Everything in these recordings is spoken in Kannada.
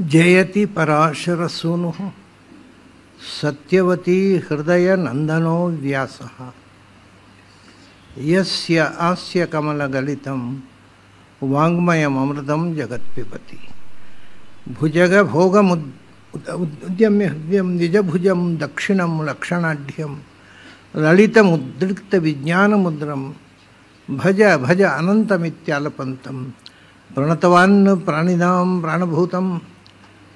ಜಯತಿ ಪರಾಶರಸೂನು ಸತ್ಯವತೀ ಹೃದಯ ನಂದನೋ ವ್ಯಾಸ ಯಸ್ಯ ಆಸ್ಯ ಕಮಲಗಲಿತಂ ವಾಂಗ್ಮಯಮೃತಂ ಜಗತ್ಪಿಬತಿ ಭುಜಗ ಭೋಗಮುದ್ಯಮ್ಯ ಹೃದಯಂ ನಿಜಭುಜಂ ದಕ್ಷಿಣಂ ಲಕ್ಷಣಾಢ್ಯಂ ಲಲಿತಮುದ್ರಿಕ್ತ ವಿಜ್ಞಾನಮುದ್ರಂ ಭಜ ಭಜ ಅನಂತಮಿತ್ಯಾಲಪಂತಂ ಪ್ರಣತವಾನ್ ಪ್ರಾಣಿನಾಂ ಪ್ರಾಣಭೂತಂ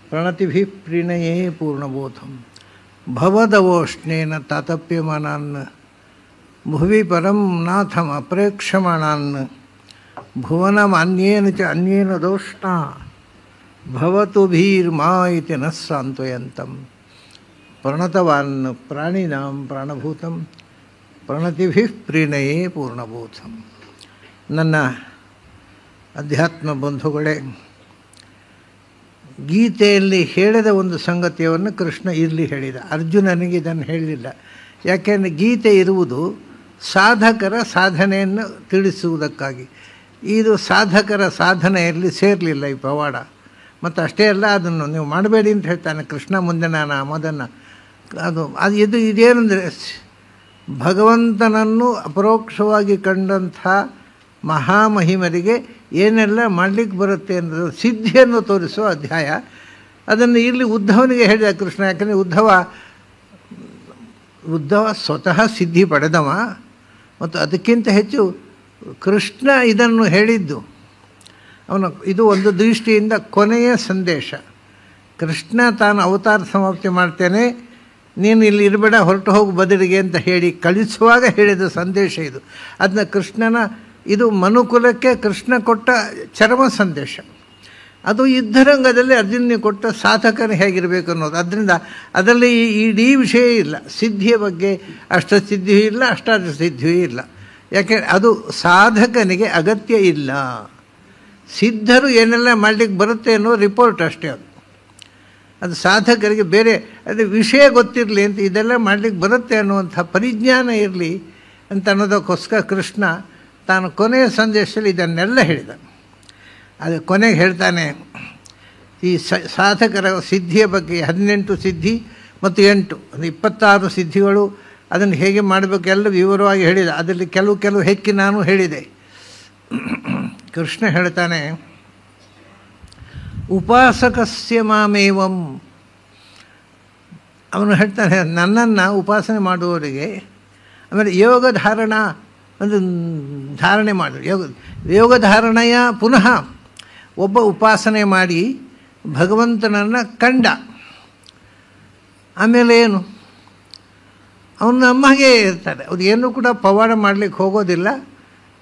ಪ್ರಣತಿಭಿಃ ಪ್ರೀಣಯೇ ಪೂರ್ಣಬೋಧಂ ಭವದವೋಷ್ಣೇನ ತಾತಪ್ಯಮಾನಾನ್ ಭುವಿ ಪರಂ ನಾಥಂ ಅಪ್ರೇಕ್ಷಮಾಣಾನ್ ಭುವನಮಾನ್ಯೇನ ಚ ಅನ್ಯೇನ ದೋಷ್ಣ ಭವತು ಭೀರ್ಮಾ ಇತಿ ನಃ ಸಾಂತ್ವಯಂತಂ ಪ್ರಣತವಾನ್ ಪ್ರಾಣಿನಾಂ ಪ್ರಾಣಭೂತಂ ಪ್ರಣತಿಭಿಃ ಪ್ರೀಣಯೇ ಪೂರ್ಣಬೋಧಂ. ನನ್ನ ಅಧ್ಯಾತ್ಮ ಬಂಧುಗಳೇ, ಗೀತೆಯಲ್ಲಿ ಹೇಳಿದ ಒಂದು ಸಂಗತಿಯನ್ನು ಕೃಷ್ಣ ಇಲ್ಲಿ ಹೇಳಿದ, ಅರ್ಜುನನಿಗೆ ಇದನ್ನು ಹೇಳಲಿಲ್ಲ. ಯಾಕೆಂದರೆ ಗೀತೆ ಇರುವುದು ಸಾಧಕರ ಸಾಧನೆಯನ್ನು ತಿಳಿಸುವುದಕ್ಕಾಗಿ. ಇದು ಸಾಧಕರ ಸಾಧನೆಯಲ್ಲಿ ಸೇರಲಿಲ್ಲ ಈ ಪವಾಡ. ಮತ್ತು ಅಷ್ಟೇ ಅಲ್ಲ, ಅದನ್ನು ನೀವು ಮಾಡಬೇಡಿ ಅಂತ ಹೇಳ್ತಾನೆ ಕೃಷ್ಣ ಮುಂದೆ. ನಾನು ಮೊದನ್ನು ಇದೇನೆಂದರೆ, ಭಗವಂತನನ್ನು ಅಪರೋಕ್ಷವಾಗಿ ಕಂಡಂಥ ಮಹಾಮಹಿಮರಿಗೆ ಏನೆಲ್ಲ ಮಾಡಲಿಕ್ಕೆ ಬರುತ್ತೆ ಅನ್ನೋದು ಸಿದ್ಧಿಯನ್ನು ತೋರಿಸುವ ಅಧ್ಯಾಯ. ಅದನ್ನು ಇಲ್ಲಿ ಉದ್ಧವನಿಗೆ ಹೇಳಿದ ಕೃಷ್ಣ. ಯಾಕಂದರೆ ಉದ್ಧವ ಸ್ವತಃ ಸಿದ್ಧಿ ಪಡೆದವ, ಮತ್ತು ಅದಕ್ಕಿಂತ ಹೆಚ್ಚು ಕೃಷ್ಣ ಇದನ್ನು ಹೇಳಿದ್ದು ಇದು ಒಂದು ದೃಷ್ಟಿಯಿಂದ ಕೊನೆಯ ಸಂದೇಶ. ಕೃಷ್ಣ ತಾನು ಅವತಾರ ಸಮಾಪ್ತಿ ಮಾಡ್ತೇನೆ, ನೀನು ಇಲ್ಲಿ ಇರಬೇಡ, ಹೊರಟು ಹೋಗು ಬದಲಿಗೆ ಅಂತ ಹೇಳಿ ಕಳಿಸುವಾಗ ಹೇಳಿದ ಸಂದೇಶ ಇದು. ಅದನ್ನ ಕೃಷ್ಣನ ಇದು ಮನುಕುಲಕ್ಕೆ ಕೃಷ್ಣ ಕೊಟ್ಟ ಚರಮ ಸಂದೇಶ. ಅದು ಯುದ್ಧರಂಗದಲ್ಲಿ ಅರ್ಜುನಿಗೆ ಕೊಟ್ಟ ಸಾಧಕನು ಹೇಗಿರಬೇಕು ಅನ್ನೋದು. ಅದರಿಂದ ಅದರಲ್ಲಿ ಇಡೀ ವಿಷಯ ಇಲ್ಲ. ಸಿದ್ಧಿಯ ಬಗ್ಗೆ ಅಷ್ಟಸಿದ್ಧಿಯೂ ಇಲ್ಲ, ಅಷ್ಟಾದಶಸಿದ್ಧಿಯೂ ಇಲ್ಲ. ಯಾಕೆ ಅದು ಸಾಧಕನಿಗೆ ಅಗತ್ಯ ಇಲ್ಲ. ಸಿದ್ಧರು ಏನೆಲ್ಲ ಮಾಡಲಿಕ್ಕೆ ಬರುತ್ತೆ ಅನ್ನೋ ರಿಪೋರ್ಟ್ ಅಷ್ಟೇ. ಅದು ಸಾಧಕರಿಗೆ ಬೇರೆ ಅದು ವಿಷಯ ಗೊತ್ತಿರಲಿ ಅಂತ, ಇದೆಲ್ಲ ಮಾಡಲಿಕ್ಕೆ ಬರುತ್ತೆ ಅನ್ನುವಂಥ ಪರಿಜ್ಞಾನ ಇರಲಿ ಅಂತ ಅನ್ನೋದಕ್ಕೋಸ್ಕರ ಕೃಷ್ಣ ತಾನು ಕೊನೆಯ ಸಂದೇಶದಲ್ಲಿ ಇದನ್ನೆಲ್ಲ ಹೇಳಿದ. ಅದು ಕೊನೆಗೆ ಹೇಳ್ತಾನೆ, ಈ ಸಾಧಕರ ಸಿದ್ಧಿಯ ಬಗ್ಗೆ 18 ಸಿದ್ಧಿ ಮತ್ತು 8 ಅದು 26 ಸಿದ್ಧಿಗಳು, ಅದನ್ನು ಹೇಗೆ ಮಾಡಬೇಕು ಎಲ್ಲ ವಿವರವಾಗಿ ಹೇಳಿದ. ಅದರಲ್ಲಿ ಕೆಲವು ಹೆಚ್ಚು ನಾನು ಹೇಳಿದೆ. ಕೃಷ್ಣ ಹೇಳ್ತಾನೆ, ಉಪಾಸಕಸ್ಯ ಮಾಮೇವಂ, ಅವನು ಹೇಳ್ತಾನೆ ನನ್ನನ್ನು ಉಪಾಸನೆ ಮಾಡುವವರಿಗೆ. ಆಮೇಲೆ ಯೋಗ ಧಾರಣ ಒಂದು ಧಾರಣೆ ಮಾಡು, ಯೋಗ ಧಾರಣೆಯ ಪುನಃ ಒಬ್ಬ ಉಪಾಸನೆ ಮಾಡಿ ಭಗವಂತನನ್ನು ಕಂಡ. ಆಮೇಲೆ ಏನು, ಅವನು ನಮಗೆ ಇರ್ತಾರೆ. ಅವ್ರು ಏನೂ ಕೂಡ ಪವಾಡ ಮಾಡಲಿಕ್ಕೆ ಹೋಗೋದಿಲ್ಲ.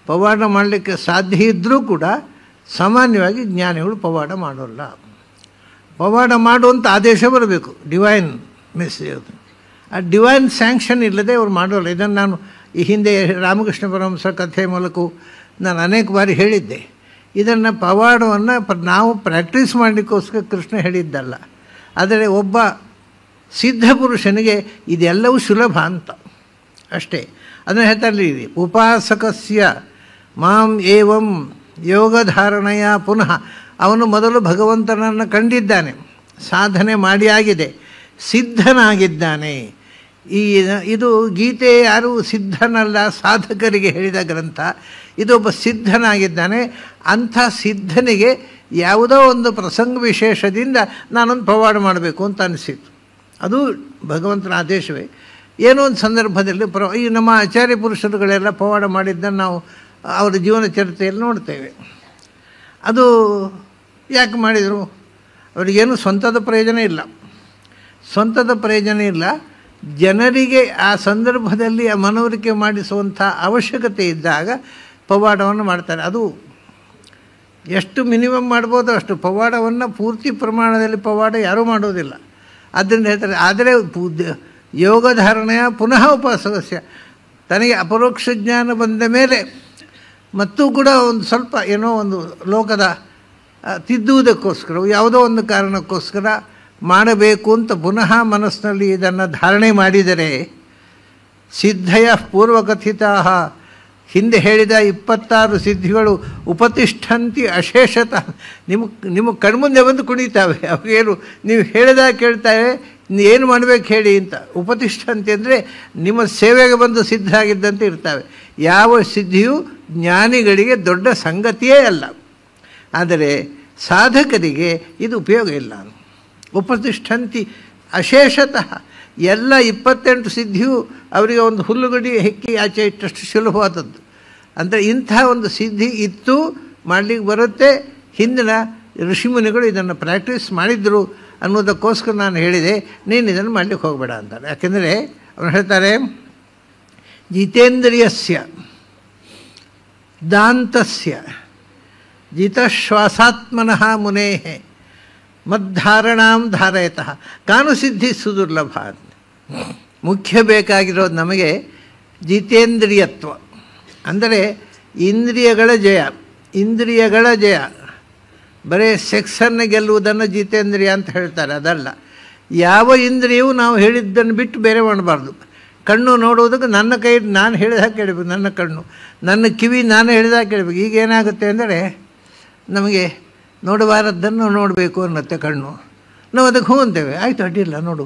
ಪವಾಡ ಮಾಡಲಿಕ್ಕೆ ಸಾಧ್ಯ ಇದ್ದರೂ ಕೂಡ ಸಾಮಾನ್ಯವಾಗಿ ಜ್ಞಾನಿಗಳು ಪವಾಡ ಮಾಡೋಲ್ಲ. ಪವಾಡ ಮಾಡುವಂಥ ಆದೇಶ ಬರಬೇಕು, ಡಿವೈನ್ ಮೆಸೇಜ್. ಆ ಡಿವೈನ್ ಸ್ಯಾಂಕ್ಷನ್ ಇಲ್ಲದೆ ಅವ್ರು ಮಾಡೋಲ್ಲ. ಇದನ್ನು ನಾನು ಈ ಹಿಂದೆ ರಾಮಕೃಷ್ಣ ಪರಮಹಂಸರ ಕಥೆ ಮೂಲಕವೂ ನಾನು ಅನೇಕ ಬಾರಿ ಹೇಳಿದ್ದೆ. ಇದನ್ನು ಪವಾಡವನ್ನು ನಾವು ಪ್ರಾಕ್ಟೀಸ್ ಮಾಡಲಿಕ್ಕೋಸ್ಕರ ಕೃಷ್ಣ ಹೇಳಿದ್ದಲ್ಲ. ಆದರೆ ಒಬ್ಬ ಸಿದ್ಧ ಪುರುಷನಿಗೆ ಇದೆಲ್ಲವೂ ಸುಲಭ ಅಂತ ಅಷ್ಟೇ. ಅದನ್ನು ಹೇಳ್ತಾರೆ, ಉಪಾಸಕಸ್ಯ ಮಾಂ ಏವಂ ಯೋಗಧಾರಣೆಯ ಪುನಃ. ಅವನು ಮೊದಲು ಭಗವಂತನನ್ನು ಕಂಡಿದ್ದಾನೆ, ಸಾಧನೆ ಮಾಡಿ ಆಗಿದೆ, ಸಿದ್ಧನಾಗಿದ್ದಾನೆ. ಇದು ಗೀತೆ ಯಾರು ಸಿದ್ಧನಲ್ಲ, ಸಾಧಕರಿಗೆ ಹೇಳಿದ ಗ್ರಂಥ. ಇದೊಬ್ಬ ಸಿದ್ಧನಾಗಿದ್ದಾನೆ. ಅಂಥ ಸಿದ್ಧನಿಗೆ ಯಾವುದೋ ಒಂದು ಪ್ರಸಂಗ ವಿಶೇಷದಿಂದ ನಾನೊಂದು ಪವಾಡ ಮಾಡಬೇಕು ಅಂತ ಅನಿಸಿತು. ಅದು ಭಗವಂತನ ಆದೇಶವೇ. ಏನೋ ಒಂದು ಸಂದರ್ಭದಲ್ಲಿ ಈ ನಮ್ಮ ಆಚಾರ್ಯ ಪುರುಷರುಗಳೆಲ್ಲ ಪವಾಡ ಮಾಡಿದ್ದನ್ನು ನಾವು ಅವರ ಜೀವನ ಚರಿತ್ರೆಯಲ್ಲಿ ನೋಡ್ತೇವೆ. ಅದು ಯಾಕೆ ಮಾಡಿದರು? ಅವರಿಗೇನು ಸ್ವಂತದ ಪ್ರಯೋಜನ ಇಲ್ಲ. ಜನರಿಗೆ ಆ ಸಂದರ್ಭದಲ್ಲಿ ಆ ಮನವರಿಕೆ ಮಾಡಿಸುವಂಥ ಅವಶ್ಯಕತೆ ಇದ್ದಾಗ ಪವಾಡವನ್ನು ಮಾಡ್ತಾರೆ. ಅದು ಎಷ್ಟು ಮಿನಿಮಮ್ ಮಾಡ್ಬೋದು ಅಷ್ಟು. ಪವಾಡವನ್ನು ಪೂರ್ತಿ ಪ್ರಮಾಣದಲ್ಲಿ ಪವಾಡ ಯಾರೂ ಮಾಡೋದಿಲ್ಲ. ಆದ್ದರಿಂದ ಹೇಳ್ತಾರೆ, ಆದರೆ ಯೋಗಧಾರಣೆಯ ಪುನಃ ಉಪಾಸಕಸ್ಯ, ತನಗೆ ಅಪರೋಕ್ಷ ಜ್ಞಾನ ಬಂದ ಮೇಲೆ ಮತ್ತೂ ಕೂಡ ಒಂದು ಸ್ವಲ್ಪ ಏನೋ ಒಂದು ಲೋಕದ ತಿದ್ದುವುದಕ್ಕೋಸ್ಕರ ಯಾವುದೋ ಒಂದು ಕಾರಣಕ್ಕೋಸ್ಕರ ಮಾಡಬೇಕು ಅಂತ ಪುನಃ ಮನಸ್ಸಿನಲ್ಲಿ ಇದನ್ನು ಧಾರಣೆ ಮಾಡಿದರೆ ಸಿದ್ಧಯ ಪೂರ್ವಕಥಿತಾ ಹಿಂದೆ ಹೇಳಿದ 26 ಸಿದ್ಧಿಗಳು ಉಪತಿಷ್ಠಂತಿ ಅಶೇಷತಃ ನಿಮ್ಮ ಕಣ್ಮುಂದೆ ಬಂದು ಕುಣಿತಾವೆ. ಅವಾಗೇನು ನೀವು ಹೇಳಿದಾಗ ಕೇಳ್ತಾವೆ, ಏನು ಮಾಡಬೇಕು ಹೇಳಿ ಅಂತ. ಉಪತಿಷ್ಠಂತಿ ಅಂದರೆ ನಿಮ್ಮ ಸೇವೆಗೆ ಬಂದು ಸಿದ್ಧ ಆಗಿದ್ದಂತೆ ಇರ್ತವೆ. ಯಾವ ಸಿದ್ಧಿಯೂ ಜ್ಞಾನಿಗಳಿಗೆ ದೊಡ್ಡ ಸಂಗತಿಯೇ ಅಲ್ಲ, ಆದರೆ ಸಾಧಕರಿಗೆ ಇದು ಉಪಯೋಗ ಇಲ್ಲ. ಉಪತಿಷ್ಠಂತಿ ಅಶೇಷತಃ ಎಲ್ಲ 28 ಸಿದ್ಧಿಯು ಅವರಿಗೆ ಒಂದು ಹುಲ್ಲುಗಡಿ ಹೆಕ್ಕಿ ಆಚೆ ಇಟ್ಟಷ್ಟು ಸುಲಭವಾದದ್ದು. ಅಂದರೆ ಇಂಥ ಒಂದು ಸಿದ್ಧಿ ಇತ್ತು, ಮಾಡಲಿಕ್ಕೆ ಬರುತ್ತೆ. ಹಿಂದಿನ ಋಷಿಮುನಿಗಳು ಇದನ್ನು ಪ್ರಾಕ್ಟೀಸ್ ಮಾಡಿದರು ಅನ್ನೋದಕ್ಕೋಸ್ಕರ ನಾನು ಹೇಳಿದೆ, ನೀನು ಇದನ್ನು ಮಾಡಲಿಕ್ಕೆ ಹೋಗಬೇಡ ಅಂತಾರೆ. ಯಾಕೆಂದರೆ ಅವ್ರು ಹೇಳ್ತಾರೆ, ಜಿತೇಂದ್ರಿಯಸ್ಯ ದಾಂತಸ್ಯ ಜಿತಶ್ವಾಸಾತ್ಮನಃ ಮುನೇಃ ಮದ್ಧಾರಣಾಂ ಧಾರಯತಃ ಕಾನುಸಿದ್ಧಿ ಸುದುರ್ಲಭ. ಮುಖ್ಯ ಬೇಕಾಗಿರೋದು ನಮಗೆ ಜಿತೇಂದ್ರಿಯತ್ವ, ಅಂದರೆ ಇಂದ್ರಿಯಗಳ ಜಯ. ಇಂದ್ರಿಯಗಳ ಜಯ ಬರೀ ಸೆಕ್ಸನ್ನು ಗೆಲ್ಲುವುದನ್ನು ಜಿತೇಂದ್ರಿಯ ಅಂತ ಹೇಳ್ತಾರೆ, ಅದಲ್ಲ. ಯಾವ ಇಂದ್ರಿಯವು ನಾವು ಹೇಳಿದ್ದನ್ನು ಬಿಟ್ಟು ಬೇರೆ ಮಾಡಬಾರ್ದು. ಕಣ್ಣು ನೋಡುವುದಕ್ಕೆ ನನ್ನ ಕೈ ನಾನು ಹೇಳಿದಾಗ ಕೇಳಬೇಕು, ನನ್ನ ಕಣ್ಣು, ನನ್ನ ಕಿವಿ ನಾನು ಹೇಳಿದಾಗ ಕೇಳಬೇಕು. ಈಗ ಏನಾಗುತ್ತೆ ಅಂದರೆ ನಮಗೆ ನೋಡಬಾರದ್ದನ್ನು ನೋಡಬೇಕು ಅನ್ನತ್ತೆ ಕಣ್ಣು, ನಾವು ಅದಕ್ಕೆ ಹ್ಞೂ ಅಂತೇವೆ, ಆಯಿತು ಅಡ್ಡಿಲ್ಲ ನೋಡು.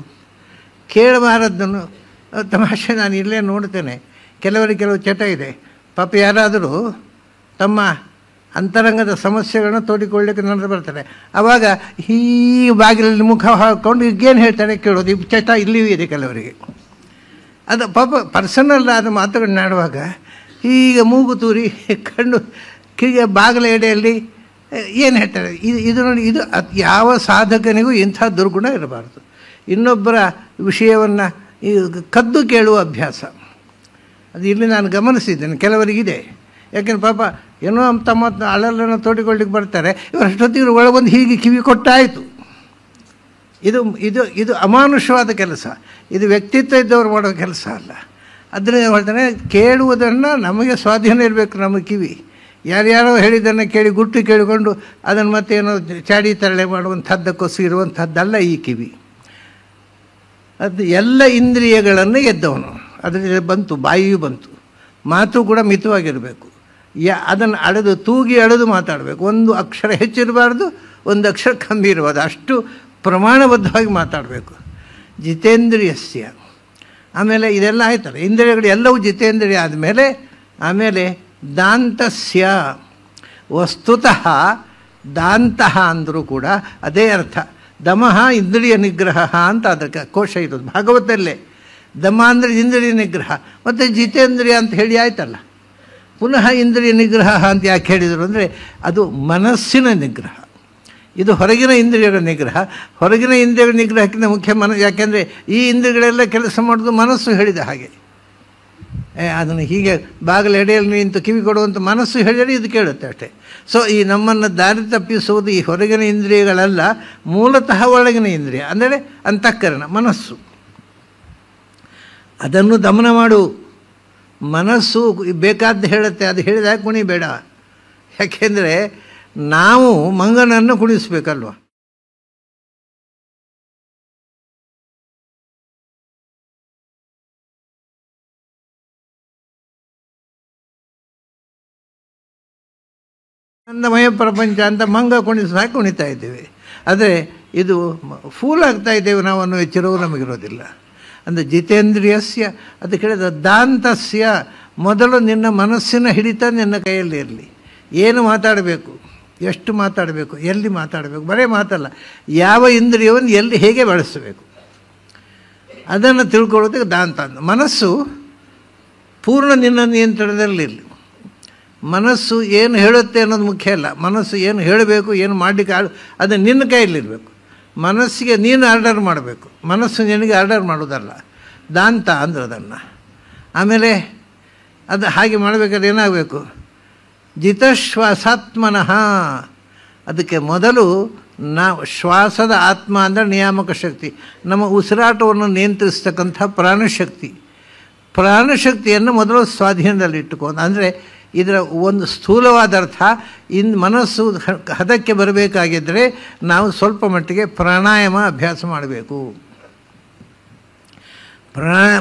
ಕೇಳಬಾರದ್ದನ್ನು ತಮಾಷೆ ನಾನು ಇಲ್ಲೇ ನೋಡ್ತೇನೆ. ಕೆಲವು ಚಟ ಇದೆ ಪಾಪ. ಯಾರಾದರೂ ತಮ್ಮ ಅಂತರಂಗದ ಸಮಸ್ಯೆಗಳನ್ನ ತೋಡಿಕೊಳ್ಳಿಕ್ಕೆ ನನ್ನ ಬರ್ತಾರೆ. ಆವಾಗ ಈ ಬಾಗಿಲಲ್ಲಿ ಮುಖ ಹಾಕ್ಕೊಂಡು ಈಗೇನು ಹೇಳ್ತಾರೆ ಕೇಳೋದು. ಈ ಚಟ ಇಲ್ಲಿಯೂ ಇದೆ ಕೆಲವರಿಗೆ. ಅದು ಪಾಪ ಪರ್ಸನಲ್ ಆದ ಮಾತುಗಳನ್ನ ಆಡುವಾಗ ಈಗ ಮೂಗು ತೂರಿ ಕಣ್ಣು ಕಿವಿಯ ಬಾಗಿಲ ಎಡೆಯಲ್ಲಿ ಏನು ಹೇಳ್ತಾರೆ. ಇದು ನೋಡಿ, ಇದು ಯಾವ ಸಾಧಕನಿಗೂ ಇಂಥ ದುರ್ಗುಣ ಇರಬಾರ್ದು. ಇನ್ನೊಬ್ಬರ ವಿಷಯವನ್ನು ಕದ್ದು ಕೇಳುವ ಅಭ್ಯಾಸ, ಅದು ಇಲ್ಲಿ ನಾನು ಗಮನಿಸಿದ್ದೇನೆ ಕೆಲವರಿಗಿದೆ. ಯಾಕೆಂದ್ರೆ ಪಾಪ ಏನೋ ತಮ್ಮ ಅಳಲನ್ನು ತೋಡಿಕೊಳ್ಳಿಕ್ಕೆ ಬರ್ತಾರೆ, ಇವರಷ್ಟೊತ್ತಿಗೆ ಒಳಗೊಂದು ಹೀಗೆ ಕಿವಿ ಕೊಟ್ಟಾಯಿತು. ಇದು ಇದು ಇದು ಅಮಾನುಷವಾದ ಕೆಲಸ. ಇದು ವ್ಯಕ್ತಿತ್ವ ಇದ್ದವ್ರು ಮಾಡೋ ಕೆಲಸ ಅಲ್ಲ. ಅದರಿಂದ ಹೇಳ್ತಾನೆ, ಕೇಳುವುದನ್ನು ನಮಗೆ ಸ್ವಾಧೀನ ಇರಬೇಕು. ನಮ್ಮ ಕಿವಿ ಯಾರ್ಯಾರೋ ಹೇಳಿದ್ದನ್ನು ಕೇಳಿ ಗುಟ್ಟು ಕೇಳಿಕೊಂಡು ಅದನ್ನು ಮತ್ತೇನೋ ಚಾಡಿ ತರಳೆ ಮಾಡುವಂಥದ್ದಕ್ಕೋಸ್ಕರ ಇರುವಂಥದ್ದಲ್ಲ ಈ ಕಿವಿ. ಅದು ಎಲ್ಲ ಇಂದ್ರಿಯಗಳನ್ನು ಗೆದ್ದವನು. ಅದರಲ್ಲಿ ಬಂತು, ಬಾಯಿಯೂ ಬಂತು. ಮಾತು ಕೂಡ ಮಿತವಾಗಿರಬೇಕು. ಅದನ್ನು ಅಳೆದು ತೂಗಿ ಅಳೆದು ಮಾತಾಡಬೇಕು. ಒಂದು ಅಕ್ಷರ ಹೆಚ್ಚಿರಬಾರ್ದು, ಒಂದು ಅಕ್ಷರ ಕಮ್ಮಿ ಇರಬಾರ್ದು. ಅಷ್ಟು ಪ್ರಮಾಣಬದ್ಧವಾಗಿ ಮಾತಾಡಬೇಕು. ಜಿತೇಂದ್ರಿಯಸ್ಯ, ಆಮೇಲೆ ಇದೆಲ್ಲ ಆಯ್ತಲ್ಲ, ಇಂದ್ರಿಯಗಳು ಎಲ್ಲವೂ ಜಿತೇಂದ್ರಿಯ ಆಮೇಲೆ ದಾಂತಸ್ಯ. ವಸ್ತುತಃ ದಾಂತಃ ಅಂದರೂ ಕೂಡ ಅದೇ ಅರ್ಥ. ದಮಃ ಇಂದ್ರಿಯ ನಿಗ್ರಹ ಅಂತ ಅದಕ್ಕೆ ಕೋಶ ಇರೋದು ಭಾಗವತಲ್ಲೇ. ದಮ ಅಂದರೆ ಇಂದ್ರಿಯ ನಿಗ್ರಹ, ಮತ್ತು ಜಿತೇಂದ್ರಿಯ ಅಂತ ಹೇಳಿ ಆಯ್ತಲ್ಲ. ಪುನಃ ಇಂದ್ರಿಯ ನಿಗ್ರಹ ಅಂತ ಯಾಕೆ ಹೇಳಿದರು ಅಂದರೆ ಅದು ಮನಸ್ಸಿನ ನಿಗ್ರಹ. ಇದು ಹೊರಗಿನ ಇಂದ್ರಿಯಗಳ ನಿಗ್ರಹ. ಹೊರಗಿನ ಇಂದ್ರಿಯಗಳ ನಿಗ್ರಹಕ್ಕಿಂತ ಮುಖ್ಯ ಯಾಕೆಂದರೆ ಈ ಇಂದ್ರಿಯಗಳೆಲ್ಲ ಕೆಲಸ ಮಾಡೋದು ಮನಸ್ಸು ಹೇಳಿದ ಹಾಗೆ. ಅದನ್ನು ಹೀಗೆ ಬಾಗಿಲ ಎಡೆಯಲ್ಲಿ ನಿಂತು ಕಿವಿ ಕೊಡುವಂಥ ಮನಸ್ಸು ಹೇಳಿದರೆ ಇದು ಕೇಳುತ್ತೆ ಅಷ್ಟೇ. ಸೊ ಈ ನಮ್ಮನ್ನು ದಾರಿ ತಪ್ಪಿಸುವುದು ಈ ಹೊರಗಿನ ಇಂದ್ರಿಯಗಳಲ್ಲ, ಮೂಲತಃ ಒಳಗಿನ ಇಂದ್ರಿಯ ಅಂದರೆ ಅಂತಃಕರಣ, ಮನಸ್ಸು. ಅದನ್ನು ದಮನ ಮಾಡು. ಮನಸ್ಸು ಬೇಕಾದ್ದು ಹೇಳುತ್ತೆ, ಅದು ಹೇಳಿದಾಗ ಕುಣಿಬೇಡ. ಯಾಕೆಂದರೆ ನಾವು ಮಂಗನನ್ನು ಕುಣಿಸ್ಬೇಕಲ್ವ. ಆನಂದಮಯ ಪ್ರಪಂಚ ಅಂತ ಮಂಗ ಕುಣಿಸಾಕಿ ಕುಣಿತಾ ಇದ್ದೇವೆ. ಆದರೆ ಇದು ಫೂಲ್ ಆಗ್ತಾ ಇದ್ದೇವೆ ನಾವು ಅನ್ನೋ ಎಚ್ಚರವೂ ನಮಗಿರೋದಿಲ್ಲ. ಅಂದರೆ ಜಿತೇಂದ್ರಿಯಸ್ಯ, ಅದು ಕೇಳಿದ ದಾಂತಸ್ಯ. ಮೊದಲು ನಿನ್ನ ಮನಸ್ಸಿನ ಹಿಡಿತ ನಿನ್ನ ಕೈಯಲ್ಲಿ ಇರಲಿ. ಏನು ಮಾತಾಡಬೇಕು, ಎಷ್ಟು ಮಾತಾಡಬೇಕು, ಎಲ್ಲಿ ಮಾತಾಡಬೇಕು, ಬರೇ ಮಾತಲ್ಲ, ಯಾವ ಇಂದ್ರಿಯವನ್ನು ಎಲ್ಲಿ ಹೇಗೆ ಬಳಸಬೇಕು ಅದನ್ನು ತಿಳ್ಕೊಳ್ಳೋದಕ್ಕೆ ದಾಂತ ಅಂತ. ಮನಸ್ಸು ಪೂರ್ಣ ನಿನ್ನ ನಿಯಂತ್ರಣದಲ್ಲಿರಲಿ. ಮನಸ್ಸು ಏನು ಹೇಳುತ್ತೆ ಅನ್ನೋದು ಮುಖ್ಯ ಅಲ್ಲ. ಮನಸ್ಸು ಏನು ಹೇಳಬೇಕು, ಏನು ಮಾಡಲಿಕ್ಕೆ ಅದು ನಿನ್ನ ಕೈಯಲ್ಲಿರಬೇಕು. ಮನಸ್ಸಿಗೆ ನೀನು ಆರ್ಡರ್ ಮಾಡಬೇಕು, ಮನಸ್ಸು ನಿನಗೆ ಆರ್ಡರ್ ಮಾಡೋದಲ್ಲ. ದಾಂತ ಅಂದ್ರೆ ಅದನ್ನು. ಆಮೇಲೆ ಅದು ಹಾಗೆ ಮಾಡಬೇಕಾದ್ರೆ ಏನಾಗಬೇಕು, ಜಿತಶ್ವಾಸಾತ್ಮನಃ. ಅದಕ್ಕೆ ಮೊದಲು ನಾವು ಶ್ವಾಸದ ಆತ್ಮ ಅಂದರೆ ನಿಯಾಮಕ ಶಕ್ತಿ, ನಮ್ಮ ಉಸಿರಾಟವನ್ನು ನಿಯಂತ್ರಿಸ್ತಕ್ಕಂಥ ಪ್ರಾಣಶಕ್ತಿ. ಪ್ರಾಣಶಕ್ತಿಯನ್ನು ಮೊದಲು ಸ್ವಾಧೀನದಲ್ಲಿಟ್ಟುಕೊಂಡು, ಅಂದರೆ ಇದರ ಒಂದು ಸ್ಥೂಲವಾದ ಅರ್ಥ, ಮನಸ್ಸು ಹದಕ್ಕೆ ಬರಬೇಕಾಗಿದ್ದರೆ ನಾವು ಸ್ವಲ್ಪ ಮಟ್ಟಿಗೆ ಪ್ರಾಣಾಯಾಮ ಅಭ್ಯಾಸ ಮಾಡಬೇಕು.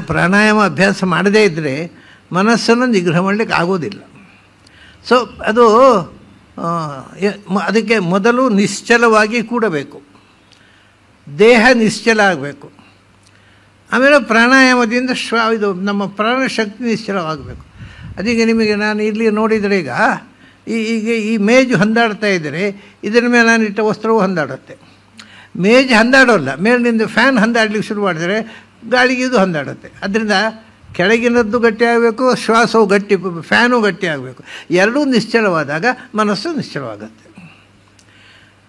ಪ್ರಾಣಾಯಾಮ ಅಭ್ಯಾಸ ಮಾಡದೇ ಇದ್ದರೆ ಮನಸ್ಸನ್ನು ನಿಗ್ರಹ ಮಾಡಲಿಕ್ಕೆ ಆಗೋದಿಲ್ಲ. ಸೊ ಅದು ಅದಕ್ಕೆ ಮೊದಲು ನಿಶ್ಚಲವಾಗಿ ಕೂಡಬೇಕು, ದೇಹ ನಿಶ್ಚಲ ಆಗಬೇಕು. ಆಮೇಲೆ ಪ್ರಾಣಾಯಾಮದಿಂದ ಇದು ನಮ್ಮ ಪ್ರಾಣಶಕ್ತಿ ನಿಶ್ಚಲವಾಗಬೇಕು. ಅದೀಗ ನಿಮಗೆ ನಾನು ಇಲ್ಲಿ ನೋಡಿದರೆ ಈಗ ಈ ಮೇಜು ಹಂದಾಡ್ತಾ ಇದ್ದರೆ ಇದರ ಮೇಲೆ ನಾನು ಇಟ್ಟ ವಸ್ತ್ರವು ಹಂದಾಡುತ್ತೆ. ಮೇಜು ಹಂದಾಡೋಲ್ಲ, ಮೇಲಿನಿಂದ ಫ್ಯಾನ್ ಹಂದಾಡ್ಲಿಕ್ಕೆ ಶುರು ಮಾಡಿದರೆ ಗಾಳಿಗೆ ಇದು ಹಂದಾಡುತ್ತೆ. ಅದರಿಂದ ಕೆಳಗಿನದ್ದು ಗಟ್ಟಿ ಆಗಬೇಕು, ಶ್ವಾಸವು ಗಟ್ಟಿ, ಫ್ಯಾನು ಗಟ್ಟಿ ಆಗಬೇಕು. ಎರಡೂ ನಿಶ್ಚಲವಾದಾಗ ಮನಸ್ಸು ನಿಶ್ಚಲವಾಗುತ್ತೆ.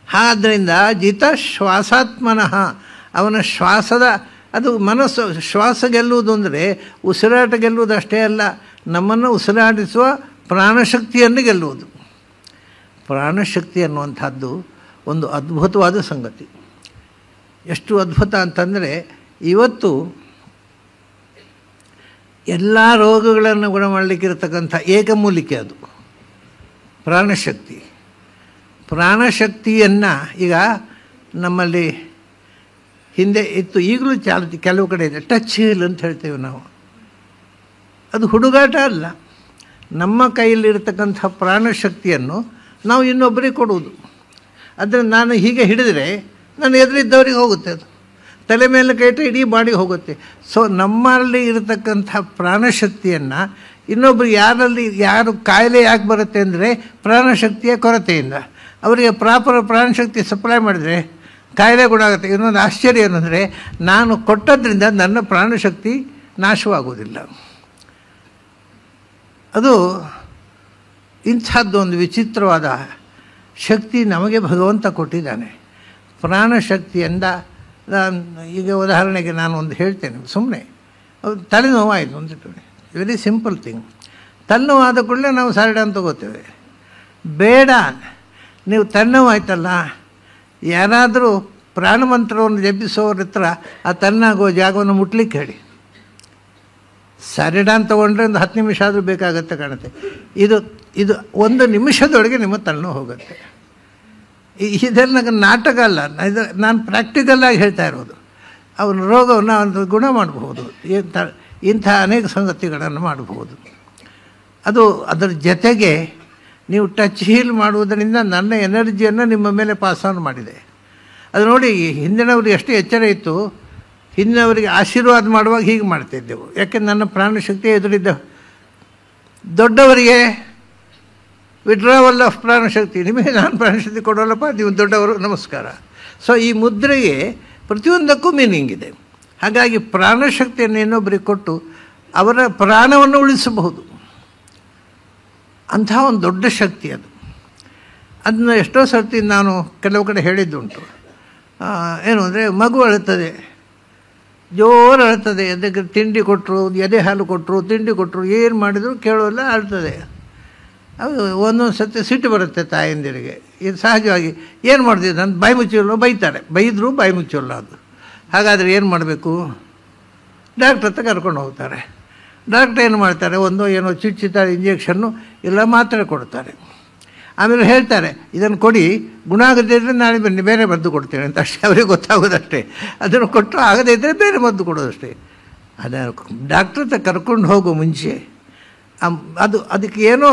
ಆದ್ದರಿಂದ ಜಿತ ಶ್ವಾಸಾತ್ಮನಃ, ಅವನ ಶ್ವಾಸದ ಅದು ಮನಸ್ಸು ಶ್ವಾಸ ಗೆಲ್ಲುವುದು ಅಂದರೆ ಉಸಿರಾಟ ಗೆಲ್ಲುವುದು ಅಷ್ಟೇ ಅಲ್ಲ, ನಮ್ಮನ್ನು ಉಸಿರಾಡಿಸುವ ಪ್ರಾಣಶಕ್ತಿಯನ್ನು ಗೆಲ್ಲುವುದು. ಪ್ರಾಣಶಕ್ತಿ ಅನ್ನುವಂಥದ್ದು ಒಂದು ಅದ್ಭುತವಾದ ಸಂಗತಿ. ಎಷ್ಟು ಅದ್ಭುತ ಅಂತಂದರೆ ಇವತ್ತು ಎಲ್ಲ ರೋಗಗಳನ್ನು ಗುಣ ಮಾಡಲಿಕ್ಕಿರತಕ್ಕಂಥ ಏಕಮೂಲಿಕೆ ಅದು ಪ್ರಾಣಶಕ್ತಿ. ಪ್ರಾಣಶಕ್ತಿಯನ್ನು ಈಗ ನಮ್ಮಲ್ಲಿ ಹಿಂದೆ ಇತ್ತು, ಈಗಲೂ ಕೆಲವು ಕಡೆ ಇದೆ, ಟಚ್ ಹೀಲ್ ಅಂತ ಹೇಳ್ತೇವೆ ನಾವು. ಅದು ಹುಡುಗಾಟ ಅಲ್ಲ, ನಮ್ಮ ಕೈಯಲ್ಲಿರ್ತಕ್ಕಂಥ ಪ್ರಾಣಶಕ್ತಿಯನ್ನು ನಾವು ಇನ್ನೊಬ್ಬರಿಗೆ ಕೊಡುವುದು. ಅದನ್ನು ನಾನು ಹೀಗೆ ಹಿಡಿದರೆ ನಾನು ಎದುರಿದ್ದವರಿಗೆ ಹೋಗುತ್ತೆ, ಅದು ತಲೆ ಮೇಲೆ ಕೈ ಇಟ್ಟರೆ ಇಡೀ ಬಾಡಿ ಹೋಗುತ್ತೆ. ಸೊ ನಮ್ಮಲ್ಲಿ ಇರತಕ್ಕಂಥ ಪ್ರಾಣಶಕ್ತಿಯನ್ನು ಇನ್ನೊಬ್ಬರಿಗೆ ಯಾರು ಕಾಯಿಲೆ ಯಾಕೆ ಬರುತ್ತೆ ಅಂದರೆ ಪ್ರಾಣಶಕ್ತಿಯ ಕೊರತೆಯಿಂದ. ಅವರಿಗೆ ಪ್ರಾಪರ್ ಪ್ರಾಣಶಕ್ತಿ ಸಪ್ಲೈ ಮಾಡಿದರೆ ಕಾಯಿಲೆ ಗುಣ ಆಗುತ್ತೆ. ಇನ್ನೊಂದು ಆಶ್ಚರ್ಯ ಏನಂದರೆ ನಾನು ಕೊಟ್ಟದ್ರಿಂದ ನನ್ನ ಪ್ರಾಣಶಕ್ತಿ ನಾಶವಾಗುವುದಿಲ್ಲ. ಅದು ಇಂಥದ್ದೊಂದು ವಿಚಿತ್ರವಾದ ಶಕ್ತಿ ನಮಗೆ ಭಗವಂತ ಕೊಟ್ಟಿದ್ದಾನೆ. ಪ್ರಾಣಶಕ್ತಿಯಿಂದ ಈಗ ಉದಾಹರಣೆಗೆ ನಾನು ಒಂದು ಹೇಳ್ತೇನೆ, ಸುಮ್ಮನೆ ತಲೆನೋವಾಯಿತು ಅಂತ ಇಟ್ಕೊಳ್ಳಿ, ವೆರಿ ಸಿಂಪಲ್ ಥಿಂಗ್. ತಲೆನೋವಾದ ಕೂಡಲೇ ನಾವು ಸಾರಿಡಾನ್ ತಗೋತೇವೆ. ಬೇಡ, ನೀವು ತಲೆನೋವಾಯ್ತಲ್ಲ, ಯಾರಾದರೂ ಪ್ರಾಣಮಂತ್ರವನ್ನು ಜಪಿಸೋರ ಹತ್ರ ಆ ತನ್ನಾಗೋ ಜಾಗವನ್ನು ಮುಟ್ಲಿಕ್ಕೆ ಹೇಳಿ. ಸಾರಿಡಾನ್ ತೊಗೊಂಡ್ರೆ ಒಂದು 10 ನಿಮಿಷ ಆದರೂ ಬೇಕಾಗತ್ತೆ ಕಾಣುತ್ತೆ. ಇದು 1 ನಿಮಿಷದೊಳಗೆ ನಿಮ್ಮ ತಲೆನೋವು ಹೋಗುತ್ತೆ. ಇದೆಲ್ಲ ನಾಟಕ ಅಲ್ಲ, ನಾನು ಪ್ರಾಕ್ಟಿಕಲ್ಲಾಗಿ ಹೇಳ್ತಾ ಇರೋದು. ಅವನ ರೋಗವನ್ನು ಅವನು ಗುಣ ಮಾಡಬಹುದು, ಇಂಥ ಅನೇಕ ಸಂಗತಿಗಳನ್ನು ಮಾಡಬಹುದು. ಅದರ ಜೊತೆಗೆ ನೀವು ಟಚ್ ಹೀಲ್ ಮಾಡುವುದರಿಂದ ನನ್ನ ಎನರ್ಜಿಯನ್ನು ನಿಮ್ಮ ಮೇಲೆ ಪಾಸ್ ಆನ್ ಮಾಡಿದೆ. ಅದು ನೋಡಿ, ಹಿಂದಿನವ್ರಿಗೆ ಎಷ್ಟು ಎಚ್ಚರ ಇತ್ತು. ಹಿಂದಿನವರಿಗೆ ಆಶೀರ್ವಾದ ಮಾಡುವಾಗ ಹೀಗೆ ಮಾಡ್ತಿದ್ದೆವು, ಯಾಕೆ ನನ್ನ ಪ್ರಾಣಶಕ್ತಿ ಎದುರಿದ್ದ. ದೊಡ್ಡವರಿಗೆ ವಿಡ್ರಾವಲ್ ಆಫ್ ಪ್ರಾಣಶಕ್ತಿ, ನಿಮಗೆ ನಾನು ಪ್ರಾಣಶಕ್ತಿ ಕೊಡೋಲ್ಲಪ್ಪ, ನೀವು ದೊಡ್ಡವರು, ನಮಸ್ಕಾರ. ಸೊ ಈ ಮುದ್ರೆಗೆ ಪ್ರತಿಯೊಂದಕ್ಕೂ ಮೀನಿಂಗ್ ಇದೆ. ಹಾಗಾಗಿ ಪ್ರಾಣಶಕ್ತಿಯನ್ನು ಇನ್ನೊಬ್ಬರಿಗೆ ಕೊಟ್ಟು ಅವರ ಪ್ರಾಣವನ್ನು ಉಳಿಸಬಹುದು. ಅಂಥ ಒಂದು ದೊಡ್ಡ ಶಕ್ತಿ ಅದು. ಅದನ್ನ ಎಷ್ಟೋ ಸರ್ತಿ ನಾನು ಕೆಲವು ಕಡೆ ಹೇಳಿದ್ದುಂಟು. ಏನು ಅಂದರೆ ಮಗು ಅಳುತ್ತದೆ, ಜೋರು ಅಳ್ತದೆ, ಅದಕ್ಕೆ ತಿಂಡಿ ಕೊಟ್ಟರು, ಎದೆ ಹಾಲು ಕೊಟ್ಟರು, ತಿಂಡಿ ಕೊಟ್ಟರು, ಏನು ಮಾಡಿದ್ರು ಕೇಳೋಲ್ಲ, ಅಳ್ತದೆ. ಅದು ಒಂದೊಂದು ಸತಿ ಸಿಟ್ಟು ಬರುತ್ತೆ ತಾಯಂದಿರಿಗೆ. ಇದು ಸಹಜವಾಗಿ. ಏನು ಮಾಡ್ತಿದ್ದೆ ನಾನು ಬಾಯಿ ಮುಚ್ಚೋಲ್ಲ, ಬೈತಾರೆ, ಬೈದರೂ ಬಾಯಿ ಮುಚ್ಚೋಲ್ಲ. ಅದು ಹಾಗಾದರೆ ಏನು ಮಾಡಬೇಕು? ಡಾಕ್ಟ್ರ್ ಹತ್ರ ಕರ್ಕೊಂಡು ಹೋಗ್ತಾರೆ. ಡಾಕ್ಟ್ರ್ ಏನು ಮಾಡ್ತಾರೆ, ಏನೋ ಚುಚ್ಚುತ್ತಾರೆ, ಇಂಜೆಕ್ಷನ್ನು ಇಲ್ಲ ಮಾತ್ರೆ ಕೊಡ್ತಾರೆ. ಆಮೇಲೆ ಹೇಳ್ತಾರೆ, ಇದನ್ನು ಕೊಡಿ, ಗುಣ ಆಗದೇ ಇದ್ದರೆ ನಾಳೆ ಬನ್ನಿ, ಬೇರೆ ಮದ್ದು ಕೊಡ್ತೇನೆ ಅಂತ ಅಷ್ಟೇ. ಅವರಿಗೆ ಗೊತ್ತಾಗೋದಷ್ಟೇ. ಅದನ್ನು ಕೊಟ್ಟರು ಆಗದೇ ಇದ್ದರೆ ಬೇರೆ ಮದ್ದು ಕೊಡೋದಷ್ಟೇ. ಡಾಕ್ಟ್ರ್ ಹತ್ರ ಕರ್ಕೊಂಡು ಹೋಗೋ ಮುಂಚೆ ಅದಕ್ಕೆ ಏನೋ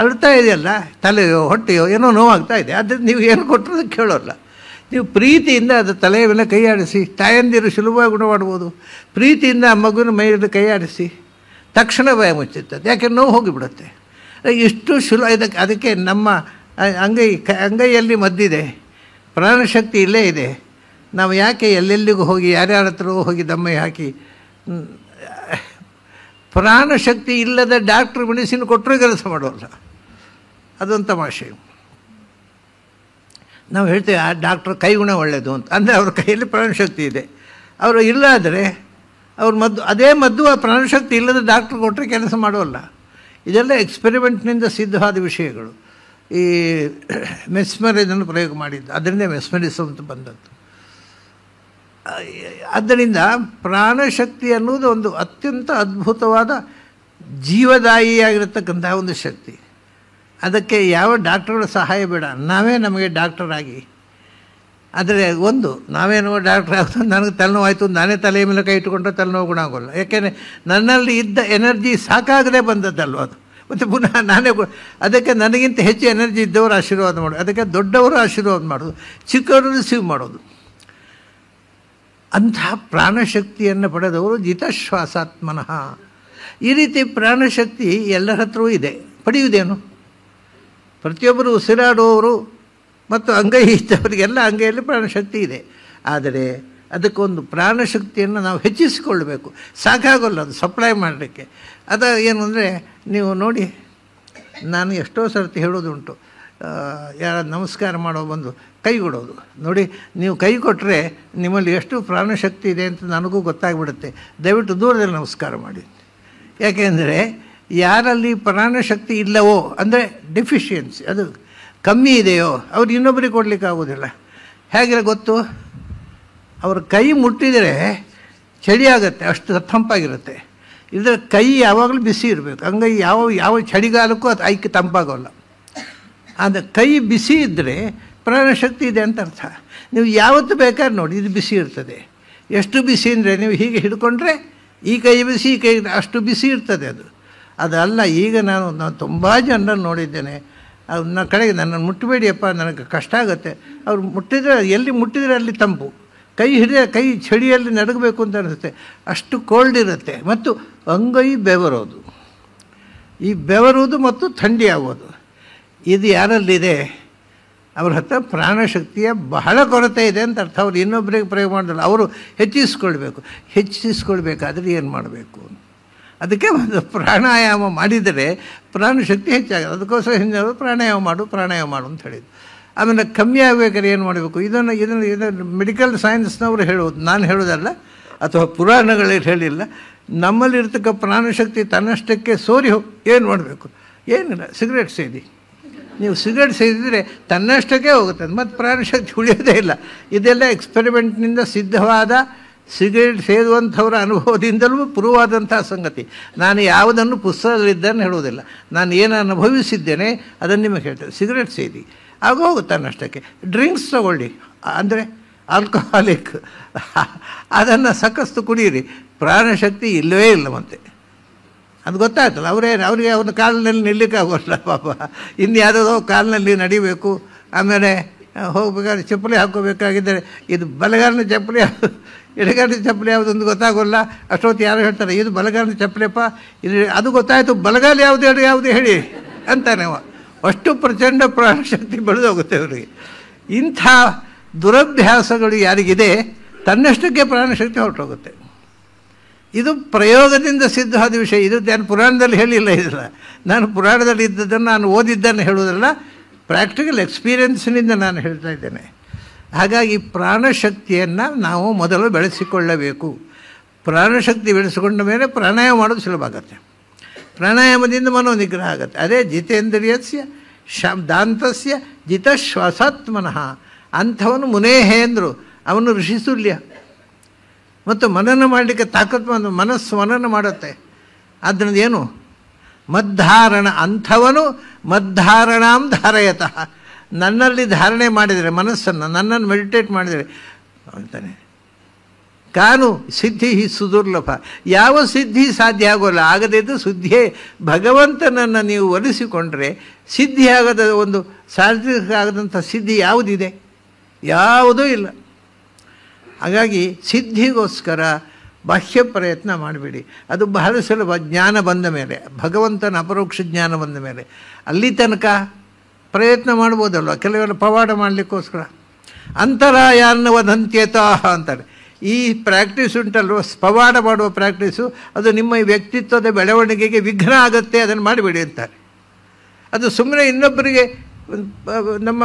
ಅಳ್ತಾ ಇದೆಯಲ್ಲ, ತಲೆಯೋ ಹೊಟ್ಟೆಯೋ ಏನೋ ನೋವಾಗ್ತಾ ಇದೆ, ಅದನ್ನು ನೀವು ಏನು ಕೊಟ್ಟರು ಕೇಳೋಲ್ಲ. ನೀವು ಪ್ರೀತಿಯಿಂದ ಅದು ತಲೆಯ ಮೇಲೆ ಕೈಯಾಡಿಸಿ, ತಾಯಂದಿರು ಸುಲಭವಾಗಿ ಗುಣ ಮಾಡ್ಬೋದು. ಪ್ರೀತಿಯಿಂದ ಆ ಮಗುವಿನ ಮೈಯಲ್ಲಿ ಕೈಯಾಡಿಸಿ ತಕ್ಷಣ ಭಯ ಮುಚ್ಚುತ್ತದೆ, ಯಾಕೆ ನೋವು ಹೋಗಿಬಿಡುತ್ತೆ. ಇಷ್ಟು ಅದಕ್ಕೆ ನಮ್ಮ ಅಂಗೈಯಲ್ಲಿ ಮದ್ದಿದೆ, ಪ್ರಾಣಶಕ್ತಿ ಇಲ್ಲೇ ಇದೆ. ನಾವು ಯಾಕೆ ಎಲ್ಲೆಲ್ಲಿಗೂ ಹೋಗಿ ಯಾರ್ಯಾರ ಹತ್ರ ಹೋಗಿ ದಮ್ಮೈ ಹಾಕಿ, ಪ್ರಾಣಶಕ್ತಿ ಇಲ್ಲದ ಡಾಕ್ಟ್ರ್ ಮೆಡಿಸಿನ್ ಕೊಟ್ಟರೂ ಕೆಲಸ ಮಾಡೋಲ್ಲ. ಅದೊಂದು ತಮಾಷೆ. ನಾವು ಹೇಳ್ತೇವೆ ಆ ಡಾಕ್ಟ್ರ್ ಕೈಗುಣ ಒಳ್ಳೆಯದು ಅಂತ, ಅಂದರೆ ಅವ್ರ ಕೈಯಲ್ಲಿ ಪ್ರಾಣಶಕ್ತಿ ಇದೆ. ಅವರು ಇಲ್ಲ ಆದರೆ ಅವ್ರ ಅದೇ ಮದ್ದು ಆ ಪ್ರಾಣಶಕ್ತಿ ಇಲ್ಲದ ಡಾಕ್ಟ್ರ್ ಕೊಟ್ಟರೆ ಕೆಲಸ ಮಾಡೋಲ್ಲ. ಇದೆಲ್ಲ ಎಕ್ಸ್ಪೆರಿಮೆಂಟ್ನಿಂದ ಸಿದ್ಧವಾದ ವಿಷಯಗಳು. ಈ ಮೆಸ್ಮರಿಸನ್ನು ಪ್ರಯೋಗ ಮಾಡಿದ್ದು, ಅದರಿಂದ ಮೆಸ್ಮರಿಸಮ್ ಅಂತ ಬಂದದ್ದು. ಆದ್ದರಿಂದ ಪ್ರಾಣಶಕ್ತಿ ಅನ್ನೋದು ಒಂದು ಅತ್ಯಂತ ಅದ್ಭುತವಾದ ಜೀವದಾಯಿಯಾಗಿರತಕ್ಕಂತಹ ಒಂದು ಶಕ್ತಿ. ಅದಕ್ಕೆ ಯಾವ ಡಾಕ್ಟರ್ಗಳ ಸಹಾಯ ಬೇಡ, ನಾವೇ ನಮಗೆ ಡಾಕ್ಟರಾಗಿ ಆದರೆ ಒಂದು ನಾವೇನೋ ಡಾಕ್ಟ್ರ್ ಆಗೋದು ನನಗೆ ತಲೆನೋವಾಯಿತು ನಾನೇ ತಲೆಯ ಮೇಲೆ ಕೈ ಇಟ್ಟುಕೊಂಡ್ರೆ ತಲೆನೋವು ಗುಣ ಆಗೋಲ್ಲ. ಯಾಕೆಂದರೆ ನನ್ನಲ್ಲಿ ಇದ್ದ ಎನರ್ಜಿ ಸಾಕಾಗದೆ ಬಂದದ್ದಲ್ವ ಅದು. ಮತ್ತು ಪುನಃ ನಾನೇ ಅದಕ್ಕೆ ನನಗಿಂತ ಹೆಚ್ಚು ಎನರ್ಜಿ ಇದ್ದವರು ಆಶೀರ್ವಾದ ಮಾಡೋದು, ಅದಕ್ಕೆ ದೊಡ್ಡವರು ಆಶೀರ್ವಾದ ಮಾಡೋದು, ಚಿಕ್ಕವರು ರಿಸೀವ್ ಮಾಡೋದು. ಅಂತಹ ಪ್ರಾಣಶಕ್ತಿಯನ್ನು ಪಡೆದವರು ಜಿತಶ್ವಾಸಾತ್ಮನಃ. ಈ ರೀತಿ ಪ್ರಾಣಶಕ್ತಿ ಎಲ್ಲರ ಹತ್ರವೂ ಇದೆ. ಪಡೆಯುವುದೇನು? ಪ್ರತಿಯೊಬ್ಬರು ಉಸಿರಾಡುವವರು ಮತ್ತು ಅಂಗೈ ಇದ್ದವರಿಗೆಲ್ಲ ಅಂಗೈಯಲ್ಲಿ ಪ್ರಾಣಶಕ್ತಿ ಇದೆ. ಆದರೆ ಅದಕ್ಕೊಂದು ಪ್ರಾಣಶಕ್ತಿಯನ್ನು ನಾವು ಹೆಚ್ಚಿಸಿಕೊಳ್ಳಬೇಕು. ಸಾಕಾಗೋಲ್ಲ ಅದು ಸಪ್ಲೈ ಮಾಡಲಿಕ್ಕೆ. ಅದು ಏನು ಅಂದರೆ, ನೀವು ನೋಡಿ, ನಾನು ಎಷ್ಟೋ ಸರ್ತಿ ಹೇಳೋದುಂಟು, ಯಾರು ನಮಸ್ಕಾರ ಮಾಡೋ ಬಂದು ಕೈ ಕೊಡೋದು ನೋಡಿ, ನೀವು ಕೈ ಕೊಟ್ಟರೆ ನಿಮ್ಮಲ್ಲಿ ಎಷ್ಟು ಪ್ರಾಣಶಕ್ತಿ ಇದೆ ಅಂತ ನನಗೂ ಗೊತ್ತಾಗ್ಬಿಡುತ್ತೆ. ದಯವಿಟ್ಟು ದೂರದಲ್ಲಿ ನಮಸ್ಕಾರ ಮಾಡಿ. ಯಾಕೆಂದರೆ ಯಾರಲ್ಲಿ ಪ್ರಾಣಶಕ್ತಿ ಇಲ್ಲವೋ, ಅಂದರೆ ಡೆಫಿಷಿಯನ್ಸಿ, ಅದು ಕಮ್ಮಿ ಇದೆಯೋ, ಅವ್ರು ಇನ್ನೊಬ್ಬರಿಗೆ ಕೊಡಲಿಕ್ಕೆ ಆಗೋದಿಲ್ಲ. ಹೇಗೆ ಗೊತ್ತು? ಅವ್ರ ಕೈ ಮುಟ್ಟಿದರೆ ಚಳಿ ಆಗುತ್ತೆ, ಅಷ್ಟು ತಂಪಾಗಿರುತ್ತೆ. ಇದರ ಕೈ ಯಾವಾಗಲೂ ಬಿಸಿ ಇರಬೇಕು. ಅಂಗೈ ಯಾವ ಚಳಿಗಾಲಕ್ಕೂ ಅದು ಐಕ್ಕೆ ತಂಪಾಗೋಲ್ಲ. ಅದು ಕೈ ಬಿಸಿ ಇದ್ದರೆ ಪ್ರಾಣಶಕ್ತಿ ಇದೆ ಅಂತ ಅರ್ಥ. ನೀವು ಯಾವತ್ತು ಬೇಕಾದ್ರೆ ನೋಡಿ, ಇದು ಬಿಸಿ ಇರ್ತದೆ. ಎಷ್ಟು ಬಿಸಿ ಅಂದರೆ, ನೀವು ಹೀಗೆ ಹಿಡ್ಕೊಂಡ್ರೆ ಈ ಕೈ ಬಿಸಿ, ಈ ಕೈ ಅಷ್ಟು ಬಿಸಿ ಇರ್ತದೆ. ಅದಲ್ಲ. ಈಗ ನಾನು ತುಂಬ ಜನರನ್ನು ನೋಡಿದ್ದೇನೆ, ನನ್ನ ಕಡೆಗೆ ನನ್ನನ್ನು ಮುಟ್ಟಬೇಡಿಯಪ್ಪ, ನನಗೆ ಕಷ್ಟ ಆಗುತ್ತೆ. ಅವ್ರು ಮುಟ್ಟಿದರೆ, ಎಲ್ಲಿ ಮುಟ್ಟಿದರೆ ಅಲ್ಲಿ ತಂಪು, ಕೈ ಹಿಡಿದ ಕೈ ಚಳಿಯಲ್ಲಿ ನಡಗಬೇಕು ಅಂತ ಅನಿಸುತ್ತೆ, ಅಷ್ಟು ಕೋಲ್ಡ್ ಇರುತ್ತೆ. ಮತ್ತು ಅಂಗೈ ಬೆವರೋದು, ಈ ಬೆವರುವುದು ಮತ್ತು ಥಂಡಿ ಆಗೋದು, ಇದು ಯಾರಲ್ಲಿದೆ ಅವ್ರ ಹತ್ರ ಪ್ರಾಣಶಕ್ತಿಯ ಬಹಳ ಕೊರತೆ ಇದೆ ಅಂತ ಅರ್ಥ. ಅವ್ರು ಇನ್ನೊಬ್ಬರಿಗೆ ಪ್ರಯೋಗ ಮಾಡೋದಿಲ್ಲ, ಅವರು ಹೆಚ್ಚಿಸ್ಕೊಳ್ಬೇಕಾದ್ರೆ ಏನು ಮಾಡಬೇಕು? ಅದಕ್ಕೆ ಒಂದು ಪ್ರಾಣಾಯಾಮ ಮಾಡಿದರೆ ಪ್ರಾಣಶಕ್ತಿ ಹೆಚ್ಚಾಗುತ್ತೆ. ಅದಕ್ಕೋಸ್ಕರ ಹಿಂದೆ ಪ್ರಾಣಾಯಾಮ ಮಾಡು ಅಂತ ಹೇಳಿದ್ದು. ಆಮೇಲೆ ಕಮ್ಮಿ ಆಗಬೇಕಾದ್ರೆ ಏನು ಮಾಡಬೇಕು? ಇದನ್ನು ಮೆಡಿಕಲ್ ಸೈನ್ಸ್ನವರು ಹೇಳೋದು, ನಾನು ಹೇಳೋದಲ್ಲ, ಅಥವಾ ಪುರಾಣಗಳಲ್ಲಿ ಹೇಳಿಲ್ಲ. ನಮ್ಮಲ್ಲಿರ್ತಕ್ಕ ಪ್ರಾಣಶಕ್ತಿ ತನ್ನಷ್ಟಕ್ಕೆ ಸೋರಿ ಏನು ಮಾಡಬೇಕು? ಏನಿಲ್ಲ, ಸಿಗರೇಟ್ ಸೇದಿ. ನೀವು ಸಿಗರೇಟ್ ಸೇದಿದರೆ ತನ್ನಷ್ಟಕ್ಕೆ ಹೋಗುತ್ತೆ, ಮತ್ತು ಪ್ರಾಣಶಕ್ತಿ ಉಳಿಯೋದೇ ಇಲ್ಲ. ಇದೆಲ್ಲ ಎಕ್ಸ್ಪೆರಿಮೆಂಟ್ನಿಂದ ಸಿದ್ಧವಾದ, ಸಿಗರೇಟ್ ಸೇದುವಂಥವರ ಅನುಭವದಿಂದಲೂ ಪೂರ್ವವಾದಂಥ ಸಂಗತಿ. ನಾನು ಯಾವುದನ್ನು ಪುಸ್ತಕದಲ್ಲಿದ್ದನ್ನು ಹೇಳುವುದಿಲ್ಲ, ನಾನು ಏನು ಅನುಭವಿಸಿದ್ದೇನೆ ಅದನ್ನು ನಿಮಗೆ ಹೇಳ್ತೇನೆ. ಸಿಗರೇಟ್ ಸೇದಿ ಆಗ ಹೋಗುತ್ತೆ ತನ್ನಷ್ಟಕ್ಕೆ. ಡ್ರಿಂಕ್ಸ್ ತಗೊಳ್ಳಿ, ಅಂದರೆ ಆಲ್ಕೋಹಾಲಿಕ್, ಅದನ್ನು ಸಾಕಷ್ಟು ಕುಡಿಯಿರಿ, ಪ್ರಾಣಶಕ್ತಿ ಇಲ್ಲವೇ ಇಲ್ಲ. ಮತ್ತೆ ಅದು ಗೊತ್ತಾಯ್ತಲ್ಲ, ಅವರಿಗೆ ಅವನ ಕಾಲಿನಲ್ಲಿ ನಿಲ್ಲಕ್ಕೆ ಆಗೋಲ್ಲ ಪಾಪ. ಇನ್ನು ಯಾವುದೋ ಕಾಲಿನಲ್ಲಿ ನಡಿಬೇಕು, ಆಮೇಲೆ ಹೋಗ್ಬೇಕಾದ್ರೆ ಚಪ್ಪಲಿ ಹಾಕ್ಕೋಬೇಕಾಗಿದ್ದರೆ ಇದು ಬಲಗಾಲಿನ ಚಪ್ಪಲಿ ಎಡಗಾಲಿನ ಚಪ್ಪಲಿ ಯಾವುದೊಂದು ಗೊತ್ತಾಗೋಲ್ಲ. ಅಷ್ಟೊತ್ತು ಯಾರು ಹೇಳ್ತಾರೆ, ಇದು ಬಲಗಾಲಿನ ಚಪ್ಪಲಿಯಪ್ಪ, ಇದು ಅದು ಗೊತ್ತಾಯಿತು, ಬಲಗಾಲಿ ಯಾವುದು ಹೇಳಿ ಅಂತಾನೆ. ಅಷ್ಟು ಪ್ರಚಂಡ ಪ್ರಾಣಶಕ್ತಿ ಬೆಳೆದೋಗುತ್ತೆ ಅವರಿಗೆ. ಇಂಥ ದುರಭ್ಯಾಸಗಳು ಯಾರಿಗಿದೆ ತನ್ನಷ್ಟಕ್ಕೆ ಪ್ರಾಣಶಕ್ತಿ ಹೊರಟೋಗುತ್ತೆ. ಇದು ಪ್ರಯೋಗದಿಂದ ಸಿದ್ಧವಾದ ವಿಷಯ. ಇದು ನಾನು ಪುರಾಣದಲ್ಲಿ ಹೇಳಿಲ್ಲ. ಇದಲ್ಲ, ನಾನು ಪುರಾಣದಲ್ಲಿ ಇದ್ದದ್ದನ್ನು, ನಾನು ಓದಿದ್ದನ್ನು ಹೇಳುವುದಲ್ಲ, ಪ್ರಾಕ್ಟಿಕಲ್ ಎಕ್ಸ್ಪೀರಿಯನ್ಸ್ನಿಂದ ನಾನು ಹೇಳ್ತಾ ಇದ್ದೇನೆ. ಹಾಗಾಗಿ ಪ್ರಾಣಶಕ್ತಿಯನ್ನು ನಾವು ಮೊದಲು ಬೆಳೆಸಿಕೊಳ್ಳಬೇಕು. ಪ್ರಾಣಶಕ್ತಿ ಬೆಳೆಸಿಕೊಂಡ ಮೇಲೆ ಪ್ರಾಣಾಯಾಮ ಮಾಡೋದು ಸುಲಭ ಆಗುತ್ತೆ. ಪ್ರಾಣಾಯಾಮದಿಂದ ಮನೋನಿಗ್ರಹ ಆಗುತ್ತೆ. ಅದೇ ಜಿತೇಂದ್ರಿಯಸ್ಯ ದಾಂತಸ್ಯ ಜಿತಶ್ವಾಸಾತ್ಮನಃ. ಅಂಥವನು ಮುನೇಹೇ ಅಂದರು. ಅವನು ಋಷಿತುಲ್ಯ. ಮತ್ತು ಮನನ ಮಾಡಲಿಕ್ಕೆ ತಾಕತ್ತು, ಮನಸ್ಸು ಮನನ ಮಾಡುತ್ತೆ. ಆದ್ದರಿಂದ ಏನು ಮದ್ಧಾರಣ, ಅಂಥವನು ಮದ್ಧಾರಣಾಂ ಧಾರಯತಃ. ನನ್ನಲ್ಲಿ ಧಾರಣೆ ಮಾಡಿದರೆ, ಮನಸ್ಸನ್ನು ನನ್ನನ್ನು ಮೆಡಿಟೇಟ್ ಮಾಡಿದರೆ ಅಂತಾನೆ, ಕಾನು ಸಿದ್ಧಿ ಸುದುರ್ಲಭ. ಯಾವ ಸಿದ್ಧಿ ಸಾಧ್ಯ ಆಗೋಲ್ಲ. ಆಗದಿದ್ದು ಸಿದ್ಧಿಯೇ. ಭಗವಂತನನ್ನು ನೀವು ಒಲಿಸಿಕೊಂಡ್ರೆ ಸಿದ್ಧಿಯಾಗದ ಒಂದು ಸಾಧಿಕ ಆಗದಂಥ ಸಿದ್ಧಿ ಯಾವುದಿದೆ? ಯಾವುದೂ ಇಲ್ಲ. ಹಾಗಾಗಿ ಸಿದ್ಧಿಗೋಸ್ಕರ ಬಾಹ್ಯ ಪ್ರಯತ್ನ ಮಾಡಬೇಡಿ. ಅದು ಬಹಳ ಸುಲಭ. ಜ್ಞಾನ ಬಂದ ಮೇಲೆ, ಭಗವಂತನ ಅಪರೋಕ್ಷ ಜ್ಞಾನ ಬಂದ ಮೇಲೆ ಅಲ್ಲಿ ತನಕ ಪ್ರಯತ್ನ ಮಾಡ್ಬೋದಲ್ವ. ಕೆಲವೆಲ್ಲ ಪವಾಡ ಮಾಡಲಿಕ್ಕೋಸ್ಕರ ಅಂತರಾಯ ಅನ್ನುವುದಂತ್ಯತಃ ಅಂತಾರೆ. ಈ ಪ್ರಾಕ್ಟೀಸ್ ಉಂಟಲ್ವ, ಪವಾಡ ಮಾಡುವ ಪ್ರಾಕ್ಟೀಸು, ಅದು ನಿಮ್ಮ ವ್ಯಕ್ತಿತ್ವದ ಬೆಳವಣಿಗೆಗೆ ವಿಘ್ನ ಆಗುತ್ತೆ, ಅದನ್ನು ಮಾಡಿಬಿಡಿ ಅಂತಾರೆ. ಅದು ಸುಮ್ಮನೆ ಇನ್ನೊಬ್ಬರಿಗೆ ನಮ್ಮ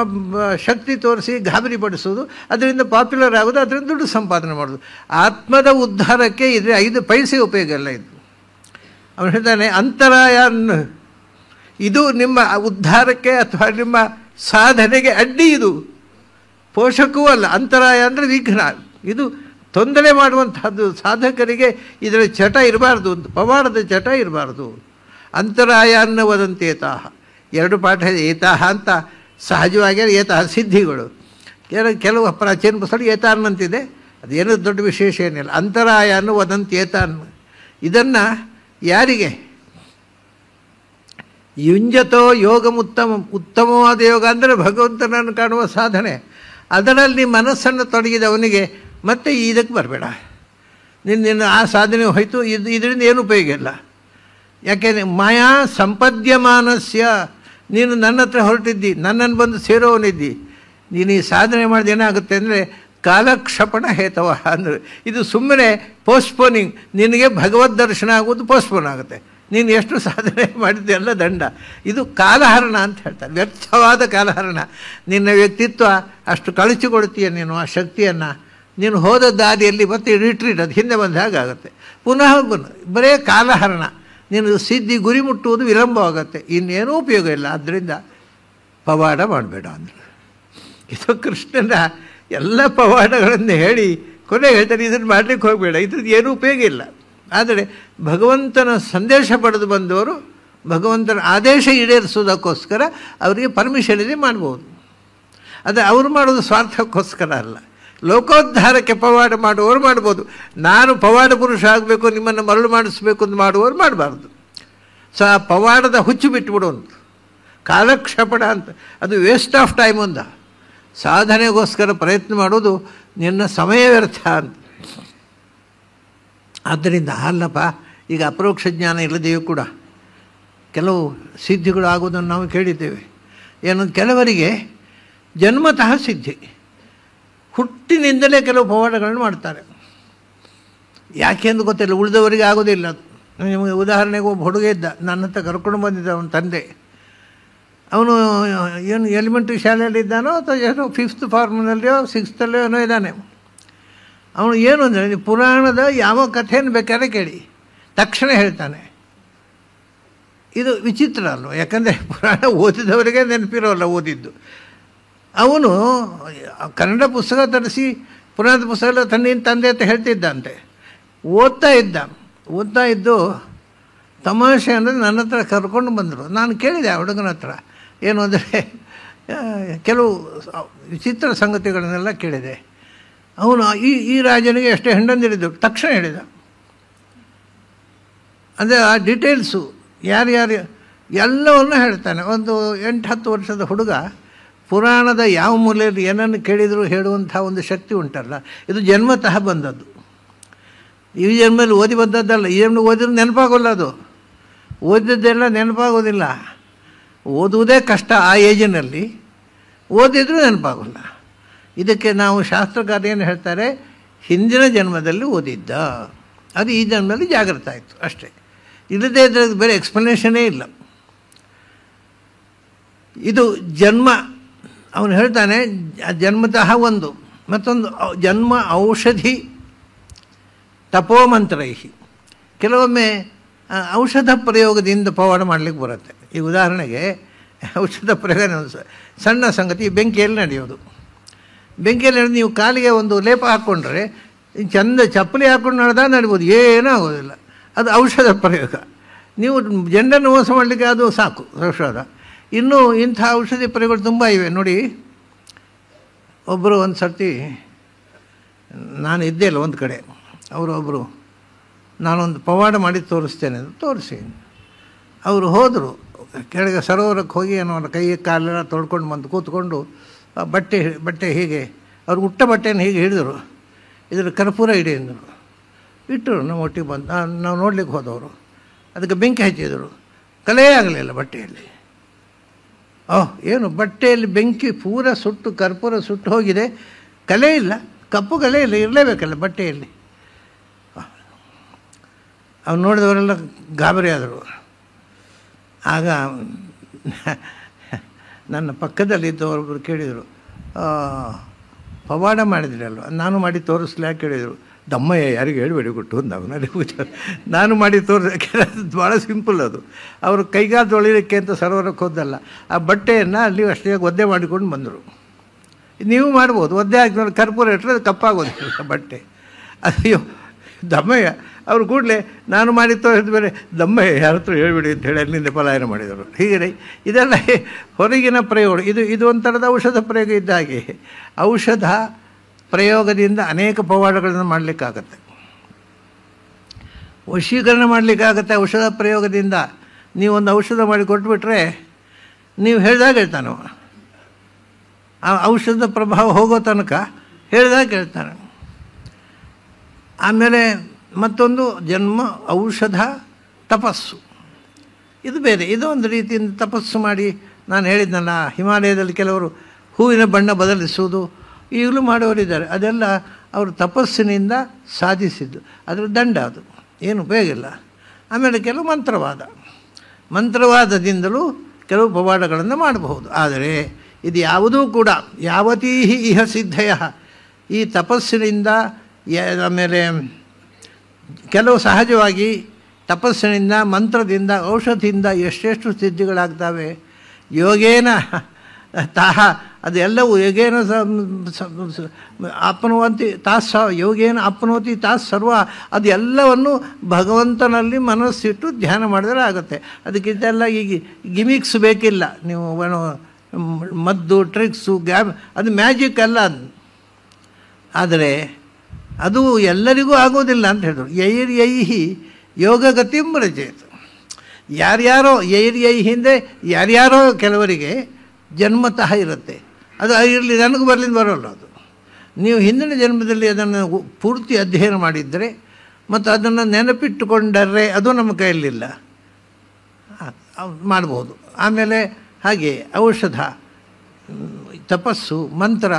ಶಕ್ತಿ ತೋರಿಸಿ ಗಾಬರಿ ಪಡಿಸೋದು, ಅದರಿಂದ ಪಾಪ್ಯುಲರ್ ಆಗೋದು, ಅದರಿಂದ ದುಡ್ಡು ಸಂಪಾದನೆ ಮಾಡೋದು. ಆತ್ಮದ ಉದ್ಧಾರಕ್ಕೆ ಇದು 5 ಪೈಸೆ ಉಪಯೋಗ ಇಲ್ಲ. ಇದು ಅವನು ಹೇಳ್ತಾನೆ, ಅಂತರಾಯ ಇದು ನಿಮ್ಮ ಉದ್ಧಾರಕ್ಕೆ ಅಥವಾ ನಿಮ್ಮ ಸಾಧನೆಗೆ ಅಡ್ಡಿ, ಇದು ಪೋಷಕವೂ ಅಲ್ಲ. ಅಂತರಾಯ ಅಂದರೆ ವಿಘ್ನ, ಇದು ತೊಂದರೆ ಮಾಡುವಂಥದ್ದು. ಸಾಧಕರಿಗೆ ಇದರ ಚಟ ಇರಬಾರ್ದು, ಪವಾಡದ ಚಟ ಇರಬಾರ್ದು. ಅಂತರಾಯ ಅನ್ನುವುದಂತೆ ಏತಾಹ. 2 ಪಾಠ ಇದೆ. ಏತಾಹ ಅಂತ ಸಹಜವಾಗಿ ಏತಾಹ ಸಿದ್ಧಿಗಳು. ಕೆಲವು ಪ್ರಾಚೀನ ಪುಸ್ತಕ ಏತಾನ್ ಅಂತಿದೆ, ಅದೇನು ದೊಡ್ಡ ವಿಶೇಷ ಏನಿಲ್ಲ. ಅಂತರಾಯನು ವದಂತಿ ಏತಾನ್. ಇದನ್ನು ಯಾರಿಗೆ ಯುಂಜತೋ ಉತ್ತಮವಾದ ಯೋಗ ಅಂದರೆ ಭಗವಂತನನ್ನು ಕಾಣುವ ಸಾಧನೆ, ಅದರಲ್ಲಿ ಮನಸ್ಸನ್ನು ತೊಡಗಿದವನಿಗೆ ಮತ್ತೆ ಇದಕ್ಕೆ ಬರಬೇಡ. ನಿನ್ನ ಆ ಸಾಧನೆ ಹೋಯಿತು, ಇದರಿಂದ ಏನು ಉಪಯೋಗ ಇಲ್ಲ. ಯಾಕೆಂದರೆ ಮಾಯಾ ಸಂಪದ್ಯಮಾನಸ್ಯ, ನೀನು ನನ್ನ ಹತ್ರ ಹೊರಟಿದ್ದಿ, ನನ್ನನ್ನು ಬಂದು ಸೇರೋವನಿದ್ದಿ, ನೀನು ಈ ಸಾಧನೆ ಮಾಡಿದ ಏನಾಗುತ್ತೆ ಅಂದರೆ ಕಾಲಕ್ಷಪಣ ಹೇತವ ಅಂದರೆ ಇದು ಸುಮ್ಮನೆ ಪೋಸ್ಟ್ಪೋನಿಂಗ್. ನಿನಗೆ ಭಗವದ್ ದರ್ಶನ ಆಗೋದು ಪೋಸ್ಟ್ಪೋನ್ ಆಗುತ್ತೆ. ನೀನು ಎಷ್ಟು ಸಾಧನೆ ಮಾಡಿದ್ದೆಲ್ಲ ದಂಡ. ಇದು ಕಾಲಹರಣ ಅಂತ ಹೇಳ್ತಾರೆ, ವ್ಯರ್ಥವಾದ ಕಾಲಹರಣ. ನಿನ್ನ ವ್ಯಕ್ತಿತ್ವ ಅಷ್ಟು ಕಳಚಿಕೊಡ್ತೀಯ ನೀನು ಆ ಶಕ್ತಿಯನ್ನು. ನೀನು ಹೋದ ದಾರಿಯಲ್ಲಿ ಮತ್ತೆ ರಿಟ್ರೀಟ್, ಅದು ಹಿಂದೆ ಬಂದ ಹಾಗಾಗುತ್ತೆ. ಪುನಃ ಬರೇ ಕಾಲಹರಣ. ನೀನು ಸಿದ್ಧಿ ಗುರಿ ಮುಟ್ಟುವುದು ವಿಳಂಬವಾಗುತ್ತೆ, ಇನ್ನೇನೂ ಉಪಯೋಗ ಇಲ್ಲ. ಆದ್ದರಿಂದ ಪವಾಡ ಮಾಡಬೇಡ ಅಂದರೆ ಇದು ಕೃಷ್ಣನ ಎಲ್ಲ ಪವಾಡಗಳನ್ನು ಹೇಳಿ ಕೊನೆಗೆ ಹೇಳ್ತಾರೆ, ಇದನ್ನು ಮಾಡಲಿಕ್ಕೆ ಹೋಗಬೇಡ, ಇದ್ರದ್ದು ಏನೂ ಉಪಯೋಗ ಇಲ್ಲ. ಆದರೆ ಭಗವಂತನ ಸಂದೇಶ ಪಡೆದು ಬಂದವರು ಭಗವಂತನ ಆದೇಶ ಈಡೇರಿಸೋದಕ್ಕೋಸ್ಕರ ಅವರಿಗೆ ಪರ್ಮಿಷನ್ ಇದೆ, ಮಾಡ್ಬೋದು. ಆದರೆ ಅವರು ಮಾಡೋದು ಸ್ವಾರ್ಥಕ್ಕೋಸ್ಕರ ಅಲ್ಲ, ಲೋಕೋದ್ಧಾರಕ್ಕೆ ಪವಾಡ ಮಾಡುವವರು ಮಾಡ್ಬೋದು. ನಾನು ಪವಾಡ ಪುರುಷ ಆಗಬೇಕು, ನಿಮ್ಮನ್ನು ಮರಳು ಮಾಡಿಸ್ಬೇಕು ಅಂತ ಮಾಡುವವರು ಮಾಡಬಾರ್ದು. ಸೊ ಆ ಪವಾಡದ ಹುಚ್ಚು ಬಿಟ್ಟುಬಿಡು ಅಂತ, ಕಾಲಕ್ಷೇಪಣ ಅಂತ, ಅದು ವೇಸ್ಟ್ ಆಫ್ ಟೈಮ್ ಅಂದ. ಸಾಧನೆಗೋಸ್ಕರ ಪ್ರಯತ್ನ ಮಾಡೋದು ನಿನ್ನ ಸಮಯ ವ್ಯರ್ಥ ಅಂತ. ಆದ್ದರಿಂದ ಅಲ್ಲಪ್ಪ, ಈಗ ಅಪರೋಕ್ಷ ಜ್ಞಾನ ಇಲ್ಲದೆಯೂ ಕೂಡ ಕೆಲವು ಸಿದ್ಧಿಗಳು ಆಗೋದನ್ನು ನಾವು ಕೇಳಿದ್ದೇವೆ. ಏನಂತ, ಕೆಲವರಿಗೆ ಜನ್ಮತಃ ಸಿದ್ಧಿ, ಹುಟ್ಟಿನಿಂದಲೇ ಕೆಲವು ಪವಾಡಗಳನ್ನು ಮಾಡ್ತಾರೆ. ಯಾಕೆ ಎಂದು ಗೊತ್ತಿಲ್ಲ, ಉಳಿದವರಿಗೆ ಆಗೋದಿಲ್ಲ. ನಿಮಗೆ ಉದಾಹರಣೆಗೆ ಒಬ್ಬ ಹುಡುಗ ಇದ್ದ, ನನ್ನ ಹತ್ರ ಕರ್ಕೊಂಡು ಬಂದಿದ್ದ ಅವನ ತಂದೆ. ಅವನು ಏನು ಎಲಿಮೆಂಟ್ರಿ ಶಾಲೆಯಲ್ಲಿದ್ದಾನೋ ಅಥವಾ ಏನೋ 5th ಫಾರ್ಮ್ನಲ್ಲಿಯೋ 6thಲ್ಲೋ ಏನೋ ಇದ್ದಾನೆ. ಅವನು ಏನು ಅಂದರೆ, ನೀವು ಪುರಾಣದ ಯಾವ ಕಥೆಯನ್ನು ಬೇಕಾದ್ರೆ ಕೇಳಿ ತಕ್ಷಣ ಹೇಳ್ತಾನೆ. ಇದು ವಿಚಿತ್ರ ಅಲ್ವ? ಯಾಕಂದರೆ ಪುರಾಣ ಓದಿದವರಿಗೆ ನೆನಪಿರೋಲ್ಲ ಓದಿದ್ದು. ಅವನು ಕನ್ನಡ ಪುಸ್ತಕ ತರಿಸಿ ಪುರಾಣದ ಪುಸ್ತಕ ಎಲ್ಲ ತಂದೆ ಅಂತ ಹೇಳ್ತಿದ್ದಂತೆ. ಓದ್ತಾ ಇದ್ದು ತಮಾಷೆ ಅಂದರೆ ನನ್ನ ಹತ್ರ ಕರ್ಕೊಂಡು ಬಂದರು. ನಾನು ಕೇಳಿದೆ ಆ ಹುಡುಗನ ಹತ್ರ, ಏನು ಅಂದರೆ ಕೆಲವು ವಿಚಿತ್ರ ಸಂಗತಿಗಳನ್ನೆಲ್ಲ ಕೇಳಿದೆ. ಅವನು ಈ ರಾಜನಿಗೆ ಎಷ್ಟೇ ಹೆಂಡಂದಿರಿದ್ದು ತಕ್ಷಣ ಹೇಳಿದ. ಅಂದರೆ ಆ ಡೀಟೇಲ್ಸು ಯಾರ್ಯಾರು ಎಲ್ಲವನ್ನೂ ಹೇಳ್ತಾನೆ. ಒಂದು 8-10 ವರ್ಷದ ಹುಡುಗ ಪುರಾಣದ ಯಾವ ಮೂಲೆಯಲ್ಲಿ ಏನನ್ನು ಕೇಳಿದರೂ ಹೇಳುವಂಥ ಒಂದು ಶಕ್ತಿ ಉಂಟಲ್ಲ, ಇದು ಜನ್ಮತಃ ಬಂದದ್ದು. ಈ ಜನ್ಮದಲ್ಲಿ ಓದಿ ಬಂದದ್ದಲ್ಲ. ಈ ಜನ್ಮ ಓದಿದ್ರೆ ನೆನಪಾಗೋಲ್ಲ, ಅದು ಓದಿದ್ದೆಲ್ಲ ನೆನಪಾಗೋದಿಲ್ಲ. ಓದುವುದೇ ಕಷ್ಟ ಆ ಏಜಿನಲ್ಲಿ, ಓದಿದ್ರೂ ನೆನಪಾಗೋಲ್ಲ. ಇದಕ್ಕೆ ನಾವು ಶಾಸ್ತ್ರಕಾರ ಏನು ಹೇಳ್ತಾರೆ, ಹಿಂದಿನ ಜನ್ಮದಲ್ಲಿ ಓದಿದ್ದ, ಅದು ಈ ಜನ್ಮದಲ್ಲಿ ಜಾಗೃತ ಆಯಿತು ಅಷ್ಟೇ. ಇಲ್ಲದೇ ಇದ್ರೆ ಬೇರೆ ಎಕ್ಸ್ಪ್ಲನೇಷನೇ ಇಲ್ಲ. ಇದು ಜನ್ಮ. ಅವನು ಹೇಳ್ತಾನೆ, ಜನ್ಮತಃ ಒಂದು, ಮತ್ತೊಂದು ಜನ್ಮ ಔಷಧಿ ತಪೋಮಂತ್ರೈಹಿ. ಕೆಲವೊಮ್ಮೆ ಔಷಧ ಪ್ರಯೋಗದಿಂದ ಪವಾಡ ಮಾಡಲಿಕ್ಕೆ ಬರುತ್ತೆ. ಈ ಉದಾಹರಣೆಗೆ ಔಷಧ ಪ್ರಯೋಗ ಸಣ್ಣ ಸಂಗತಿ, ಬೆಂಕಿಯಲ್ಲಿ ನಡೆಯೋದು. ಬೆಂಕಿಯಲ್ಲಿ ನಡೆದು ನೀವು ಕಾಲಿಗೆ ಒಂದು ಲೇಪ ಹಾಕ್ಕೊಂಡ್ರೆ ಚಂದ ಚಪ್ಪಲಿ ಹಾಕ್ಕೊಂಡು ನಡ್ಬೋದು, ಏನೂ ಆಗೋದಿಲ್ಲ. ಅದು ಔಷಧ ಪ್ರಯೋಗ. ನೀವು ಜನರನ್ನು ಮೋಸ ಮಾಡಲಿಕ್ಕೆ ಅದು ಸಾಕು ಔಷಧ. ಇನ್ನೂ ಇಂಥ ಔಷಧಿ ಪ್ರಯೋಗಗಳು ತುಂಬ ಇವೆ ನೋಡಿ. ಒಬ್ಬರು ಒಂದು ಸರ್ತಿ, ನಾನು ಇದ್ದೇ ಇಲ್ಲ ಒಂದು ಕಡೆ, ಅವರೊಬ್ಬರು ನಾನೊಂದು ಪವಾಡ ಮಾಡಿ ತೋರಿಸ್ತೇನೆ ಅಂತ ತೋರಿಸಿ ಅವರು ಹೋದರು. ಕೆಳಗೆ ಸರೋವರಕ್ಕೆ ಹೋಗಿ ಏನೋ ಕೈ ಕಾಲೆಲ್ಲ ತೊಳ್ಕೊಂಡು ಬಂದು ಕೂತ್ಕೊಂಡು ಬಟ್ಟೆ ಹೀಗೆ ಅವ್ರು ಉಟ್ಟ ಬಟ್ಟೆಯನ್ನು ಹೀಗೆ ಹಿಡಿದರು. ಇದರ ಕರ್ಪೂರ ಇಡಿ ಅಂದರು. ಇಟ್ಟರು. ನಮ್ಮ ಒಟ್ಟಿಗೆ ಬಂದು ನಾವು ನೋಡ್ಲಿಕ್ಕೆ ಹೋದವರು ಅದಕ್ಕೆ ಬೆಂಕಿ ಹಚ್ಚಿದರು. ಕಲೆಯೇ ಆಗಲಿಲ್ಲ ಬಟ್ಟೆಯಲ್ಲಿ. ಏನು ಬಟ್ಟೆಯಲ್ಲಿ ಬೆಂಕಿ ಪೂರ ಸುಟ್ಟು ಕರ್ಪೂರ ಸುಟ್ಟು ಹೋಗಿದೆ, ಕಲೆ ಇಲ್ಲ, ಕಪ್ಪು ಕಲೆ ಇಲ್ಲ, ಇರಲೇಬೇಕಲ್ಲ ಬಟ್ಟೆಯಲ್ಲಿ. ಅವ್ನು ನೋಡಿದವರೆಲ್ಲ ಗಾಬರಿ ಆದರು. ಆಗ ನನ್ನ ಪಕ್ಕದಲ್ಲಿದ್ದವರೊಬ್ಬರು ಕೇಳಿದರು, ಪವಾಡ ಮಾಡಿದ್ರಲ್ವ, ನಾನು ಮಾಡಿ ತೋರಿಸ್ಲಿ ಯಾಕೆ ಕೇಳಿದರು. ದಮ್ಮಯ್ಯ ಯಾರಿಗೆ ಹೇಳಬೇಡಿ ಕೊಟ್ಟು ನಾವು ನಾನು ಮಾಡಿ ತೋರಿಸೋಕ್ಕೆ ಭಾಳ ಸಿಂಪಲ್ ಅದು. ಅವರು ಕೈಗಾಲು ತೊಳಿಲಿಕ್ಕೆ ಅಂತ ಸರೋವರಕ್ಕೆ ಹೋದಲ್ಲ, ಆ ಬಟ್ಟೆಯನ್ನು ಅಲ್ಲಿ ಅಷ್ಟೇ ಒದ್ದೆ ಮಾಡಿಕೊಂಡು ಬಂದರು. ನೀವು ಮಾಡ್ಬೋದು, ಒದ್ದೆ ಹಾಕಿ ನೋಡಿ ಕರ್ಪೂರ ಇಟ್ಟರೆ ಅದು ಕಪ್ಪಾಗೋದಿಲ್ಲ ಬಟ್ಟೆ. ಅಯ್ಯೋ ದಮ್ಮಯ್ಯ ಅವರು ಕೂಡಲೇ ನಾನು ಮಾಡಿ ತೋರಿಸಿದ ಮೇಲೆ ದಮ್ಮಯ್ಯ ಯಾರ ಹತ್ರ ಹೇಳ್ಬಿಡಿ ಅಂತ ಹೇಳಿ ಅಲ್ಲಿಂದ ಪಲಾಯನ ಮಾಡಿದರು. ಹೀಗೆ ಇದೆಲ್ಲ ಹೊರಗಿನ ಪ್ರಯೋಗ. ಇದು ಒಂಥರದ ಔಷಧ ಪ್ರಯೋಗ ಇದ್ದ ಹಾಗೆ. ಔಷಧ ಪ್ರಯೋಗದಿಂದ ಅನೇಕ ಪವಾಡಗಳನ್ನು ಮಾಡಲಿಕ್ಕಾಗತ್ತೆ, ವಶೀಕರಣ ಮಾಡಲಿಕ್ಕಾಗತ್ತೆ. ಔಷಧ ಪ್ರಯೋಗದಿಂದ ನೀವೊಂದು ಔಷಧ ಮಾಡಿ ಕೊಟ್ಬಿಟ್ರೆ ನೀವು ಹೇಳಿದಾಗ ಹೇಳ್ತಾನೆ, ಆ ಔಷಧದ ಪ್ರಭಾವ ಹೋಗೋ ತನಕ ಹೇಳಿದಾಗ ಹೇಳ್ತಾನೆ. ಆಮೇಲೆ ಮತ್ತೊಂದು ಜನ್ಮ ಔಷಧ ತಪಸ್ಸು, ಇದು ಬೇರೆ. ಇದು ಒಂದು ರೀತಿಯಿಂದ ತಪಸ್ಸು ಮಾಡಿ, ನಾನು ಹೇಳಿದ್ನಲ್ಲ ಹಿಮಾಲಯದಲ್ಲಿ ಕೆಲವರು ಹೂವಿನ ಬಣ್ಣ ಬದಲಿಸುವುದು ಈಗಲೂ ಮಾಡೋರಿದ್ದಾರೆ. ಅದೆಲ್ಲ ಅವರು ತಪಸ್ಸಿನಿಂದ ಸಾಧಿಸಿದ್ದು, ಅದರ ದಂಡ, ಅದು ಏನು ಉಪಯೋಗ ಇಲ್ಲ. ಆಮೇಲೆ ಕೆಲವು ಮಂತ್ರವಾದದಿಂದಲೂ ಕೆಲವು ಪವಾಡಗಳನ್ನು ಮಾಡಬಹುದು. ಆದರೆ ಇದು ಯಾವುದೂ ಕೂಡ ಯಾವತೀ ಇಹ ಸಿದ್ಧಯ, ಈ ತಪಸ್ಸಿನಿಂದ ಆಮೇಲೆ ಕೆಲವು ಸಹಜವಾಗಿ ತಪಸ್ಸಿನಿಂದ, ಮಂತ್ರದಿಂದ, ಔಷಧಿಯಿಂದ ಎಷ್ಟೆಷ್ಟು ಸಿದ್ಧಿಗಳಾಗ್ತವೆ. ಯೋಗೇನ ತಾಹ, ಅದೆಲ್ಲವೂ ಯೋಗೇನ ಆಪ್ನೋತಿ ತಾಸ್ ಯೋಗೇನ ಆಪ್ನೋತಿ ತಾಸ್ ಸರ್ವ, ಅದೆಲ್ಲವನ್ನು ಭಗವಂತನಲ್ಲಿ ಮನಸ್ಸಿಟ್ಟು ಧ್ಯಾನ ಮಾಡಿದರೆ ಆಗುತ್ತೆ. ಅದಕ್ಕಿಂತೆಲ್ಲ ಈಗ ಗಿಮಿಕ್ಸ್ ಬೇಕಿಲ್ಲ. ನೀವು ಮದ್ದು, ಟ್ರಿಕ್ಸು, ಅದು ಮ್ಯಾಜಿಕ್ ಅಲ್ಲ ಅದು. ಆದರೆ ಅದು ಎಲ್ಲರಿಗೂ ಆಗೋದಿಲ್ಲ ಅಂತ ಹೇಳಿದ್ರು. ಯೈಹಿ ಯೋಗಗತಿಂ ರಚೇತ್, ಯಾರ್ಯಾರೋ ಹಿಂದೆ ಯಾರ್ಯಾರೋ ಕೆಲವರಿಗೆ ಜನ್ಮತಃ ಇರುತ್ತೆ. ಅದು ಇರಲಿ, ನನಗೂ ಬರೋಲ್ಲ ಅದು. ನೀವು ಹಿಂದಿನ ಜನ್ಮದಲ್ಲಿ ಅದನ್ನು ಪೂರ್ತಿ ಅಧ್ಯಯನ ಮಾಡಿದ್ದರೆ ಮತ್ತು ಅದನ್ನು ನೆನಪಿಟ್ಟುಕೊಂಡರೆ ಅದು ನಮ್ಮ ಕೈಯಲ್ಲಿಲ್ಲ, ಮಾಡ್ಬೋದು. ಆಮೇಲೆ ಹಾಗೆ ಔಷಧ, ತಪಸ್ಸು, ಮಂತ್ರ,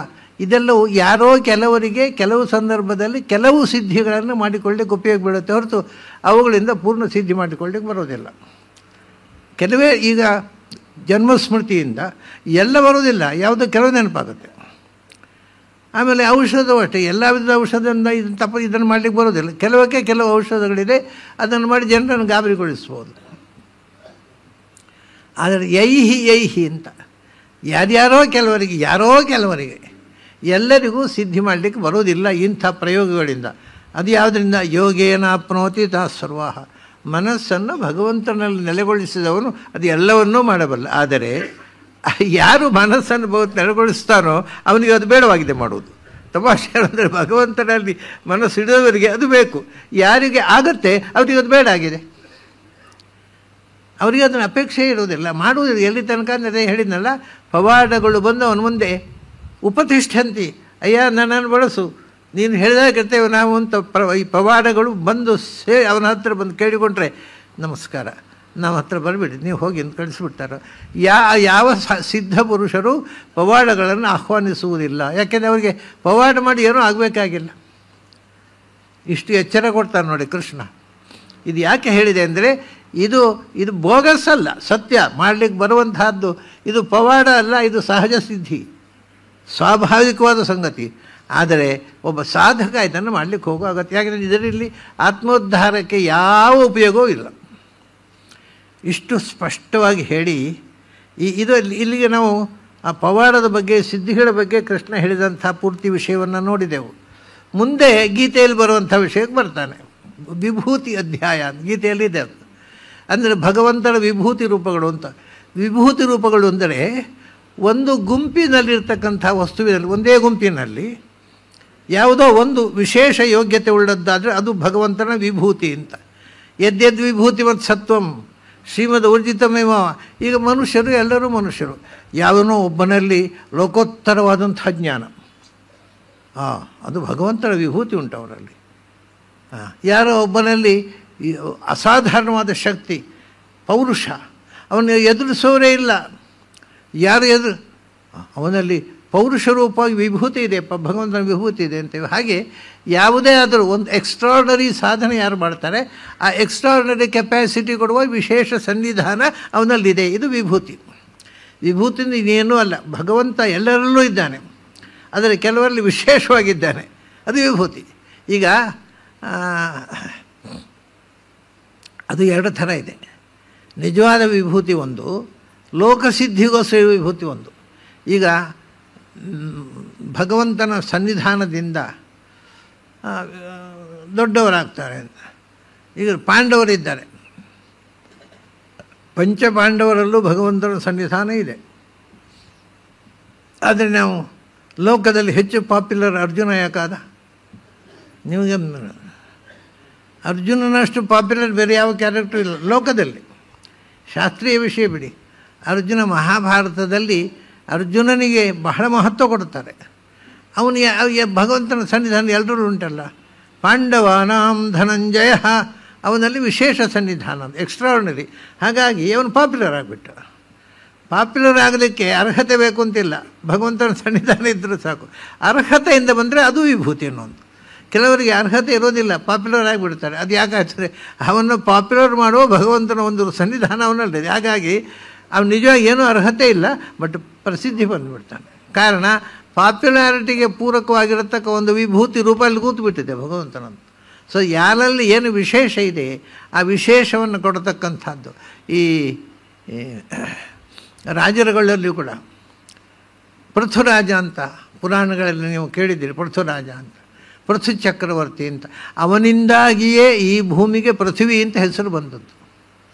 ಇದೆಲ್ಲವೂ ಯಾರೋ ಕೆಲವರಿಗೆ ಕೆಲವು ಸಂದರ್ಭದಲ್ಲಿ ಕೆಲವು ಸಿದ್ಧಿಗಳನ್ನು ಮಾಡಿಕೊಳ್ಳಿಕ್ಕೆ ಉಪಯೋಗ ಬೀಳುತ್ತೆ ಹೊರತು ಅವುಗಳಿಂದ ಪೂರ್ಣ ಸಿದ್ಧಿ ಮಾಡಿಕೊಳ್ಳಿಕ್ಕೆ ಬರೋದಿಲ್ಲ. ಕೆಲವೇ ಈಗ ಜನ್ಮಸ್ಮೃತಿಯಿಂದ ಎಲ್ಲ ಬರೋದಿಲ್ಲ, ಯಾವುದೋ ಕೆಲವು ನೆನಪಾಗುತ್ತೆ. ಆಮೇಲೆ ಔಷಧವೂ ಅಷ್ಟೇ, ಎಲ್ಲ ವಿಧದ ಔಷಧದಿಂದ ಇದನ್ನು ಮಾಡಲಿಕ್ಕೆ ಬರೋದಿಲ್ಲ. ಕೆಲವು ಔಷಧಗಳಿದೆ, ಅದನ್ನು ಮಾಡಿ ಜನರನ್ನು ಗಾಬರಿಗೊಳಿಸ್ಬೋದು. ಆದರೆ ಯೈಹಿ ಅಂತ ಯಾರೋ ಕೆಲವರಿಗೆ ಎಲ್ಲರಿಗೂ ಸಿದ್ಧಿ ಮಾಡಲಿಕ್ಕೆ ಬರೋದಿಲ್ಲ ಇಂಥ ಪ್ರಯೋಗಗಳಿಂದ. ಅದು ಯಾವುದರಿಂದ? ಯೋಗೇನ ಆಪ್ನೋತಿ ತಾ ಸರ್ವಾಹ, ಮನಸ್ಸನ್ನು ಭಗವಂತನಲ್ಲಿ ನೆಲೆಗೊಳಿಸಿದವನು ಅದು ಎಲ್ಲವನ್ನೂ ಮಾಡಬಲ್ಲ. ಆದರೆ ಯಾರು ಮನಸ್ಸನ್ನು ನೆಲೆಗೊಳಿಸ್ತಾನೋ ಅವನಿಗೆ ಅದು ಬೇಡವಾಗಿದೆ ಮಾಡುವುದು. ತಮಾಷೆ ಅಂದರೆ ಭಗವಂತನಲ್ಲಿ ಮನಸ್ಸು ಹಿಡಿದವರಿಗೆ ಅದು ಬೇಕು, ಯಾರಿಗೆ ಆಗತ್ತೆ ಅವರಿಗೆ ಅದು ಬೇಡ ಆಗಿದೆ. ಅವರಿಗೆ ಅದನ್ನು ಅಪೇಕ್ಷೆ ಇರುವುದಿಲ್ಲ, ಮಾಡುವುದಿಲ್ಲ. ಎಲ್ಲಿ ತನಕ ಅಂದರೆ ಹೇಳಿದ್ನಲ್ಲ, ಪವಾಡಗಳು ಬಂದು ಅವನ ಮುಂದೆ ಉಪತಿಷ್ಠಂತಿ, ಅಯ್ಯ ನನ್ನನ್ನು ಬಳಸು, ನೀನು ಹೇಳಿದಾಗ ಕರ್ತೇವೆ ನಾವು ಅಂತ ಈ ಪವಾಡಗಳು ಬಂದು ಅವನ ಹತ್ರ ಬಂದು ಕೇಳಿಕೊಂಡ್ರೆ, ನಮಸ್ಕಾರ, ನಮ್ಮ ಹತ್ರ ಬರಬೇಡಿ, ನೀವು ಹೋಗಿ ಅಂತ ಕಳಿಸ್ಬಿಡ್ತಾರೆ. ಯಾವ ಸಿದ್ಧ ಪುರುಷರು ಪವಾಡಗಳನ್ನು ಆಹ್ವಾನಿಸುವುದಿಲ್ಲ. ಯಾಕೆಂದರೆ ಅವರಿಗೆ ಪವಾಡ ಮಾಡಿ ಏನೂ ಆಗಬೇಕಾಗಿಲ್ಲ. ಇಷ್ಟು ಎಚ್ಚರ ಕೊಡ್ತಾರೆ ನೋಡಿ ಕೃಷ್ಣ. ಇದು ಯಾಕೆ ಹೇಳಿದೆ ಅಂದರೆ ಇದು ಬೋಗಸ್ ಅಲ್ಲ, ಸತ್ಯ ಮಾಡಲಿಕ್ಕೆ ಬರುವಂತಹದ್ದು. ಇದು ಪವಾಡ ಅಲ್ಲ, ಇದು ಸಹಜ ಸಿದ್ಧಿ, ಸ್ವಾಭಾವಿಕವಾದ ಸಂಗತಿ. ಆದರೆ ಒಬ್ಬ ಸಾಧಕ ಇದನ್ನು ಮಾಡಲಿಕ್ಕೆ ಹೋಗೋ ಅಗತ್ಯ. ಯಾಕೆಂದರೆ ಇದರಲ್ಲಿ ಆತ್ಮೋದ್ಧಾರಕ್ಕೆ ಯಾವ ಉಪಯೋಗವೂ ಇಲ್ಲ. ಇಷ್ಟು ಸ್ಪಷ್ಟವಾಗಿ ಹೇಳಿ ಇಲ್ಲಿಗೆ ನಾವು ಆ ಪವಾಡದ ಬಗ್ಗೆ, ಸಿದ್ಧಿಗಳ ಬಗ್ಗೆ ಕೃಷ್ಣ ಹೇಳಿದಂಥ ಪೂರ್ತಿ ವಿಷಯವನ್ನು ನೋಡಿದೆವು. ಮುಂದೆ ಗೀತೆಯಲ್ಲಿ ಬರುವಂಥ ವಿಷಯಕ್ಕೆ ಬರ್ತಾನೆ. ವಿಭೂತಿ ಅಧ್ಯಾಯ ಗೀತೆಯಲ್ಲಿದೆ. ಅದು ಅಂದರೆ ಭಗವಂತನ ವಿಭೂತಿ ರೂಪಗಳು ಅಂತ. ವಿಭೂತಿ ರೂಪಗಳು ಅಂದರೆ ಒಂದು ಗುಂಪಿನಲ್ಲಿರ್ತಕ್ಕಂಥ ವಸ್ತುವಿನಲ್ಲಿ, ಒಂದೇ ಗುಂಪಿನಲ್ಲಿ ಯಾವುದೋ ಒಂದು ವಿಶೇಷ ಯೋಗ್ಯತೆ ಉಳ್ಳದ್ದಾದರೆ ಅದು ಭಗವಂತನ ವಿಭೂತಿ ಅಂತ. ಯದ್ಯದ್ ವಿಭೂತಿವತ್ ಸತ್ವಂ ಶ್ರೀಮದ್ ಊರ್ಜಿತಮೇವ. ಈಗ ಮನುಷ್ಯರು, ಎಲ್ಲರೂ ಮನುಷ್ಯರು. ಯಾವನೋ ಒಬ್ಬನಲ್ಲಿ ಲೋಕೋತ್ತರವಾದಂಥ ಜ್ಞಾನ, ಅದು ಭಗವಂತನ ವಿಭೂತಿ ಉಂಟು ಅವರಲ್ಲಿ. ಯಾರೋ ಒಬ್ಬನಲ್ಲಿ ಅಸಾಧಾರಣವಾದ ಶಕ್ತಿ, ಪೌರುಷ, ಅವನ ಎದುರಿಸೋರೇ ಇಲ್ಲ. ಯಾರು ಅವನಲ್ಲಿ ಪೌರುಷ ರೂಪವಾಗಿ ವಿಭೂತಿ ಇದೆ, ಭಗವಂತನ ವಿಭೂತಿ ಇದೆ ಅಂತೇವೆ. ಹಾಗೆ ಯಾವುದೇ ಆದರೂ ಒಂದು ಎಕ್ಸ್ಟ್ರಾರ್ಡನರಿ ಸಾಧನೆ ಯಾರು ಮಾಡ್ತಾರೆ, ಆ ಎಕ್ಸ್ಟ್ರಾರ್ಡನರಿ ಕೆಪ್ಯಾಸಿಟಿ ಕೊಡುವ ವಿಶೇಷ ಸನ್ನಿಧಾನ ಅವನಲ್ಲಿದೆ. ಇದು ವಿಭೂತಿ. ವಿಭೂತಿಯಿಂದ ಇನ್ನೇನೂ ಅಲ್ಲ, ಭಗವಂತ ಎಲ್ಲರಲ್ಲೂ ಇದ್ದಾನೆ, ಆದರೆ ಕೆಲವರಲ್ಲಿ ವಿಶೇಷವಾಗಿದ್ದಾನೆ, ಅದು ವಿಭೂತಿ. ಈಗ ಅದು ಎರಡು ಥರ ಇದೆ. ನಿಜವಾದ ವಿಭೂತಿ ಒಂದು, ಲೋಕಸಿದ್ಧಿಗೋಸ್ಕರ ವಿಭೂತಿ ಒಂದು. ಈಗ ಭಗವಂತನ ಸನ್ನಿಧಾನದಿಂದ ದೊಡ್ಡವರಾಗ್ತಾರೆ ಅಂತ. ಈಗ ಪಾಂಡವರಿದ್ದಾರೆ, ಪಂಚಪಾಂಡವರಲ್ಲೂ ಭಗವಂತನ ಸನ್ನಿಧಾನ ಇದೆ. ಆದರೆ ನಾವು ಲೋಕದಲ್ಲಿ ಹೆಚ್ಚು ಪಾಪ್ಯುಲರ್ ಅರ್ಜುನ ಯಾಕಾದ? ನಿಮಗೆ ಅರ್ಜುನನಷ್ಟು ಪಾಪ್ಯುಲರ್ ಬೇರೆ ಯಾವ ಕ್ಯಾರೆಕ್ಟರ್ ಇಲ್ಲ ಲೋಕದಲ್ಲಿ. ಶಾಸ್ತ್ರೀಯ ವಿಷಯ ಬಿಡಿ, ಅರ್ಜುನ ಮಹಾಭಾರತದಲ್ಲಿ ಅರ್ಜುನನಿಗೆ ಬಹಳ ಮಹತ್ವ ಕೊಡ್ತಾರೆ. ಅವನಿಗೆ ಭಗವಂತನ ಸನ್ನಿಧಾನ ಎಲ್ಲರೂ ಉಂಟಲ್ಲ. ಪಾಂಡವಾನಾಂ ಧನಂಜಯ, ಅವನಲ್ಲಿ ವಿಶೇಷ ಸನ್ನಿಧಾನ, ಎಕ್ಸ್ಟ್ರಾರ್ಡಿನರಿ. ಹಾಗಾಗಿ ಅವನು ಪಾಪ್ಯುಲರ್ ಆಗಿಬಿಟ್ಟ. ಪಾಪ್ಯುಲರ್ ಆಗಲಿಕ್ಕೆ ಅರ್ಹತೆ ಬೇಕು ಅಂತಿಲ್ಲ, ಭಗವಂತನ ಸನ್ನಿಧಾನ ಇದ್ದರೂ ಸಾಕು. ಅರ್ಹತೆಯಿಂದ ಬಂದರೆ ಅದು ವಿಭೂತಿ ಅನ್ನೋದು. ಕೆಲವರಿಗೆ ಅರ್ಹತೆ ಇರೋದಿಲ್ಲ, ಪಾಪ್ಯುಲರ್ ಆಗಿಬಿಡ್ತಾರೆ. ಅದು ಯಾಕಾಗ್ತದೆ? ಅವನ್ನು ಪಾಪ್ಯುಲರ್ ಮಾಡುವ ಭಗವಂತನ ಒಂದು ಸನ್ನಿಧಾನ ಅವನಲ್ಲಿದೆ. ಹಾಗಾಗಿ ಅವನು ನಿಜವಾಗಿ ಏನೂ ಅರ್ಹತೆ ಇಲ್ಲ, ಬಟ್ ಪ್ರಸಿದ್ಧಿ ಬಂದುಬಿಡ್ತಾನೆ. ಕಾರಣ ಪಾಪ್ಯುಲಾರಿಟಿಗೆ ಪೂರಕವಾಗಿರತಕ್ಕ ಒಂದು ವಿಭೂತಿ ರೂಪದಲ್ಲಿ ಕೂತುಬಿಟ್ಟಿದೆ ಭಗವಂತನಂತ. ಸೊ ಯಾರಲ್ಲಿ ಏನು ವಿಶೇಷ ಇದೆ ಆ ವಿಶೇಷವನ್ನು ಕೊಡತಕ್ಕಂಥದ್ದು. ಈ ರಾಜರುಗಳಲ್ಲಿಯೂ ಕೂಡ ಪೃಥುರಾಜ ಅಂತ ಪುರಾಣಗಳಲ್ಲಿ ನೀವು ಕೇಳಿದ್ದೀರಿ. ಪೃಥುರಾಜ ಅಂತ, ಪೃಥು ಚಕ್ರವರ್ತಿ ಅಂತ. ಅವನಿಂದಾಗಿಯೇ ಈ ಭೂಮಿಗೆ ಪೃಥ್ವಿ ಅಂತ ಹೆಸರು ಬಂದದ್ದು.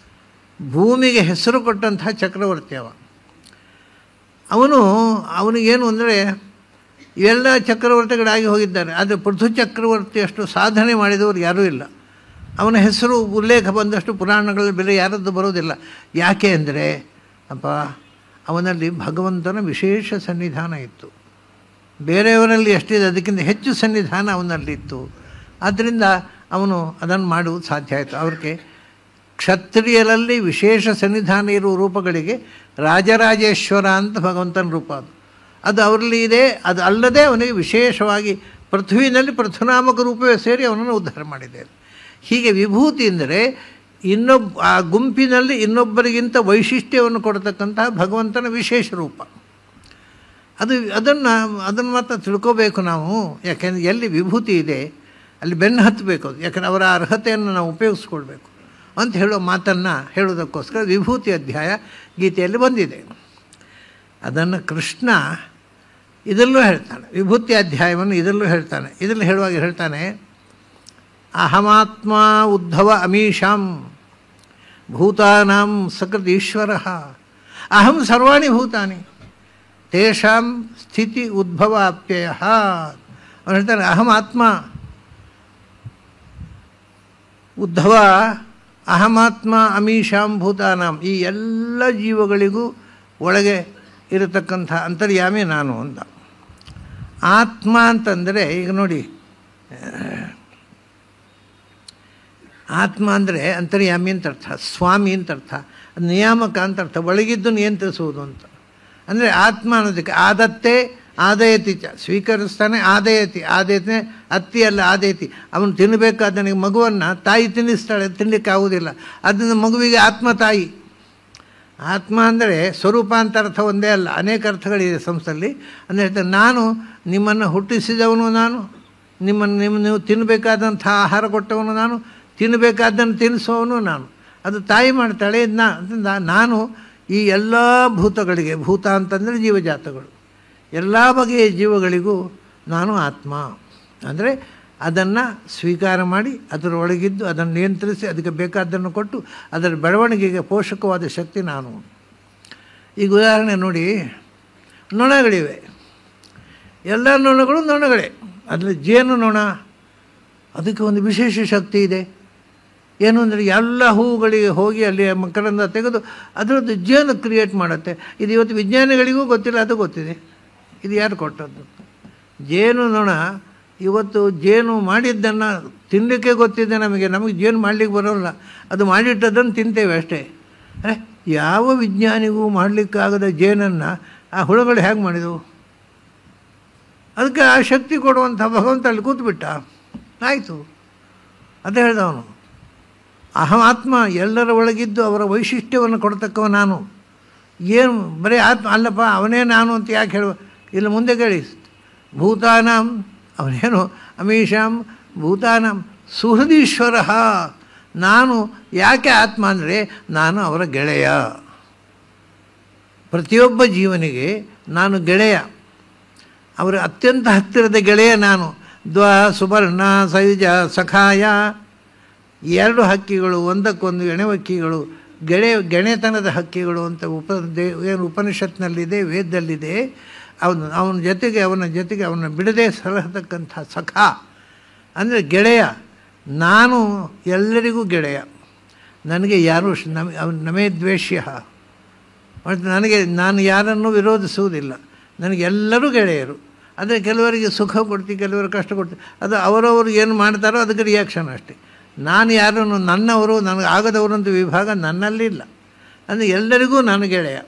ಭೂಮಿಗೆ ಹೆಸರು ಕೊಟ್ಟಂತಹ ಚಕ್ರವರ್ತಿ ಅವನಿಗೇನು ಅಂದರೆ ಇವೆಲ್ಲ ಚಕ್ರವರ್ತಿಗಳಾಗಿ ಹೋಗಿದ್ದಾರೆ. ಆದರೆ ಪೃಥು ಚಕ್ರವರ್ತಿಯಷ್ಟು ಸಾಧನೆ ಮಾಡಿದವರು ಯಾರೂ ಇಲ್ಲ. ಅವನ ಹೆಸರು ಉಲ್ಲೇಖ ಬಂದಷ್ಟು ಪುರಾಣಗಳಲ್ಲಿ ಬೇರೆ ಯಾರದ್ದು ಬರೋದಿಲ್ಲ. ಯಾಕೆ ಅಂದರೆ ಅವನಲ್ಲಿ ಭಗವಂತನ ವಿಶೇಷ ಸನ್ನಿಧಾನ ಇತ್ತು. ಬೇರೆಯವರಲ್ಲಿ ಎಷ್ಟಿದೆ ಅದಕ್ಕಿಂತ ಹೆಚ್ಚು ಸನ್ನಿಧಾನ ಅವನಲ್ಲಿತ್ತು. ಆದ್ದರಿಂದ ಅವನು ಅದನ್ನು ಮಾಡುವುದು ಸಾಧ್ಯ ಆಯಿತು. ಅವ್ರಿಗೆ ಕ್ಷತ್ರಿಯರಲ್ಲಿ ವಿಶೇಷ ಸನ್ನಿಧಾನ ಇರುವ ರೂಪಗಳಿಗೆ ರಾಜರಾಜೇಶ್ವರ ಅಂತ ಭಗವಂತನ ರೂಪ ಅದು ಅವರಲ್ಲಿ ಇದೆ. ಅದು ಅಲ್ಲದೆ ಅವನಿಗೆ ವಿಶೇಷವಾಗಿ ಪೃಥ್ವಿನಲ್ಲಿ ಪೃಥುನಾಮಕ ರೂಪವೇ ಸೇರಿ ಅವನನ್ನು ಉದ್ಧಾರ ಮಾಡಿದೆ. ಹೀಗೆ ವಿಭೂತಿ ಎಂದರೆ ಆ ಗುಂಪಿನಲ್ಲಿ ಇನ್ನೊಬ್ಬರಿಗಿಂತ ವೈಶಿಷ್ಟ್ಯವನ್ನು ಕೊಡ್ತಕ್ಕಂತಹ ಭಗವಂತನ ವಿಶೇಷ ರೂಪ. ಅದನ್ನು ಮಾತ್ರ ತಿಳ್ಕೋಬೇಕು ನಾವು. ಯಾಕೆಂದರೆ ಎಲ್ಲಿ ವಿಭೂತಿ ಇದೆ ಅಲ್ಲಿ ಬೆನ್ನು ಹತ್ತಬೇಕು. ಅದು ಯಾಕೆಂದರೆ ಅವರ ಅರ್ಹತೆಯನ್ನು ನಾವು ಉಪಯೋಗಿಸ್ಕೊಳ್ಬೇಕು ಅಂತ ಹೇಳೋ ಮಾತನ್ನು ಹೇಳೋದಕ್ಕೋಸ್ಕರ ವಿಭೂತಿ ಅಧ್ಯಾಯ ಗೀತೆಯಲ್ಲಿ ಬಂದಿದೆ. ಅದನ್ನು ಕೃಷ್ಣ ಇದರಲ್ಲೂ ಹೇಳ್ತಾನೆ, ವಿಭೂತಿ ಅಧ್ಯಾಯವನ್ನು ಇದರಲ್ಲೂ ಹೇಳ್ತಾನೆ. ಇದರಲ್ಲಿ ಹೇಳುವಾಗ ಹೇಳ್ತಾನೆ, ಅಹಮಾತ್ಮ ಉದ್ಧವ ಅಮೀಷಾಂ ಭೂತಾನಾಂ ಸಕೃತ್ ಈಶ್ವರ ಅಹಂ ಸರ್ವಾಣಿ ಭೂತಾನಿ ತೇಷಾಂ ಸ್ಥಿತಿ ಉದ್ಭವ ಅಪ್ಯಯ. ಅವನು ಹೇಳ್ತಾನೆ, ಅಹಮಾತ್ಮ ಉದ್ಧವ ಅಹಮಾತ್ಮ ಅಮೀಷಾಂ ಭೂತಾನಾಂ, ಈ ಎಲ್ಲ ಜೀವಗಳಿಗೂ ಒಳಗೆ ಇರತಕ್ಕಂಥ ಅಂತರ್ಯಾಮಿ ನಾನು ಅಂತ. ಆತ್ಮ ಅಂತಂದರೆ ಈಗ ನೋಡಿ, ಆತ್ಮ ಅಂದರೆ ಅಂತರ್ಯಾಮಿ ಅಂತ ಅರ್ಥ, ಸ್ವಾಮಿ ಅಂತ ಅರ್ಥ, ನಿಯಾಮಕ ಅಂತ ಅರ್ಥ, ಒಳಗಿದ್ದು ನಿಯಂತ್ರಿಸುವುದು ಅಂತ. ಅಂದರೆ ಆತ್ಮ ಅನ್ನೋದಕ್ಕೆ ಆದತ್ತೆ ಆದಯತಿ ಚ ಸ್ವೀಕರಿಸ್ತಾನೆ, ಆದಯತಿ ಆದಯತಿ ಅತ್ತಿ ಅಲ್ಲ ಆದಯತಿ. ಅವನು ತಿನ್ನಬೇಕಾದ ನನಗೆ ಮಗುವನ್ನು ತಾಯಿ ತಿನ್ನಿಸ್ತಾಳೆ, ತಿನ್ನಲಿಕ್ಕೆ ಆಗೋದಿಲ್ಲ. ಅದರಿಂದ ಮಗುವಿಗೆ ಆತ್ಮ ತಾಯಿ. ಆತ್ಮ ಅಂದರೆ ಸ್ವರೂಪ ಅಂತ ಅರ್ಥ ಒಂದೇ ಅಲ್ಲ, ಅನೇಕ ಅರ್ಥಗಳಿದೆ ಸಂಸ್ಥೆಯಲ್ಲಿ. ಅಂದರೆ ಹೇಳ್ತಾರೆ, ನಾನು ನಿಮ್ಮನ್ನು ಹುಟ್ಟಿಸಿದವನು, ನಾನು ನೀವು ತಿನ್ನಬೇಕಾದಂಥ ಆಹಾರ ಕೊಟ್ಟವನು, ನಾನು ತಿನ್ನಬೇಕಾದ್ದನ್ನು ತಿನ್ನಿಸೋವನು ನಾನು. ಅದು ತಾಯಿ ಮಾಡ್ತಾಳೆ. ಅದರಿಂದ ನಾನು ಈ ಎಲ್ಲ ಭೂತಗಳಿಗೆ, ಭೂತ ಅಂತಂದರೆ ಜೀವಜಾತಗಳು, ಎಲ್ಲ ಬಗೆಯ ಜೀವಗಳಿಗೂ ನಾನು ಆತ್ಮ. ಅಂದರೆ ಅದನ್ನು ಸ್ವೀಕಾರ ಮಾಡಿ ಅದರೊಳಗಿದ್ದು ಅದನ್ನು ನಿಯಂತ್ರಿಸಿ ಅದಕ್ಕೆ ಬೇಕಾದ್ದನ್ನು ಕೊಟ್ಟು ಅದರ ಬೆಳವಣಿಗೆಗೆ ಪೋಷಕವಾದ ಶಕ್ತಿ ನಾನು. ಈಗ ಉದಾಹರಣೆ ನೋಡಿ, ನೊಣಗಳಿವೆ, ಎಲ್ಲ ನೊಣಗಳು ನೊಣಗಳೇ. ಅದರಲ್ಲಿ ಜೇನು ನೊಣ, ಅದಕ್ಕೆ ಒಂದು ವಿಶೇಷ ಶಕ್ತಿ ಇದೆ. ಏನು ಅಂದರೆ ಎಲ್ಲ ಹೂಗಳಿಗೆ ಹೋಗಿ ಅಲ್ಲಿ ಮಕರಂದ ತೆಗೆದು ಅದರದ್ದು ಜೇನು ಕ್ರಿಯೇಟ್ ಮಾಡುತ್ತೆ. ಇದು ಇವತ್ತು ವಿಜ್ಞಾನಿಗಳಿಗೂ ಗೊತ್ತಿಲ್ಲ, ಅದು ಗೊತ್ತಿದೆ. ಇದು ಯಾರು ಕೊಟ್ಟದ್ದು? ಜೇನು ನೊಣ ಇವತ್ತು ಜೇನು ಮಾಡಿದ್ದನ್ನು ತಿನ್ನಲಿಕ್ಕೆ ಗೊತ್ತಿದೆ ನಮಗೆ ಜೇನು ಮಾಡಲಿಕ್ಕೆ ಬರೋಲ್ಲ. ಅದು ಮಾಡಿಟ್ಟದನ್ನು ತಿಂತೇವೆ ಅಷ್ಟೇ. ಯಾವ ವಿಜ್ಞಾನಿಗೂ ಮಾಡಲಿಕ್ಕಾಗದ ಜೇನನ್ನು ಆ ಹುಳುಗಳು ಹೇಗೆ ಮಾಡಿದವು? ಅದಕ್ಕೆ ಆ ಶಕ್ತಿ ಕೊಡುವಂಥ ಭಗವಂತ ಅಲ್ಲಿ ಕೂತ್ಬಿಟ್ಟ, ಆಯಿತು. ಅದೇ ಹೇಳ್ದವನು, ಅಹಮಾತ್ಮ ಎಲ್ಲರ ಒಳಗಿದ್ದು ಅವರ ವೈಶಿಷ್ಟ್ಯವನ್ನು ಕೊಡ್ತಕ್ಕವ ನಾನು. ಏನು ಬರೀ ಆತ್ಮ ಅಲ್ಲಪ್ಪ, ಅವನೇ ನಾನು ಅಂತ ಯಾಕೆ ಹೇಳುವ? ಇಲ್ಲ, ಮುಂದೆ ಕೇಳಿ. ಭೂತಾನಾಂ, ಅವನೇನು ಅಮೀಷಾಂ ಭೂತಾನಾಂ ಸುಹೃದೀಶ್ವರ. ನಾನು ಯಾಕೆ ಆತ್ಮ ಅಂದರೆ ನಾನು ಅವರ ಗೆಳೆಯ. ಪ್ರತಿಯೊಬ್ಬ ಜೀವನಿಗೆ ನಾನು ಗೆಳೆಯ, ಅವರ ಅತ್ಯಂತ ಹತ್ತಿರದ ಗೆಳೆಯ ನಾನು. ಸುವರ್ಣ ಸಯುಜ ಸಖಾಯ. ಎರಡು ಹಕ್ಕಿಗಳು ಒಂದಕ್ಕೊಂದು ಎಣೆವಕ್ಕಿಗಳು, ಗೆಳೆತನದ ಹಕ್ಕಿಗಳು ಅಂತ ಏನು ಉಪನಿಷತ್ನಲ್ಲಿದೆ, ವೇದದಲ್ಲಿದೆ. ಅವನ ಜೊತೆಗೆ ಅವನ ಬಿಡದೆ ಸಲಹತಕ್ಕಂಥ ಸಖ ಅಂದರೆ ಗೆಳೆಯ. ನಾನು ಎಲ್ಲರಿಗೂ ಗೆಳೆಯ, ನನಗೆ ಯಾರೂ ನಮೇ ದ್ವೇಷ್ಯ, ಮತ್ತು ನಾನು ಯಾರನ್ನೂ ವಿರೋಧಿಸುವುದಿಲ್ಲ, ನನಗೆಲ್ಲರೂ ಗೆಳೆಯರು. ಅಂದರೆ ಕೆಲವರಿಗೆ ಸುಖ ಕೊಡ್ತೀವಿ, ಕೆಲವರು ಕಷ್ಟ ಕೊಡ್ತೀವಿ, ಅದು ಅವರವರು ಏನು ಮಾಡ್ತಾರೋ ಅದಕ್ಕೆ ರಿಯಾಕ್ಷನ್ ಅಷ್ಟೇ. ನಾನು ಯಾರನ್ನು ನನ್ನವರು ನನಗೆ ಆಗದವರಂತ ವಿಭಾಗ ನನ್ನಲ್ಲಿಲ್ಲ. ಅಂದರೆ ಎಲ್ಲರಿಗೂ ನಾನು ಗೆಳೆಯ.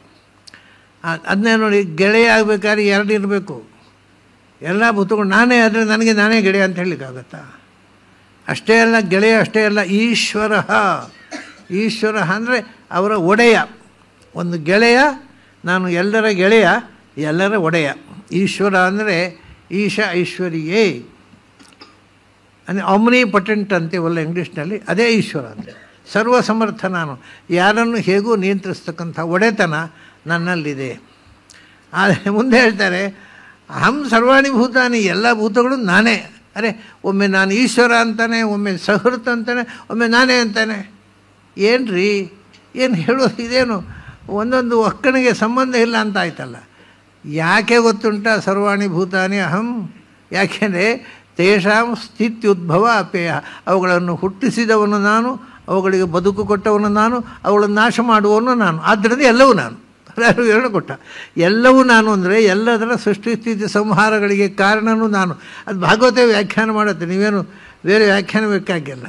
ಅದನ್ನೇ ನೋಡಿ, ಗೆಳೆಯ ಆಗಬೇಕಾದ್ರೆ ಎರಡು ಇರಬೇಕು. ಎಲ್ಲ ಭೂತಗಳು ನಾನೇ ಆದರೆ ನನಗೆ ನಾನೇ ಗೆಳೆಯ ಅಂತ ಹೇಳಲಿಕ್ಕಾಗತ್ತಾ? ಅಷ್ಟೇ ಅಲ್ಲ, ಗೆಳೆಯ ಅಷ್ಟೇ ಅಲ್ಲ, ಈಶ್ವರ ಅಂದರೆ ಅವರ ಒಡೆಯ. ಒಂದು ಗೆಳೆಯ, ನಾನು ಎಲ್ಲರ ಗೆಳೆಯ, ಎಲ್ಲರ ಒಡೆಯ. ಈಶ್ವರ ಅಂದರೆ ಈಶ ಐಶ್ವರ್ಯೇ ಅಂದರೆ ಆಮ್ನಿ ಪಟೆಂಟ್ ಅಂತೀವಲ್ಲ ಇಂಗ್ಲೀಷ್ನಲ್ಲಿ, ಅದೇ ಈಶ್ವರ ಅಂದರೆ ಸರ್ವಸಮರ್ಥ. ನಾನು ಯಾರನ್ನು ಹೇಗೂ ನಿಯಂತ್ರಿಸ್ತಕ್ಕಂಥ ಒಡೆತನ ನನ್ನಲ್ಲಿದೆ. ಆದರೆ ಮುಂದೆ ಹೇಳ್ತಾರೆ, ಅಹಂ ಸರ್ವಾಣಿ ಭೂತಾನಿ, ಎಲ್ಲ ಭೂತಗಳು ನಾನೇ. ಅರೆ, ಒಮ್ಮೆ ನಾನು ಈಶ್ವರ ಅಂತಾನೆ, ಒಮ್ಮೆ ಸಹೃತ್ ಅಂತಾನೆ, ಒಮ್ಮೆ ನಾನೇ ಅಂತಾನೆ. ಏನು ರೀ, ಏನು ಹೇಳೋದು? ಇದೇನು ಒಂದೊಂದು ಒಕ್ಕಣಿಗೆ ಸಂಬಂಧ ಇಲ್ಲ ಅಂತ ಆಯ್ತಲ್ಲ. ಯಾಕೆ ಗೊತ್ತುಂಟ ಸರ್ವಾಣಿ ಭೂತಾನಿ ಅಹಂ? ಯಾಕೆಂದರೆ ತೇಷಾಂ ಸ್ಥಿತ್ಯುದ್ಭವ ಅಪೇಯ, ಅವುಗಳನ್ನು ಹುಟ್ಟಿಸಿದವನು ನಾನು, ಅವುಗಳಿಗೆ ಬದುಕು ಕೊಟ್ಟವನು ನಾನು, ಅವುಗಳನ್ನು ನಾಶ ಮಾಡುವವನು ನಾನು. ಆದ್ದರಿಂದ ಎಲ್ಲವೂ ನಾನು. ಎರಡು ಕೊಟ್ಟ ಎಲ್ಲವೂ ನಾನು ಅಂದರೆ ಎಲ್ಲದರ ಸೃಷ್ಟಿ ಸ್ಥಿತಿ ಸಂಹಾರಗಳಿಗೆ ಕಾರಣನೂ ನಾನು. ಅದು ಭಾಗವತ ವ್ಯಾಖ್ಯಾನ ಮಾಡುತ್ತೆ, ನೀವೇನು ಬೇರೆ ವ್ಯಾಖ್ಯಾನ ಬೇಕಾಗಿಲ್ಲ.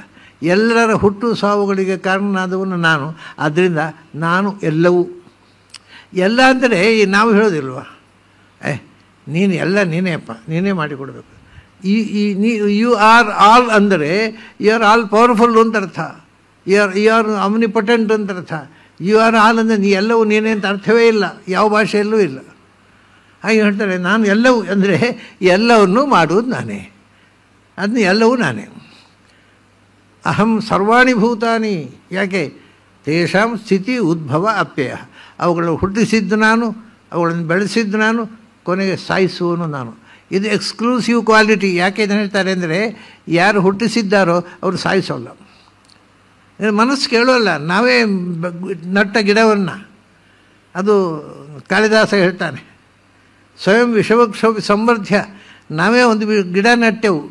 ಎಲ್ಲರ ಹುಟ್ಟು ಸಾವುಗಳಿಗೆ ಕಾರಣನಾದವನು ನಾನು. ಆದ್ದರಿಂದ ನಾನು ಎಲ್ಲವೂ. ಎಲ್ಲ ಅಂದರೆ ನಾವು ಹೇಳೋದಿಲ್ವ, ನೀನು ಎಲ್ಲ ನೀನೇಪ್ಪ, ನೀನೇ ಮಾಡಿಕೊಡ್ಬೇಕು. ಯು ಆರ್ ಆಲ್ ಅಂದರೆ ಯು ಆರ್ ಆಲ್ ಪವರ್ಫುಲ್ ಅಂತ ಅರ್ಥ. ಯು ಆರ್ ಆಮ್ನಿಪೊಟೆಂಟ್ ಅಂತ ಅರ್ಥ. ಯು ಆರ್ ಆಲ್ ಅಂದರೆ ನೀ ಎಲ್ಲವೂ ನೀನೇ ಅಂತ ಅರ್ಥವೇ ಇಲ್ಲ, ಯಾವ ಭಾಷೆಯಲ್ಲೂ ಇಲ್ಲ. ಹಾಗೆ ಹೇಳ್ತಾರೆ, ನಾನು ಎಲ್ಲವೂ ಅಂದರೆ ಎಲ್ಲವನ್ನೂ ಮಾಡುವುದು ನಾನೇ, ಅದನ್ನ ಎಲ್ಲವೂ ನಾನೇ. ಅಹಂ ಸರ್ವಾಣಿ ಭೂತಾನಿ. ಯಾಕೆ? ತೇಷಾಂ ಸ್ಥಿತಿ ಉದ್ಭವ ಅಪ್ಯಯ, ಅವುಗಳನ್ನು ಹುಟ್ಟಿಸಿದ್ದು ನಾನು, ಅವುಗಳನ್ನು ಬೆಳೆಸಿದ್ದು ನಾನು, ಕೊನೆಗೆ ಸಾಯಿಸುವನು ನಾನು. ಇದು ಎಕ್ಸ್ಕ್ಲೂಸಿವ್ ಕ್ವಾಲಿಟಿ. ಯಾಕೆ ಇದನ್ನು ಹೇಳ್ತಾರೆ ಅಂದರೆ, ಯಾರು ಹುಟ್ಟಿಸಿದ್ದಾರೋ ಅವರು ಸಾಯಿಸೋಲ್ಲ, ಮನಸ್ಸು ಕೇಳೋಲ್ಲ. ನಾವೇ ನಟ್ಟ ಗಿಡವನ್ನು, ಅದು ಕಾಳಿದಾಸ ಹೇಳ್ತಾನೆ, ಸ್ವಯಂ ವಿಷವಕ್ಷೋಭಿ ಸಂವರ್ಧ್ಯ, ನಾವೇ ಒಂದು ಗಿಡ ನಟ್ಟೆವು,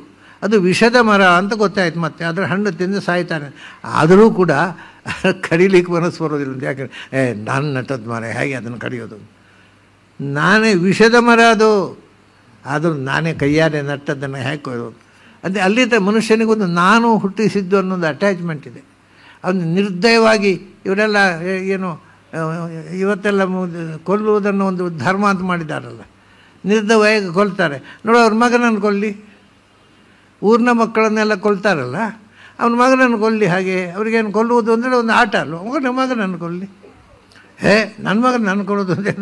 ಅದು ವಿಷದ ಮರ ಅಂತ ಗೊತ್ತಾಯ್ತು. ಮತ್ತೆ ಅದರ ಹಣ್ಣು ತಿಂದು ಸಾಯ್ತಾನೆ. ಆದರೂ ಕೂಡ ಕಡಿಲಿಕ್ಕೆ ಮನಸ್ಸು ಬರೋದಿಲ್ಲ. ಯಾಕಂದರೆ ನಾನು ನಟ್ಟದ ಮರ, ಹೇಗೆ ಅದನ್ನು ಕಡಿಯೋದು? ನಾನೇ ವಿಷದ ಮರ, ಅದು ನಾನೇ ಕೈಯಾರೆ ನಟ್ಟದ್ದನ್ನು ಹೇಗೆ ಕೊಯ್ಯೋದು? ಅಂದರೆ ಅಲ್ಲಿ ಮನುಷ್ಯನಿಗೊಂದು ನಾನು ಹುಟ್ಟಿಸಿದ್ದು ಅನ್ನೋದು ಅಟ್ಯಾಚ್ಮೆಂಟ್ ಇದೆ. ಅವನು ನಿರ್ದಯವಾಗಿ ಇವರೆಲ್ಲ ಏನು ಇವತ್ತೆಲ್ಲ ಕೊಲ್ಲುವುದನ್ನು ಒಂದು ಧರ್ಮ ಅಂತ ಮಾಡಿದ್ದಾರಲ್ಲ, ನಿರ್ದಯವಾಗಿ ಕೊಲ್ತಾರೆ. ನೋಡು, ಅವ್ರ ಮಗನನ್ನು ಕೊಲ್ಲಿ, ಊರಿನ ಮಕ್ಕಳನ್ನೆಲ್ಲ ಕೊಲ್ತಾರಲ್ಲ, ಅವನ ಮಗನನ್ನು ಕೊಲ್ಲಿ. ಹಾಗೆ ಅವ್ರಿಗೇನು ಕೊಲ್ಲುವುದು ಅಂದರೆ ಒಂದು ಆಟ ಅಲ್ವ? ಮಗನನ್ನು ಕೊಲ್ಲಿ. ನನ್ನ ಮಗನ ನಾನು ಕೊಡೋದು ಅಂದರೆ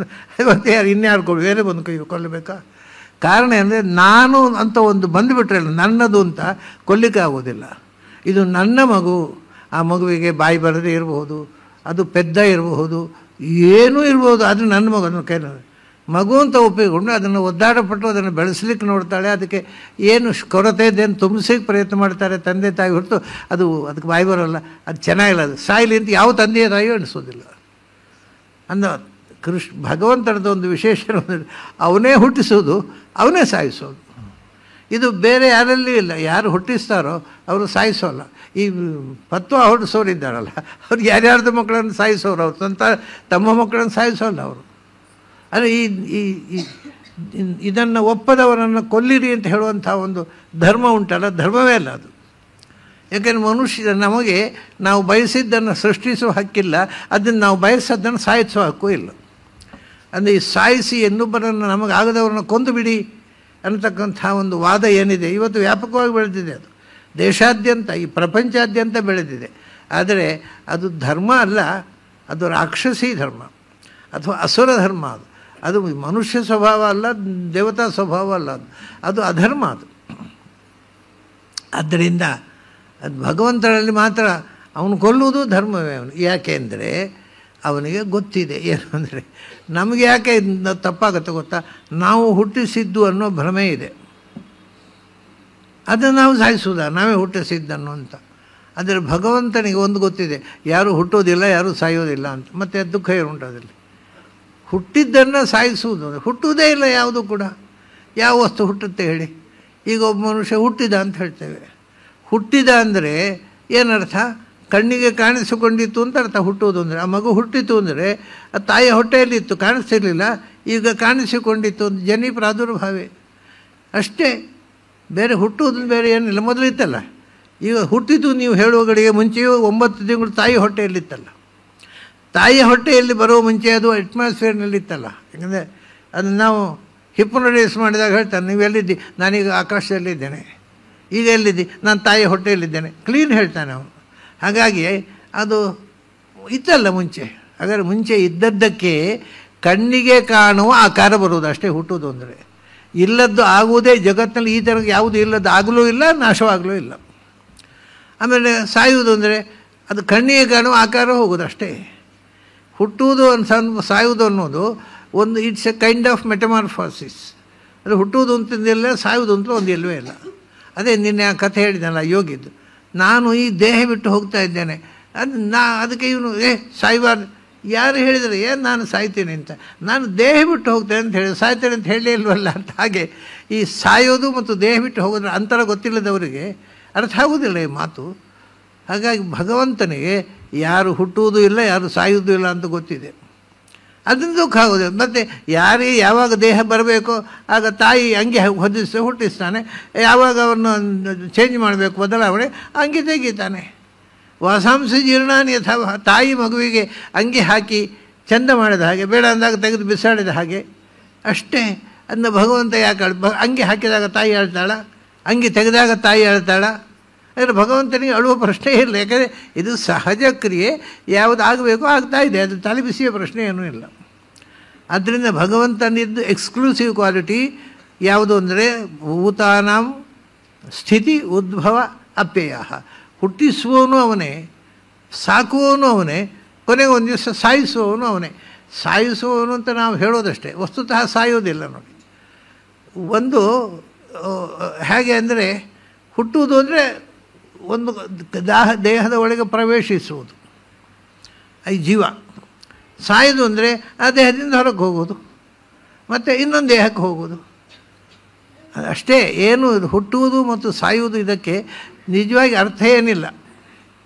ಇವತ್ತು ಯಾರು ಇನ್ಯಾರು ಕೊಡು, ಬೇರೆ ಬಂದು ಕೊಲ್ಲಬೇಕಾ? ಕಾರಣ ಅಂದರೆ ನಾನು ಅಂತ ಒಂದು ಬಂದುಬಿಟ್ರೆ ನನ್ನದು ಅಂತ ಕೊಲ್ಲಿಕ್ಕೆ ಆಗೋದಿಲ್ಲ. ಇದು ನನ್ನ ಮಗು. ಆ ಮಗುವಿಗೆ ಬಾಯಿ ಬರದೇ ಇರಬಹುದು, ಅದು ಪೆದ್ದ ಇರಬಹುದು, ಏನೂ ಇರ್ಬೋದು, ಅದು ನನ್ನ ಮಗನ ಕೈ ಮಗು ಅಂತ ಒಪ್ಪಿಕೊಂಡು ಅದನ್ನು ಒದ್ದಾಡಪಟ್ಟು ಅದನ್ನು ಬೆಳೆಸಲಿಕ್ಕೆ ನೋಡ್ತಾಳೆ. ಅದಕ್ಕೆ ಏನು ಕೊರತೆ ಇದೆ ಅಂತ ತುಂಬಿಸಲಿಕ್ಕೆ ಪ್ರಯತ್ನ ಮಾಡ್ತಾರೆ ತಂದೆ ತಾಯಿ ಹೊರತು ಅದಕ್ಕೆ ಬಾಯಿ ಬರೋಲ್ಲ. ಅದು ಚೆನ್ನಾಗಿಲ್ಲ, ಅದು ಸಾಯಿಲಿ ಅಂತ ಯಾವ ತಂದೆಯ ತಾಯಿಯೂ ಅನಿಸೋದಿಲ್ಲ. ಭಗವಂತನದ ಒಂದು ವಿಶೇಷ, ಅವನೇ ಹುಟ್ಟಿಸೋದು, ಅವನೇ ಸಾಯಿಸೋದು. ಇದು ಬೇರೆ ಯಾರಲ್ಲೂ ಇಲ್ಲ. ಯಾರು ಹುಟ್ಟಿಸ್ತಾರೋ ಅವರು ಸಾಯಿಸೋಲ್ಲ. ಈ ಪತ್ವ ಹೊಡಿಸೋರಿದ್ದಾರಲ್ಲ, ಅವ್ರು ಯಾರ್ಯಾರ್ದು ಮಕ್ಕಳನ್ನು ಸಾಯಿಸೋರು, ಅವ್ರು ತಮ್ಮ ಮಕ್ಕಳನ್ನು ಸಾಯಿಸೋಲ್ಲ ಅವರು. ಅಂದರೆ ಇದನ್ನು ಒಪ್ಪದವರನ್ನು ಕೊಲ್ಲಿರಿ ಅಂತ ಹೇಳುವಂಥ ಒಂದು ಧರ್ಮ ಉಂಟಲ್ಲ, ಧರ್ಮವೇ ಅಲ್ಲ ಅದು. ಯಾಕೆಂದರೆ ಮನುಷ್ಯ ನಮಗೆ ನಾವು ಬಯಸಿದ್ದನ್ನು ಸೃಷ್ಟಿಸುವ ಹಕ್ಕಿಲ್ಲ, ಅದನ್ನು ನಾವು ಬಯಸೋದನ್ನು ಸಾಯಿಸುವ ಹಕ್ಕು ಇಲ್ಲ. ಅಂದರೆ ಈ ಸಾಯಿಸಿ ಇನ್ನೊಬ್ಬರನ್ನು ನಮಗಾಗದವ್ರನ್ನ ಕೊಂದು ಬಿಡಿ ಅನ್ನತಕ್ಕಂಥ ಒಂದು ವಾದ ಏನಿದೆ ಇವತ್ತು ವ್ಯಾಪಕವಾಗಿ ಬೆಳೆದಿದೆ. ಅದು ದೇಶಾದ್ಯಂತ, ಈ ಪ್ರಪಂಚಾದ್ಯಂತ ಬೆಳೆದಿದೆ. ಆದರೆ ಅದು ಧರ್ಮ ಅಲ್ಲ, ಅದು ರಾಕ್ಷಸಿ ಧರ್ಮ ಅಥವಾ ಅಸುರ ಧರ್ಮ. ಅದು ಮನುಷ್ಯ ಸ್ವಭಾವ ಅಲ್ಲ, ದೇವತಾ ಸ್ವಭಾವ ಅಲ್ಲ, ಅದು ಅಧರ್ಮ. ಅದು ಆದ್ದರಿಂದ ಅದು ಭಗವಂತನಲ್ಲಿ ಮಾತ್ರ ಅವನು ಕೊಲ್ಲುವುದು ಧರ್ಮವೇ ಅವನು. ಯಾಕೆ ಅಂದರೆ ಅವನಿಗೆ ಗೊತ್ತಿದೆ. ಏನು ಅಂದರೆ ನಮಗೆ ಯಾಕೆ ತಪ್ಪಾಗುತ್ತೆ ಗೊತ್ತಾ? ನಾವು ಹುಟ್ಟಿಸಿದ್ದು ಅನ್ನೋ ಭ್ರಮೆ ಇದೆ. ಅದನ್ನು ನಾವು ಸಾಯಿಸೋದ, ನಾವೇ ಹುಟ್ಟಿಸಿದ್ದನ್ನು ಅಂತ. ಆದರೆ ಭಗವಂತನಿಗೆ ಒಂದು ಗೊತ್ತಿದೆ, ಯಾರೂ ಹುಟ್ಟೋದಿಲ್ಲ, ಯಾರೂ ಸಾಯೋದಿಲ್ಲ ಅಂತ. ಮತ್ತು ದುಃಖ ಏನುಂಟದಲ್ಲಿ? ಹುಟ್ಟಿದ್ದನ್ನು ಸಾಯಿಸುವುದು, ಹುಟ್ಟುವುದೇ ಇಲ್ಲ ಯಾವುದು ಕೂಡ. ಯಾವ ವಸ್ತು ಹುಟ್ಟುತ್ತೆ ಹೇಳಿ? ಈಗ ಒಬ್ಬ ಮನುಷ್ಯ ಹುಟ್ಟಿದ ಅಂತ ಹೇಳ್ತೇವೆ. ಹುಟ್ಟಿದ ಅಂದರೆ ಏನರ್ಥ? ಕಣ್ಣಿಗೆ ಕಾಣಿಸಿಕೊಂಡಿತ್ತು ಅಂತ ಅರ್ಥ. ಹುಟ್ಟುವುದು ಅಂದರೆ ಆ ಮಗು ಹುಟ್ಟಿತು ಅಂದರೆ ಆ ತಾಯಿಯ ಹೊಟ್ಟೆಯಲ್ಲಿತ್ತು, ಕಾಣಿಸ್ತಿರ್ಲಿಲ್ಲ, ಈಗ ಕಾಣಿಸಿಕೊಂಡಿತ್ತು, ಒಂದು ಜನಿ ಪ್ರಾದುರ್ಭಾವೇ ಅಷ್ಟೇ. ಬೇರೆ ಹುಟ್ಟುವುದು ಬೇರೆ ಏನಿಲ್ಲ. ಮೊದಲಿತ್ತಲ್ಲ, ಈಗ ಹುಟ್ಟಿತು ನೀವು ಹೇಳುವ ಗಡಿಗೆ ಮುಂಚೆಯೂ 9 ತಿಂಗಳು ತಾಯಿ ಹೊಟ್ಟೆಯಲ್ಲಿತ್ತಲ್ಲ. ತಾಯಿಯ ಹೊಟ್ಟೆಯಲ್ಲಿ ಬರುವ ಮುಂಚೆ ಅದು ಅಟ್ಮಾಸ್ಫಿಯರ್ನಲ್ಲಿತ್ತಲ್ಲ. ಯಾಕಂದರೆ ಅದು ನಾವು ಹಿಪ್ನೋಟೈಸ್ ಮಾಡಿದಾಗ ಹೇಳ್ತಾನೆ, ನೀವು ಎಲ್ಲಿದ್ದಿ? ನಾನೀಗ ಆಕಾಶದಲ್ಲಿದ್ದೇನೆ. ಈಗ ಎಲ್ಲಿದ್ದಿ? ನಾನು ತಾಯಿಯ ಹೊಟ್ಟೆಯಲ್ಲಿದ್ದೇನೆ. ಕ್ಲೀನ್ ಹೇಳ್ತಾನೆ ಅವನು. ಹಾಗಾಗಿ ಅದು ಇತ್ತಲ್ಲ ಮುಂಚೆ. ಹಾಗಾದರೆ ಮುಂಚೆ ಇದ್ದದ್ದಕ್ಕೆ ಕಣ್ಣಿಗೆ ಕಾಣುವ ಆಕಾರ ಬರುವುದು ಅಷ್ಟೇ ಹುಟ್ಟುವುದು ಅಂದರೆ. ಇಲ್ಲದ್ದು ಆಗುವುದೇ ಜಗತ್ತಿನಲ್ಲಿ ಈ ಥರ ಯಾವುದು ಇಲ್ಲದ್ದು ಆಗಲೂ ಇಲ್ಲ, ನಾಶವಾಗಲೂ ಇಲ್ಲ. ಆಮೇಲೆ ಸಾಯುವುದು ಅಂದರೆ ಅದು ಕಣ್ಣಿಗೆ ಕಾಣುವ ಆಕಾರ ಹೋಗೋದು ಅಷ್ಟೇ. ಹುಟ್ಟುವುದು ಸಾಯುವುದು ಅನ್ನೋದು ಒಂದು ಇಟ್ಸ್ ಎ ಕೈಂಡ್ ಆಫ್ ಮೆಟಮಾರ್ಫಾಸಿಸ್. ಅದು ಹುಟ್ಟುವುದು ಅಂತಂದಿಲ್ಲ, ಸಾಯುವುದು ಅಂತಲೂ ಒಂದು ಇಲ್ಲವೇ ಇಲ್ಲ. ಅದೇ ನಿನ್ನೆ ಆ ಕಥೆ ಹೇಳಿದ್ನಲ್ಲ ಯೋಗಿದ್ದು, ನಾನು ಈ ದೇಹ ಬಿಟ್ಟು ಹೋಗ್ತಾ ಇದ್ದೇನೆ, ಅದಕ್ಕೆ ಇವನು ಸಾಯ್ಬಾರ್ದು. ಯಾರು ಹೇಳಿದರೆ ನಾನು ಸಾಯ್ತೀನಿ ಅಂತ? ನಾನು ದೇಹ ಬಿಟ್ಟು ಹೋಗ್ತೇನೆ ಅಂತ ಹೇಳಿ ಸಾಯ್ತೇನೆ ಅಂತ ಹೇಳಲೇ ಇಲ್ವಲ್ಲ ಅಂತ. ಹಾಗೆ ಈ ಸಾಯೋದು ಮತ್ತು ದೇಹ ಬಿಟ್ಟು ಹೋಗೋದ್ರ ಅಂತರ ಗೊತ್ತಿಲ್ಲದವರಿಗೆ ಅರ್ಥ ಆಗೋದಿಲ್ಲ ಈ ಮಾತು. ಹಾಗಾಗಿ ಭಗವಂತನಿಗೆ ಯಾರು ಹುಟ್ಟುವುದೂ ಇಲ್ಲ, ಯಾರು ಸಾಯುವುದೂ ಇಲ್ಲ ಅಂತ ಗೊತ್ತಿದೆ. ಅದನ್ನು ದುಃಖ ಆಗೋದಿಲ್ಲ. ಮತ್ತು ಯಾರಿಗೆ ಯಾವಾಗ ದೇಹ ಬರಬೇಕೋ ಆಗ ತಾಯಿ ಅಂಗಿ ಹುಟ್ಟಿಸ್ತಾನೆ, ಯಾವಾಗ ಅವನು ಚೇಂಜ್ ಮಾಡಬೇಕು ಬದಲಾವಣೆ ಅಂಗಿ ತೆಗಿತಾನೆ. ವಾಸಾಂಶ ಜೀರ್ಣಾನಿ ಅಥವಾ ತಾಯಿ ಮಗುವಿಗೆ ಅಂಗಿ ಹಾಕಿ ಚೆಂದ ಮಾಡಿದ ಹಾಗೆ, ಬೇಡ ಅಂದಾಗ ತೆಗೆದು ಬಿಸಾಡಿದ ಹಾಗೆ ಅಷ್ಟೇ. ಅದನ್ನ ಭಗವಂತ ಯಾಕೆ ಅಂಗಿ ಹಾಕಿದಾಗ ತಾಯಿ ಅಳ್ತಾಳ, ಅಂಗಿ ತೆಗೆದಾಗ ತಾಯಿ ಅಳ್ತಾಳ? ಆದರೆ ಭಗವಂತನಿಗೆ ಅಳುವ ಪ್ರಶ್ನೆ ಇಲ್ಲ. ಯಾಕಂದರೆ ಇದು ಸಹಜ ಕ್ರಿಯೆ, ಯಾವುದು ಆಗಬೇಕು ಆಗ್ತಾ ಇದೆ, ಅದು ತಲೆ ಬಿಸಿಯ ಪ್ರಶ್ನೆ ಏನೂ ಇಲ್ಲ. ಆದ್ದರಿಂದ ಭಗವಂತನಿದ್ದು ಎಕ್ಸ್ಕ್ಲೂಸಿವ್ ಕ್ವಾಲಿಟಿ ಯಾವುದು ಅಂದರೆ ಭೂತಾನಾಂ ಸ್ಥಿತಿ ಉದ್ಭವ ಅಪ್ಯಯ. ಹುಟ್ಟಿಸುವವನು ಅವನೇ, ಸಾಕುವವನು ಅವನೇ, ಕೊನೆಗೆ ಒಂದು ದಿವಸ ಸಾಯಿಸುವವನು ಅವನೇ. ಸಾಯಿಸುವವನು ಅಂತ ನಾವು ಹೇಳೋದಷ್ಟೇ, ವಸ್ತುತಃ ಸಾಯೋದಿಲ್ಲ ನೋಡಿ. ಒಂದು ಹೇಗೆ ಅಂದರೆ ಹುಟ್ಟುವುದು ಅಂದರೆ ಒಂದು ದೇಹದ ಒಳಗೆ ಪ್ರವೇಶಿಸುವುದು ಈ ಜೀವ. ಸಾಯೋದು ಅಂದರೆ ಆ ದೇಹದಿಂದ ಹೊರಗೆ ಹೋಗೋದು, ಮತ್ತು ಇನ್ನೊಂದು ದೇಹಕ್ಕೆ ಹೋಗೋದು ಅಷ್ಟೇ. ಏನು ಹುಟ್ಟುವುದು ಮತ್ತು ಸಾಯುವುದು ಇದಕ್ಕೆ ನಿಜವಾಗಿ ಅರ್ಥ ಏನಿಲ್ಲ.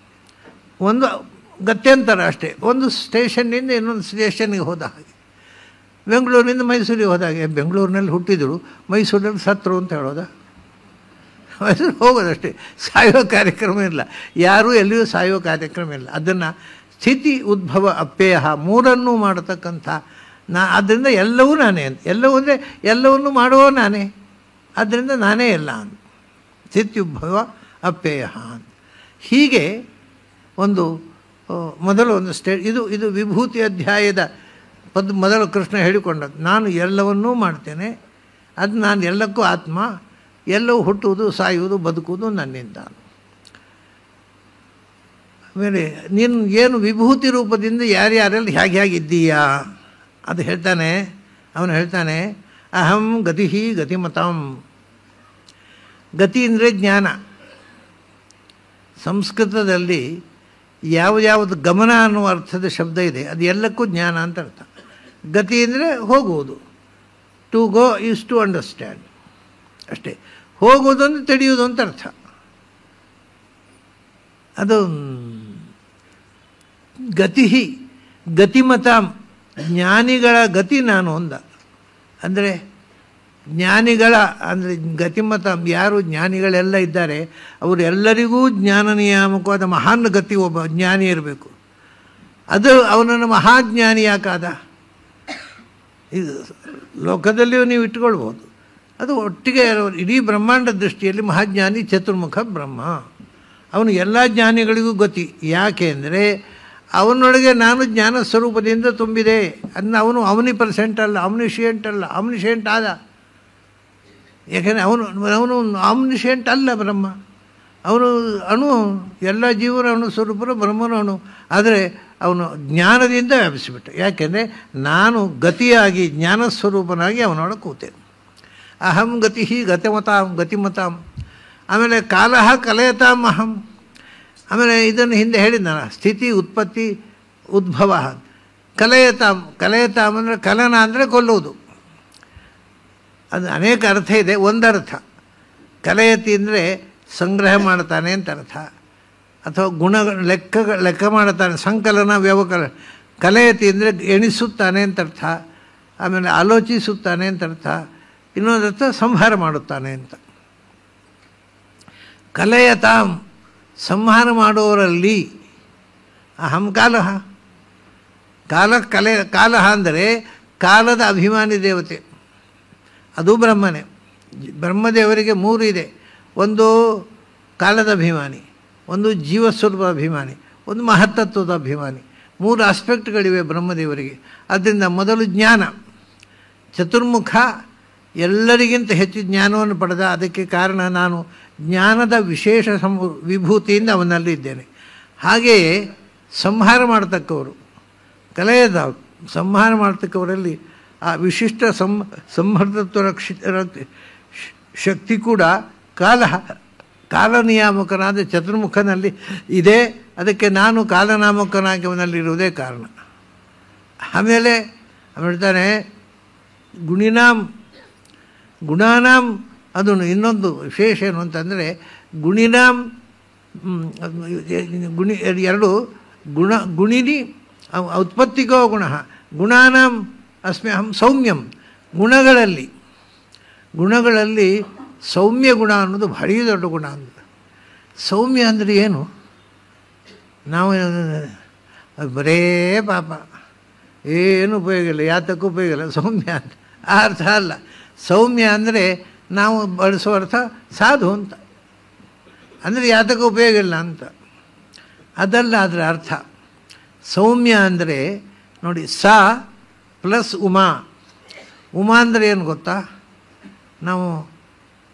ಒಂದು ಗತ್ಯಂತರ ಅಷ್ಟೇ. ಒಂದು ಸ್ಟೇಷನ್ನಿಂದ ಇನ್ನೊಂದು ಸ್ಟೇಷನ್ಗೆ ಹೋದ ಹಾಗೆ. ಬೆಂಗಳೂರಿನಿಂದ ಮೈಸೂರಿಗೆ ಹೋದಾಗೆ, ಬೆಂಗಳೂರಿನಲ್ಲಿ ಹುಟ್ಟಿದರು, ಮೈಸೂರಲ್ಲಿ ಸತ್ರು ಅಂತ ಹೇಳೋದ? ಮೈಸೂರು ಹೋಗೋದಷ್ಟೇ, ಸಾಯುವ ಕಾರ್ಯಕ್ರಮ ಇಲ್ಲ. ಯಾರೂ ಎಲ್ಲಿಯೂ ಸಾಯುವ ಕಾರ್ಯಕ್ರಮ ಇಲ್ಲ. ಅದನ್ನು ಸ್ಥಿತಿ ಉದ್ಭವ ಅಪ್ಯಯ ಮೂರನ್ನೂ ಮಾಡತಕ್ಕಂಥ ಆದ್ದರಿಂದ ಎಲ್ಲವೂ ನಾನೇ ಅಂತ. ಎಲ್ಲವೂ ಅಂದರೆ ಎಲ್ಲವನ್ನೂ ಮಾಡುವ ನಾನೇ, ಆದ್ದರಿಂದ ನಾನೇ ಎಲ್ಲ ಅಂತ. ಸ್ಥಿತಿ ಉದ್ಭವ ಅಪ್ಯಯ ಅಂತ. ಹೀಗೆ ಒಂದು ಮೊದಲು ಒಂದು ಇದು ವಿಭೂತಿ ಅಧ್ಯಾಯದ ಮೊದಲು ಕೃಷ್ಣ ಹೇಳಿಕೊಂಡದ್ದು. ನಾನು ಎಲ್ಲವನ್ನೂ ಮಾಡ್ತೇನೆ, ಅದು ನಾನು ಎಲ್ಲಕ್ಕೂ ಆತ್ಮ, ಎಲ್ಲವೂ ಹುಟ್ಟುವುದು ಸಾಯುವುದು ಬದುಕುವುದು ನನ್ನಿಂದ. ಆಮೇಲೆ ನೀನು ಏನು ವಿಭೂತಿ ರೂಪದಿಂದ ಯಾರ್ಯಾರಲ್ಲಿ ಹೇಗಿದ್ದೀಯಾ ಅದು ಹೇಳ್ತಾನೆ. ಅವನು ಹೇಳ್ತಾನೆ, ಅಹಂ ಗತಿ ಗತಿಮತಾಂ. ಗತಿ ಅಂದರೆ ಜ್ಞಾನ. ಸಂಸ್ಕೃತದಲ್ಲಿ ಯಾವುದು ಗಮನ ಅನ್ನುವ ಅರ್ಥದ ಶಬ್ದ ಇದೆ, ಅದು ಎಲ್ಲಕ್ಕೂ ಜ್ಞಾನ ಅಂತ ಅರ್ಥ. ಗತಿ ಅಂದರೆ ಹೋಗುವುದು. To go is to understand ಅಷ್ಟೇ. ಹೋಗುವುದು ಅಂದರೆ ತಿಳಿಯುವುದು ಅಂತ ಅರ್ಥ. ಅದು ಗತಿ ಗತಿಮತ, ಜ್ಞಾನಿಗಳ ಗತಿ ನಾನು ಅಂದ. ಅಂದರೆ ಜ್ಞಾನಿಗಳ ಅಂದರೆ ಗತಿಮತ, ಯಾರು ಜ್ಞಾನಿಗಳೆಲ್ಲ ಇದ್ದಾರೆ ಅವರೆಲ್ಲರಿಗೂ ಜ್ಞಾನ ನಿಯಾಮಕವಾದ ಮಹಾನ್ ಗತಿ ಒಬ್ಬ ಜ್ಞಾನಿ ಇರಬೇಕು. ಅದು ಅವನನ್ನು ಮಹಾಜ್ಞಾನಿ ಯಾಕಾದ? ಇದು ಲೋಕದಲ್ಲಿಯೂ ನೀವು ಇಟ್ಕೊಳ್ಬೋದು. ಅದು ಒಟ್ಟಿಗೆ ಇಡೀ ಬ್ರಹ್ಮಾಂಡ ದೃಷ್ಟಿಯಲ್ಲಿ ಮಹಾಜ್ಞಾನಿ ಚತುರ್ಮುಖ ಬ್ರಹ್ಮ. ಅವನು ಎಲ್ಲ ಜ್ಞಾನಿಗಳಿಗೂ ಗತಿ. ಯಾಕೆ ಅಂದರೆ ಅವನೊಳಗೆ ನಾನು ಜ್ಞಾನ ಸ್ವರೂಪದಿಂದ ತುಂಬಿದೆ. ಅದನ್ನ ಅವನು ಆಮ್ನಿಪರ್ಸೆಂಟ್ ಅಲ್ಲ, ಆಮ್ನಿಷಿಯೆಂಟ್ ಆದ. ಯಾಕೆಂದರೆ ಅವನು ಆಮ್ನಿಷಿಯೆಂಟ್ ಅಲ್ಲ ಬ್ರಹ್ಮ. ಅವನು ಅಣು, ಎಲ್ಲ ಜೀವನ ಅಣು ಸ್ವರೂಪರು, ಬ್ರಹ್ಮನು ಅಣು. ಆದರೆ ಅವನು ಜ್ಞಾನದಿಂದ ವ್ಯಾಪಿಸಿಬಿಟ್ಟ. ಯಾಕೆಂದರೆ ನಾನು ಗತಿಯಾಗಿ ಜ್ಞಾನಸ್ವರೂಪನಾಗಿ ಅವನೊಳಗೆ ಕೂತೆ. ಅಹಂ ಗತಿ ಗತಿಮತಾಂ. ಆಮೇಲೆ ಕಾಲಃ ಕಲಯತಾಮಹಂ. ಆಮೇಲೆ ಇದನ್ನು ಹಿಂದೆ ಹೇಳಿದ್ನಲ್ಲ, ಸ್ಥಿತಿ ಉತ್ಪತ್ತಿ ಉದ್ಭವ. ಕಲಯತಾಮ್ ಅಂದರೆ ಕಲನ ಅಂದರೆ ಕೊಲ್ಲುವುದು. ಅದು ಅನೇಕ ಅರ್ಥ ಇದೆ. ಒಂದರ್ಥ ಕಲಯತಿ ಅಂದರೆ ಸಂಗ್ರಹ ಮಾಡ್ತಾನೆ ಅಂತ ಅರ್ಥ, ಅಥವಾ ಲೆಕ್ಕ ಮಾಡ್ತಾನೆ, ಸಂಕಲನ ವ್ಯವಕಲನ. ಕಲಯತಿ ಅಂದರೆ ಎಣಿಸುತ್ತಾನೆ ಅಂತ ಅರ್ಥ, ಆಮೇಲೆ ಆಲೋಚಿಸುತ್ತಾನೆ ಅಂತ ಅರ್ಥ, ಇನ್ನೊಂದರ್ಥ ಸಂಹಾರ ಮಾಡುತ್ತಾನೆ ಅಂತ. ಕಲಯತಾಂ ಸಂಹಾರ ಮಾಡುವವರಲ್ಲಿ ಅಹಂ ಕಾಲಃ. ಕಾಲಃ ಅಂದರೆ ಕಾಲದ ಅಭಿಮಾನಿ ದೇವತೆ, ಅದು ಬ್ರಹ್ಮನೇ. ಬ್ರಹ್ಮದೇವರಿಗೆ 3 ಇದೆ. ಒಂದು ಕಾಲದ ಅಭಿಮಾನಿ, ಒಂದು ಜೀವಸ್ವರೂಪದ ಅಭಿಮಾನಿ, ಒಂದು ಮಹತ್ತತ್ವದ ಅಭಿಮಾನಿ. 3 ಆಸ್ಪೆಕ್ಟ್ಗಳಿವೆ ಬ್ರಹ್ಮದೇವರಿಗೆ. ಆದ್ದರಿಂದ ಮೊದಲು ಜ್ಞಾನ, ಚತುರ್ಮುಖ, ಎಲ್ಲರಿಗಿಂತ ಹೆಚ್ಚು ಜ್ಞಾನವನ್ನು ಪಡೆದ. ಅದಕ್ಕೆ ಕಾರಣ ನಾನು ಜ್ಞಾನದ ವಿಶೇಷ ವಿಭೂತಿಯಿಂದ ಅವನಲ್ಲಿ ಇದ್ದೇನೆ. ಹಾಗೆಯೇ ಸಂಹಾರ ಮಾಡತಕ್ಕವರು, ಕಲೆಯದ ಸಂಹಾರ ಮಾಡತಕ್ಕವರಲ್ಲಿ ಆ ವಿಶಿಷ್ಟ ಸಂಹರ್ತತ್ವ ಶಕ್ತಿ ಕೂಡ ಕಾಲನಿಯಾಮಕನಾದ ಚತುರ್ಮುಖನಲ್ಲಿ ಇದೆ. ಅದಕ್ಕೆ ನಾನು ಕಾಲನಾಮಕನಾಗಿ ಅವನಲ್ಲಿರುವುದೇ ಕಾರಣ. ಆಮೇಲೆ ಹೇಳ್ತಾನೆ ಗುಣಾನಾಂ ಅದು ಇನ್ನೊಂದು ವಿಶೇಷ ಏನು ಅಂತಂದರೆ, ಗುಣಿನಾಂ ಗುಣಿನಿ ಉತ್ಪತ್ತಿಗೋ ಗುಣ, ಗುಣಾನಾಂ ಅಸ್ಮಿ ಅಹಂ ಸೌಮ್ಯಂ. ಗುಣಗಳಲ್ಲಿ ಸೌಮ್ಯ ಗುಣ ಅನ್ನೋದು ಭಾರಿ ದೊಡ್ಡ ಗುಣ ಅಂತ. ಸೌಮ್ಯ ಅಂದರೆ ಏನು? ನಾವು ಬರೇ ಪಾಪ, ಏನು ಉಪಯೋಗ ಇಲ್ಲ, ಯಾತಕ್ಕೂ ಉಪಯೋಗ ಇಲ್ಲ ಸೌಮ್ಯ ಅಂತ ಆ ಅರ್ಥ ಅಲ್ಲ. ಸೌಮ್ಯ ಅಂದರೆ ನಾವು ಬಳಸೋ ಅರ್ಥ ಸಾಧು ಅಂತ, ಅಂದರೆ ಯಾತಕ್ಕೂ ಉಪಯೋಗ ಇಲ್ಲ ಅಂತ ಅದಲ್ಲ ಅದರ ಅರ್ಥ. ಸೌಮ್ಯ ಅಂದರೆ ನೋಡಿ, ಸ ಪ್ಲಸ್ ಉಮಾ. ಉಮಾ ಅಂದರೆ ಏನು ಗೊತ್ತಾ? ನಾವು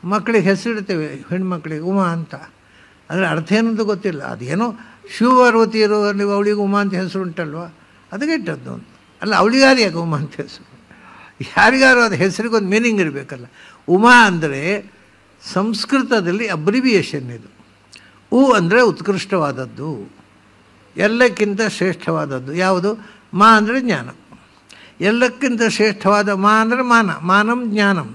ಮಕ್ಕಳಿಗೆ ಹೆಸರಿಡ್ತೇವೆ, ಹೆಣ್ಮಕ್ಳಿಗೆ ಉಮಾ ಅಂತ. ಅದರ ಅರ್ಥ ಏನಂತ ಗೊತ್ತಿಲ್ಲ. ಅದೇನೋ ಶಿವಪಾರ್ವತಿ ಇರುವಲ್ಲಿ ಅವಳಿಗೆ ಉಮಾ ಅಂತ ಹೆಸರು ಉಂಟಲ್ವ, ಅದಕ್ಕೆ ಇಟ್ಟದ್ದು ಅಂತ ಅಲ್ಲ. ಅವಳಿಗಾರು ಯಾಕೆ ಉಮಾ ಅಂತ ಹೆಸರು? ಯಾರಿಗಾರು ಅದು ಹೆಸರಿಗೊಂದು ಮೀನಿಂಗ್ ಇರಬೇಕಲ್ಲ. ಉಮಾ ಅಂದರೆ ಸಂಸ್ಕೃತದಲ್ಲಿ ಅಬ್ರಿವಿಯೇಷನ್ ಇದು. ಉ ಅಂದರೆ ಉತ್ಕೃಷ್ಟವಾದದ್ದು, ಎಲ್ಲಕ್ಕಿಂತ ಶ್ರೇಷ್ಠವಾದದ್ದು. ಯಾವುದು? ಮಾ ಅಂದರೆ ಜ್ಞಾನ. ಎಲ್ಲಕ್ಕಿಂತ ಶ್ರೇಷ್ಠವಾದ ಮಾ ಅಂದರೆ ಮಾನಂ ಜ್ಞಾನಂ.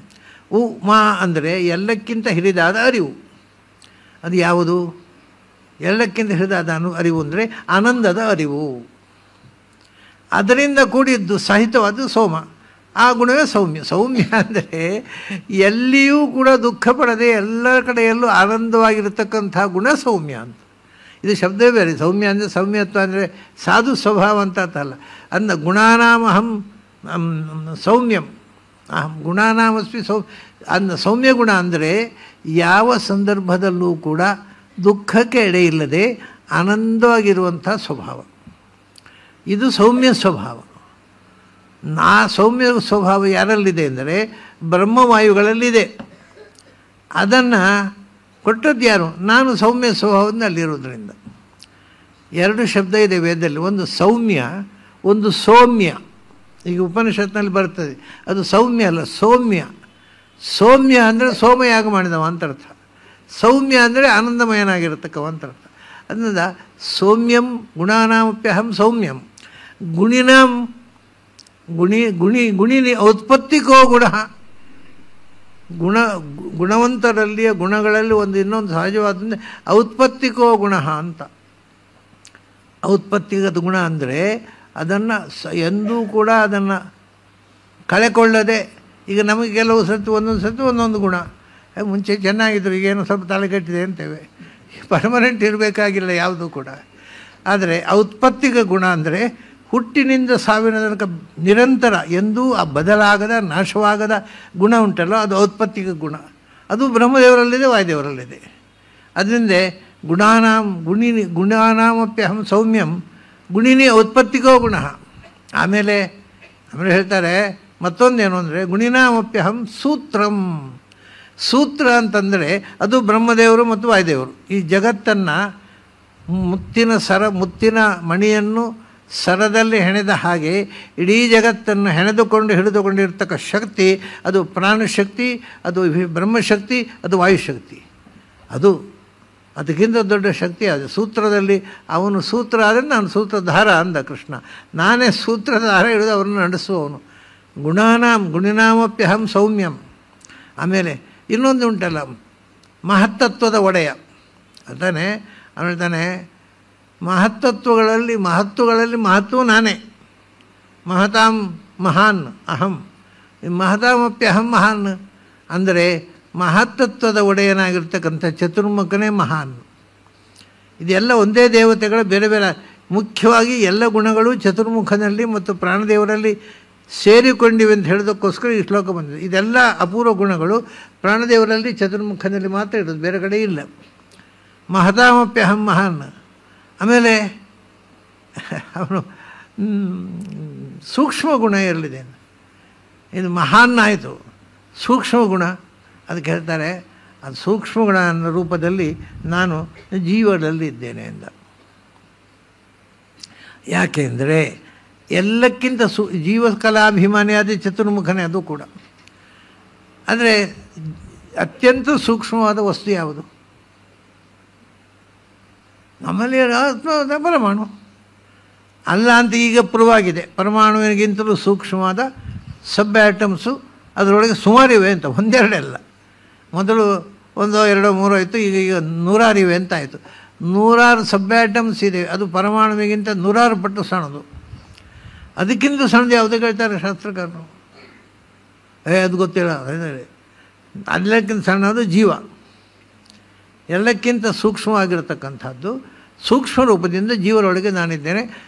ಉ ಮಾ ಅಂದರೆ ಎಲ್ಲಕ್ಕಿಂತ ಹಿರಿದಾದ ಅರಿವು. ಅದು ಯಾವುದು? ಎಲ್ಲಕ್ಕಿಂತ ಹಿರಿದಾದ ಅರಿವು ಅಂದರೆ ಆನಂದದ ಅರಿವು. ಅದರಿಂದ ಕೂಡಿದ್ದು ಸಹಿತವಾದ ಸೋಮ, ಆ ಗುಣವೇ ಸೌಮ್ಯ. ಸೌಮ್ಯ ಅಂದರೆ ಎಲ್ಲಿಯೂ ಕೂಡ ದುಃಖ ಪಡದೆ ಎಲ್ಲರ ಕಡೆಯಲ್ಲೂ ಆನಂದವಾಗಿರತಕ್ಕಂಥ ಗುಣ ಸೌಮ್ಯ ಅಂತ. ಇದು ಶಬ್ದವೇ ಬೇರೆ. ಸೌಮ್ಯ ಅಂದರೆ ಸೌಮ್ಯತ್ವ ಅಂದರೆ ಸಾಧು ಸ್ವಭಾವ ಅಂತ ಅಲ್ಲ. ಅಂದ ಗುಣಾನಾಮಹಂ ಸೌಮ್ಯಂ, ಅಹಂ ಗುಣಾನಾಮಸ್ಮಿ ಸೌಮ್ಯ ಗುಣ ಅಂದರೆ ಯಾವ ಸಂದರ್ಭದಲ್ಲೂ ಕೂಡ ದುಃಖಕ್ಕೆ ಎಡೆ ಇಲ್ಲದೆ ಆನಂದವಾಗಿರುವಂಥ ಸ್ವಭಾವ, ಇದು ಸೌಮ್ಯ ಸ್ವಭಾವ. ಸೌಮ್ಯ ಸ್ವಭಾವ ಯಾರಲ್ಲಿದೆ ಅಂದರೆ ಬ್ರಹ್ಮವಾಯುಗಳಲ್ಲಿದೆ. ಅದನ್ನು ಕೊಟ್ಟದ್ದು ಯಾರು? ನಾನು ಸೌಮ್ಯ ಸ್ವಭಾವದಿಂದ ಅಲ್ಲಿರೋದ್ರಿಂದ. 2 ಶಬ್ದ ಇದೆ ವೇದದಲ್ಲಿ, ಒಂದು ಸೌಮ್ಯ, ಒಂದು ಸೌಮ್ಯ. ಈಗ ಉಪನಿಷತ್ನಲ್ಲಿ ಬರ್ತದೆ, ಅದು ಸೌಮ್ಯ ಅಲ್ಲ, ಸೌಮ್ಯ. ಸೌಮ್ಯ ಅಂದರೆ ಸೋಮಯಾಗ ಮಾಡಿದವ ಅಂತ ಅರ್ಥ. ಸೌಮ್ಯ ಅಂದರೆ ಆನಂದಮಯನಾಗಿರತಕ್ಕವ ಅಂತ ಅರ್ಥ. ಅದರಿಂದ ಸೌಮ್ಯಂ ಗುಣಾನಾಮಪ್ಯಹಂ ಸೌಮ್ಯಂ. ಗುಣಿನಾಂ ಗುಣಿನಿ ಔತ್ಪತ್ತಿಕೋ ಗುಣ. ಗುಣವಂತರಲ್ಲಿಯ ಗುಣಗಳಲ್ಲಿ ಒಂದು ಇನ್ನೊಂದು ಸಹಜವಾದಂದರೆ ಔತ್ಪತ್ತಿಕೋ ಗುಣ ಅಂತ. ಔತ್ಪತ್ತಿಗದ ಗುಣ ಅಂದರೆ ಅದನ್ನು ಎಂದೂ ಕೂಡ ಅದನ್ನು ಕಳೆಕೊಳ್ಳದೆ. ಈಗ ನಮಗೆ ಕೆಲವು ಸತಿ ಒಂದೊಂದು ಗುಣ, ಮುಂಚೆ ಚೆನ್ನಾಗಿದ್ರು, ಈಗೇನೋ ಸ್ವಲ್ಪ ತಲೆಗಟ್ಟಿದೆ ಅಂತೇವೆ. ಪರ್ಮನೆಂಟ್ ಇರಬೇಕಾಗಿಲ್ಲ ಯಾವುದೂ ಕೂಡ. ಆದರೆ ಔತ್ಪತ್ತಿಕ ಗುಣ ಅಂದರೆ ಹುಟ್ಟಿನಿಂದ ಸಾವಿನ ತನಕ ನಿರಂತರ ಎಂದೂ ಬದಲಾಗದ ನಾಶವಾಗದ ಗುಣ ಉಂಟಲ್ಲ, ಅದು ಔತ್ಪತ್ತಿಕ ಗುಣ. ಅದು ಬ್ರಹ್ಮದೇವರಲ್ಲಿದೆ, ವಾಯುದೇವರಲ್ಲಿದೆ. ಅದರಿಂದ ಗುಣಾನಾಮಪ್ಯಹಂ ಸೌಮ್ಯಂ ಗುಣಿನಿ ಔತ್ಪತ್ತಿಕೋ ಗುಣ. ಆಮೇಲೆ ಹೇಳ್ತಾರೆ ಮತ್ತೊಂದೇನು ಅಂದರೆ ಗುಣಿನಾಮಪ್ಯಹಂ ಸೂತ್ರಂ. ಸೂತ್ರ ಅಂತಂದರೆ ಅದು ಬ್ರಹ್ಮದೇವರು ಮತ್ತು ವಾಯುದೇವರು. ಈ ಜಗತ್ತನ್ನು ಮುತ್ತಿನ ಮಣಿಯನ್ನು ಸರದಲ್ಲಿ ಹೆಣೆದ ಹಾಗೆ ಇಡೀ ಜಗತ್ತನ್ನು ಹಿಡಿದುಕೊಂಡಿರ್ತಕ್ಕ ಶಕ್ತಿ, ಅದು ಪ್ರಾಣಶಕ್ತಿ, ಅದು ಬ್ರಹ್ಮಶಕ್ತಿ, ಅದು ವಾಯುಶಕ್ತಿ. ಅದು ಅದಕ್ಕಿಂತ ದೊಡ್ಡ ಶಕ್ತಿ ಅದು. ಸೂತ್ರದಲ್ಲಿ ಅವನು ಸೂತ್ರ ಆದರೆ ನಾನು ಸೂತ್ರಧಾರ ಅಂದ ಕೃಷ್ಣ. ನಾನೇ ಸೂತ್ರಧಾರ ಹಿಡಿದು ಅವರನ್ನು ನಡೆಸುವವನು. ಗುಣಿನಾಮಪ್ಯಹಂ ಸೌಮ್ಯಂ. ಆಮೇಲೆ ಇನ್ನೊಂದು ಉಂಟಲ್ಲ, ಮಹತ್ತತ್ವದ ಒಡೆಯ ಅಂತಾನೆ. ಅವನು ಹೇಳ್ತಾನೆ, ಮಹತ್ತತ್ವಗಳಲ್ಲಿ ಮಹತ್ವ ನಾನೇ. ಮಹತಾಂ ಮಹಾನ್ ಅಹಂ, ಮಹತಾಮಪ್ಯಹಂ ಮಹಾನ್ ಅಂದರೆ ಮಹತ್ತತ್ವದ ಒಡೆಯನಾಗಿರ್ತಕ್ಕಂಥ ಚತುರ್ಮುಖನೇ ಮಹಾನ್. ಇದೆಲ್ಲ ಒಂದೇ ದೇವತೆಗಳ ಬೇರೆ ಬೇರೆ, ಮುಖ್ಯವಾಗಿ ಎಲ್ಲ ಗುಣಗಳು ಚತುರ್ಮುಖನಲ್ಲಿ ಮತ್ತು ಪ್ರಾಣದೇವರಲ್ಲಿ ಸೇರಿಕೊಂಡಿವೆ ಅಂತ ಹೇಳೋದಕ್ಕೋಸ್ಕರ ಈ ಶ್ಲೋಕ ಬಂದಿದೆ. ಇದೆಲ್ಲ ಅಪೂರ್ವ ಗುಣಗಳು ಪ್ರಾಣದೇವರಲ್ಲಿ ಚತುರ್ಮುಖನಲ್ಲಿ ಮಾತ್ರ ಇರೋದು, ಬೇರೆ ಕಡೆ ಇಲ್ಲ. ಮಹತಾಮಪ್ಯಹಂ ಮಹಾನ್. ಆಮೇಲೆ ಅವನು ಸೂಕ್ಷ್ಮ ಗುಣ ಇರಲಿದೆ. ಇದು ಮಹಾನ್ ಆಯಿತು, ಸೂಕ್ಷ್ಮ ಗುಣ ಅದಕ್ಕೆ ಹೇಳ್ತಾರೆ, ಅದು ಸೂಕ್ಷ್ಮ ಗುಣ ಅನ್ನೋ ರೂಪದಲ್ಲಿ ನಾನು ಜೀವದಲ್ಲಿ ಇದ್ದೇನೆ ಎಂದ. ಯಾಕೆಂದರೆ ಎಲ್ಲಕ್ಕಿಂತ ಜೀವಕಲಾಭಿಮಾನಿಯಾದ ಚತುರ್ಮುಖನೇ ಅದು ಕೂಡ. ಆದರೆ ಅತ್ಯಂತ ಸೂಕ್ಷ್ಮವಾದ ವಸ್ತು ಯಾವುದು? ನಮ್ಮಲ್ಲಿ ಪರಮಾಣು ಅಲ್ಲ ಅಂತ ಈಗ ಪ್ರೂವ್ ಆಗಿದೆ. ಪರಮಾಣುವಿಗಿಂತಲೂ ಸೂಕ್ಷ್ಮವಾದ ಸಬ್ ಆಟಮ್ಸು ಅದರೊಳಗೆ ಸುಮಾರಿವೆ ಅಂತ, ಒಂದೆರಡಲ್ಲ. ಮೊದಲು 1, 2, 3 ಆಯಿತು, ಈಗ 100 ಇವೆ ಅಂತ ಆಯಿತು. 100 ಸಬ್ ಆಟಮ್ಸ್ ಇದೆ. ಅದು ಪರಮಾಣುವಿಗಿಂತ 100 ಪಟ್ಟು ಸಣ್ಣದು. ಅದಕ್ಕಿಂತ ಸಣ್ಣದು ಯಾವುದೇ ಹೇಳ್ತಾರೆ ಶಾಸ್ತ್ರಕಾರರು? ಅದು ಗೊತ್ತಿಲ್ಲ. ಅದಕ್ಕಿಂತ ಸಣ್ಣದು ಜೀವ. ಎಲ್ಲಕ್ಕಿಂತ ಸೂಕ್ಷ್ಮವಾಗಿರತಕ್ಕಂಥದ್ದು. ಸೂಕ್ಷ್ಮ ರೂಪದಿಂದ ಜೀವರೊಳಗೆ ನಾನಿದ್ದೇನೆ.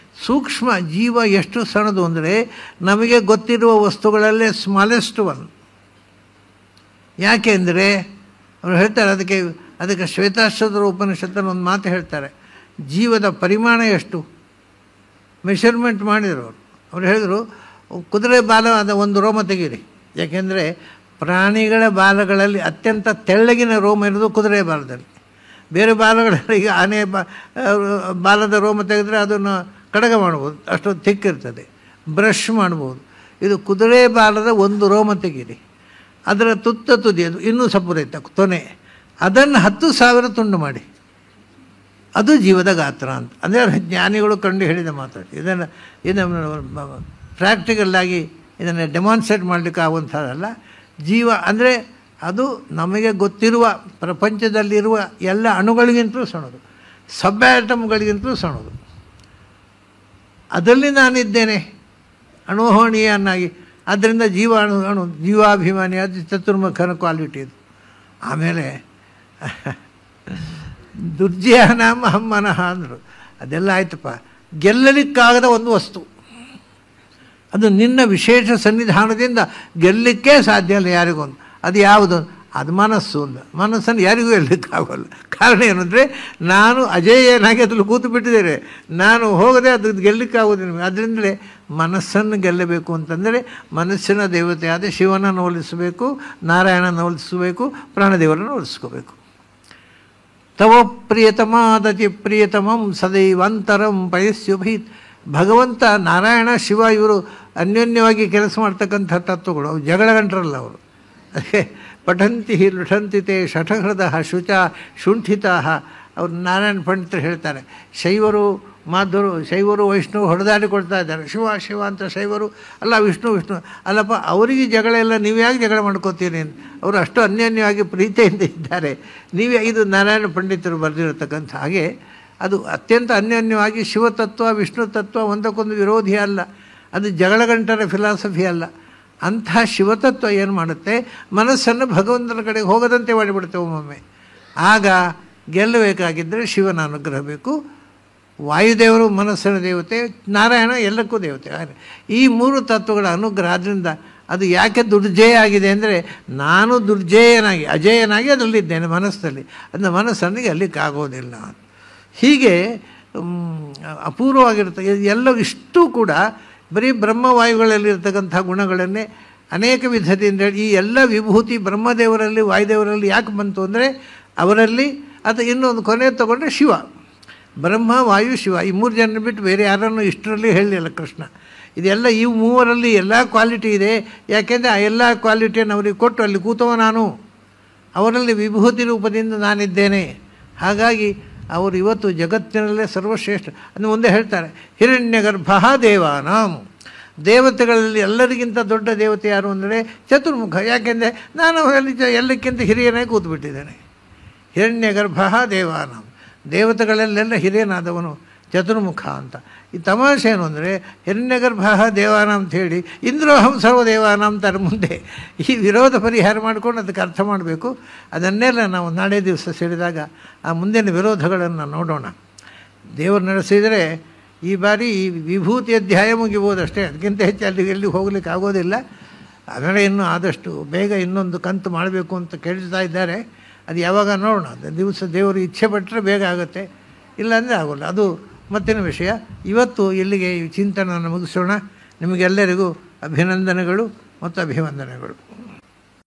ಸೂಕ್ಷ್ಮ ಜೀವ ಎಷ್ಟು ಸಣ್ಣದು ಅಂದರೆ ನಮಗೆ ಗೊತ್ತಿರುವ ವಸ್ತುಗಳಲ್ಲೇ ಸ್ಮಾಲೆಸ್ಟ್ ಒನ್. ಯಾಕೆ ಅಂದರೆ ಅವರು ಹೇಳ್ತಾರೆ, ಅದಕ್ಕೆ ಶ್ವೇತಾಶ್ವತರ ಉಪನಿಷತ್ತನ್ನು ಒಂದು ಮಾತು ಹೇಳ್ತಾರೆ, ಜೀವದ ಪರಿಮಾಣ ಎಷ್ಟು ಮೆಷರ್ಮೆಂಟ್ ಮಾಡಿದರು ಅವರು ಹೇಳಿದರು, ಕುದುರೆ ಬಾಲವಾದ ಒಂದು ರೋಮ ತೆಗೀರಿ. ಯಾಕೆಂದರೆ ಪ್ರಾಣಿಗಳ ಬಾಲಗಳಲ್ಲಿ ಅತ್ಯಂತ ತೆಳ್ಳಗಿನ ರೋಮ ಇರೋದು ಕುದುರೆ ಬಾಲದಲ್ಲಿ. ಬೇರೆ ಬಾಲಗಳಲ್ಲಿ ಈಗ ಆನೆ ಬಾಲದ ರೋಮ ತೆಗೆದರೆ ಅದನ್ನು ಕಡಗ ಮಾಡ್ಬೋದು, ಅಷ್ಟು ತಿಕ್ಕಿರ್ತದೆ, ಬ್ರಷ್ ಮಾಡ್ಬೋದು. ಇದು ಕುದುರೆ ಬಾಲದ ಒಂದು ರೋಮ ತೆಗೀರಿ, ಅದರ ತುದಿ ಅದು ಇನ್ನೂ ಸಪುರೈತ ತೊನೆ, ಅದನ್ನು 10,000 ತುಂಡು ಮಾಡಿ, ಅದು ಜೀವದ ಗಾತ್ರ ಅಂತ. ಅಂದರೆ ಜ್ಞಾನಿಗಳು ಕಂಡು ಹೇಳಿದ ಮಾತಾಡಿ ಇದನ್ನು ಪ್ರಾಕ್ಟಿಕಲ್ಲಾಗಿ ಇದನ್ನು ಡೆಮಾನ್ಸ್ಟ್ರೇಟ್ ಮಾಡಲಿಕ್ಕೆ ಆಗುವಂಥದ್ದಲ್ಲ. ಜೀವ ಅಂದರೆ ಅದು ನಮಗೆ ಗೊತ್ತಿರುವ ಪ್ರಪಂಚದಲ್ಲಿರುವ ಎಲ್ಲ ಅಣುಗಳಿಗಿಂತಲೂ ಸಣ್ಣದು, ಸಬ್ ಆಟಮ್ಗಳಿಗಿಂತಲೂ ಸಣ್ಣದು. ಅದರಲ್ಲಿ ನಾನಿದ್ದೇನೆ ಅಣುಹೋಣಿಯನ್ನಾಗಿ. ಆದ್ದರಿಂದ ಜೀವಾಭಿಮಾನಿ ಅದು ಚತುರ್ಮುಖನ ಕ್ವಾಲಿಟಿ ಇದು. ಆಮೇಲೆ ದುರ್ಜಯನಾಮ ಹಮ್ಮನಃ ಅಂದರು. ಅದೆಲ್ಲ ಆಯ್ತಪ್ಪ. ಗೆಲ್ಲಲಿಕ್ಕಾಗದ ಒಂದು ವಸ್ತು, ಅದು ನಿನ್ನ ವಿಶೇಷ ಸನ್ನಿಧಾನದಿಂದ ಗೆಲ್ಲಲಿಕ್ಕೇ ಸಾಧ್ಯ ಇಲ್ಲ ಯಾರಿಗೊಂದು. ಅದು ಯಾವುದು? ಅದು ಮನಸ್ಸು ಅಂತ. ಮನಸ್ಸನ್ನು ಯಾರಿಗೂ ಗೆಲ್ಲಲಿಕ್ಕಾಗೋಲ್ಲ. ಕಾರಣ ಏನಂದರೆ ನಾನು ಅಜೇಯನಾಗಿ ಅದ್ರಲ್ಲಿ ಕೂತು ಬಿಟ್ಟಿದ್ದೇನೆ, ನಾನು ಹೋಗದೆ ಅದು ಗೆಲ್ಲಲಿಕ್ಕಾಗೋದಿಲ್ಲ. ಅದರಿಂದಲೇ ಮನಸ್ಸನ್ನು ಗೆಲ್ಲಬೇಕು ಅಂತಂದರೆ ಮನಸ್ಸಿನ ದೇವತೆಯಾದ ಶಿವನನ್ನು ಹೋಲಿಸಬೇಕು, ನಾರಾಯಣನ ಹೋಲಿಸಬೇಕು, ಪ್ರಾಣದೇವರನ್ನು ಹೋಲಿಸ್ಕೋಬೇಕು. ತವ ಪ್ರಿಯತಮಾದತಿ ಪ್ರಿಯತಮಂ ಸದೈವಂತರಂ ಪಯಸ್ಯುಭೀತ್. ಭಗವಂತ, ನಾರಾಯಣ, ಶಿವ ಇವರು ಅನ್ಯೋನ್ಯವಾಗಿ ಕೆಲಸ ಮಾಡ್ತಕ್ಕಂಥ ತತ್ವಗಳು. ಅವು ಜಗಳ ಗಂಟರಲ್ಲ ಅವರು. ಅದಕ್ಕೆ ಪಠಂತಿ ಲುಠಂತಿ ತೇ ಶಠಹೃದ ಶುಚ ಶುಂಠಿತಾ. ಅವರು ನಾರಾಯಣ ಪಂಡಿತರು ಹೇಳ್ತಾರೆ, ಶೈವರು ವೈಷ್ಣು ಹೊಡೆದಾಡಿಕೊಳ್ತಾ ಇದ್ದಾರೆ. ಶಿವ ಶಿವ ಅಂತ ಶೈವರು, ಅಲ್ಲ ವಿಷ್ಣು ಅಲ್ಲಪ್ಪ, ಅವರಿಗೆ ಜಗಳ ಎಲ್ಲ ನೀವು ಯಾಕೆ ಜಗಳ ಮಾಡ್ಕೋತೀರಿ? ಅವರು ಅಷ್ಟು ಅನ್ಯೋನ್ಯವಾಗಿ ಪ್ರೀತಿಯಿಂದ ಇದ್ದಾರೆ. ನೀವೇ ಇದು ನಾರಾಯಣ ಪಂಡಿತರು ಬರೆದಿರತಕ್ಕಂಥ ಹಾಗೆ ಅದು ಅತ್ಯಂತ ಅನ್ಯೋನ್ಯವಾಗಿ ಶಿವತತ್ವ ವಿಷ್ಣು ತತ್ವ ಒಂದಕ್ಕೊಂದು ವಿರೋಧಿ ಅಲ್ಲ. ಅದು ಜಗಳಗಂಟರ ಫಿಲಾಸಫಿ ಅಲ್ಲ. ಅಂಥ ಶಿವತತ್ವ ಏನು ಮಾಡುತ್ತೆ, ಮನಸ್ಸನ್ನು ಭಗವಂತನ ಕಡೆಗೆ ಹೋಗದಂತೆ ಮಾಡಿಬಿಡುತ್ತೆ ಒಮ್ಮೊಮ್ಮೆ. ಆಗ ಗೆಲ್ಲಬೇಕಾಗಿದ್ದರೆ ಶಿವನ ಅನುಗ್ರಹ ಬೇಕು. ವಾಯುದೇವರು ಮನಸ್ಸಿನ ದೇವತೆ, ನಾರಾಯಣ ಎಲ್ಲಕ್ಕೂ ದೇವತೆ. ಈ 3 ತತ್ವಗಳ ಅನುಗ್ರಹ. ಆದ್ದರಿಂದ ಅದು ಯಾಕೆ ದುರ್ಜಯ ಆಗಿದೆ ಅಂದರೆ ನಾನು ದುರ್ಜಯನಾಗಿ ಅಜೇಯನಾಗಿ ಅದರಲ್ಲಿದ್ದೇನೆ ಮನಸ್ಸಲ್ಲಿ. ಅದನ್ನ ಮನಸ್ಸನ್ನು ಗೆಲ್ಲಲಿಕ್ಕಾಗೋದಿಲ್ಲ. ಹೀಗೆ ಅಪೂರ್ವವಾಗಿರುತ್ತೆ ಎಲ್ಲ. ಇಷ್ಟು ಕೂಡ ಬರೀ ಬ್ರಹ್ಮವಾಯುಗಳಲ್ಲಿರ್ತಕ್ಕಂಥ ಗುಣಗಳನ್ನೇ ಅನೇಕ ವಿಧದಿಂದ ಈ ಎಲ್ಲ ವಿಭೂತಿ ಬ್ರಹ್ಮದೇವರಲ್ಲಿ ವಾಯುದೇವರಲ್ಲಿ ಯಾಕೆ ಬಂತು ಅಂದರೆ ಅವರಲ್ಲಿ ಅದು ಇನ್ನೊಂದು ಕೊನೆ ತಗೊಂಡ್ರೆ ಶಿವ, ಬ್ರಹ್ಮ, ವಾಯು, ಶಿವ ಈ 3 ಜನ ಬಿಟ್ಟು ಬೇರೆ ಯಾರನ್ನು ಇಷ್ಟರಲ್ಲಿ ಹೇಳಲಿಲ್ಲ ಕೃಷ್ಣ. ಇದೆಲ್ಲ ಈ 3ರಲ್ಲಿ ಎಲ್ಲ ಕ್ವಾಲಿಟಿ ಇದೆ. ಯಾಕೆಂದರೆ ಆ ಎಲ್ಲ ಕ್ವಾಲಿಟಿಯನ್ನು ಅವ್ರಿಗೆ ಕೊಟ್ಟು ಅಲ್ಲಿ ಕೂತವ ನಾನು ಅವರಲ್ಲಿ ವಿಭೂತಿ ರೂಪದಿಂದ ನಾನಿದ್ದೇನೆ. ಹಾಗಾಗಿ ಅವರು ಇವತ್ತು ಜಗತ್ತಿನಲ್ಲೇ ಸರ್ವಶ್ರೇಷ್ಠ. ಅದು ಮುಂದೆ ಹೇಳ್ತಾರೆ, ಹಿರಣ್ಯಗರ್ಭ ದೇವಾನಾಂ, ದೇವತೆಗಳಲ್ಲಿ ಎಲ್ಲರಿಗಿಂತ ದೊಡ್ಡ ದೇವತೆ ಯಾರು ಅಂದರೆ ಚತುರ್ಮುಖ. ಯಾಕೆಂದರೆ ನಾನು ಎಲ್ಲಕ್ಕಿಂತ ಹಿರಿಯನಾಗಿ ಕೂತ್ಬಿಟ್ಟಿದ್ದೇನೆ. ಹಿರಣ್ಯಗರ್ಭ ದೇವಾನಾಂ, ದೇವತೆಗಳಲ್ಲೆಲ್ಲ ಹಿರಿಯನಾದವನು ಚತುರ್ಮುಖ ಅಂತ. ಈ ತಮಾಷೆ ಏನು ಅಂದರೆ ಹಿರಣ್ಯಗರ್ಭ ದೇವಾನಾಂ ಅಂಥೇಳಿ ಇಂದ್ರೋಹಂ ಸರ್ವದೇವಾನಾಂ ಅಂತಾರೆ ಮುಂದೆ. ಈ ವಿರೋಧ ಪರಿಹಾರ ಮಾಡಿಕೊಂಡು ಅದಕ್ಕೆ ಅರ್ಥ ಮಾಡಬೇಕು. ಅದನ್ನೆಲ್ಲ ನಾವು ನಾಳೆ ದಿವಸ ಸೇರಿದಾಗ ಆ ಮುಂದಿನ ವಿರೋಧಗಳನ್ನು ನೋಡೋಣ. ದೇವರು ನಡೆಸಿದರೆ ಈ ಬಾರಿ ಈ ವಿಭೂತಿ ಅಧ್ಯಾಯ ಮುಗಿಬೋದಷ್ಟೇ, ಅದಕ್ಕಿಂತ ಹೆಚ್ಚು ಎಲ್ಲಿಗೆ ಹೋಗ್ಲಿಕ್ಕೆ ಆಗೋದಿಲ್ಲ. ಅದನ್ನೇ ಇನ್ನೂ ಆದಷ್ಟು ಬೇಗ ಇನ್ನೊಂದು ಕಂತು ಮಾಡಬೇಕು ಅಂತ ಕೇಳ್ತಾ ಇದ್ದಾರೆ. ಅದು ಯಾವಾಗ ನೋಡೋಣ. ದಿವಸ ದೇವರು ಇಚ್ಛೆ ಪಟ್ಟರೆ ಬೇಗ ಆಗುತ್ತೆ, ಇಲ್ಲಾಂದರೆ ಆಗೋಲ್ಲ. ಅದು ಮತ್ತಿನ ವಿಷಯ. ಇವತ್ತು ಇಲ್ಲಿಗೆ ಈ ಚಿಂತನೆಯನ್ನು ಮುಗಿಸೋಣ. ನಿಮಗೆಲ್ಲರಿಗೂ ಅಭಿನಂದನೆಗಳು ಮತ್ತು ಅಭಿವಂದನೆಗಳು.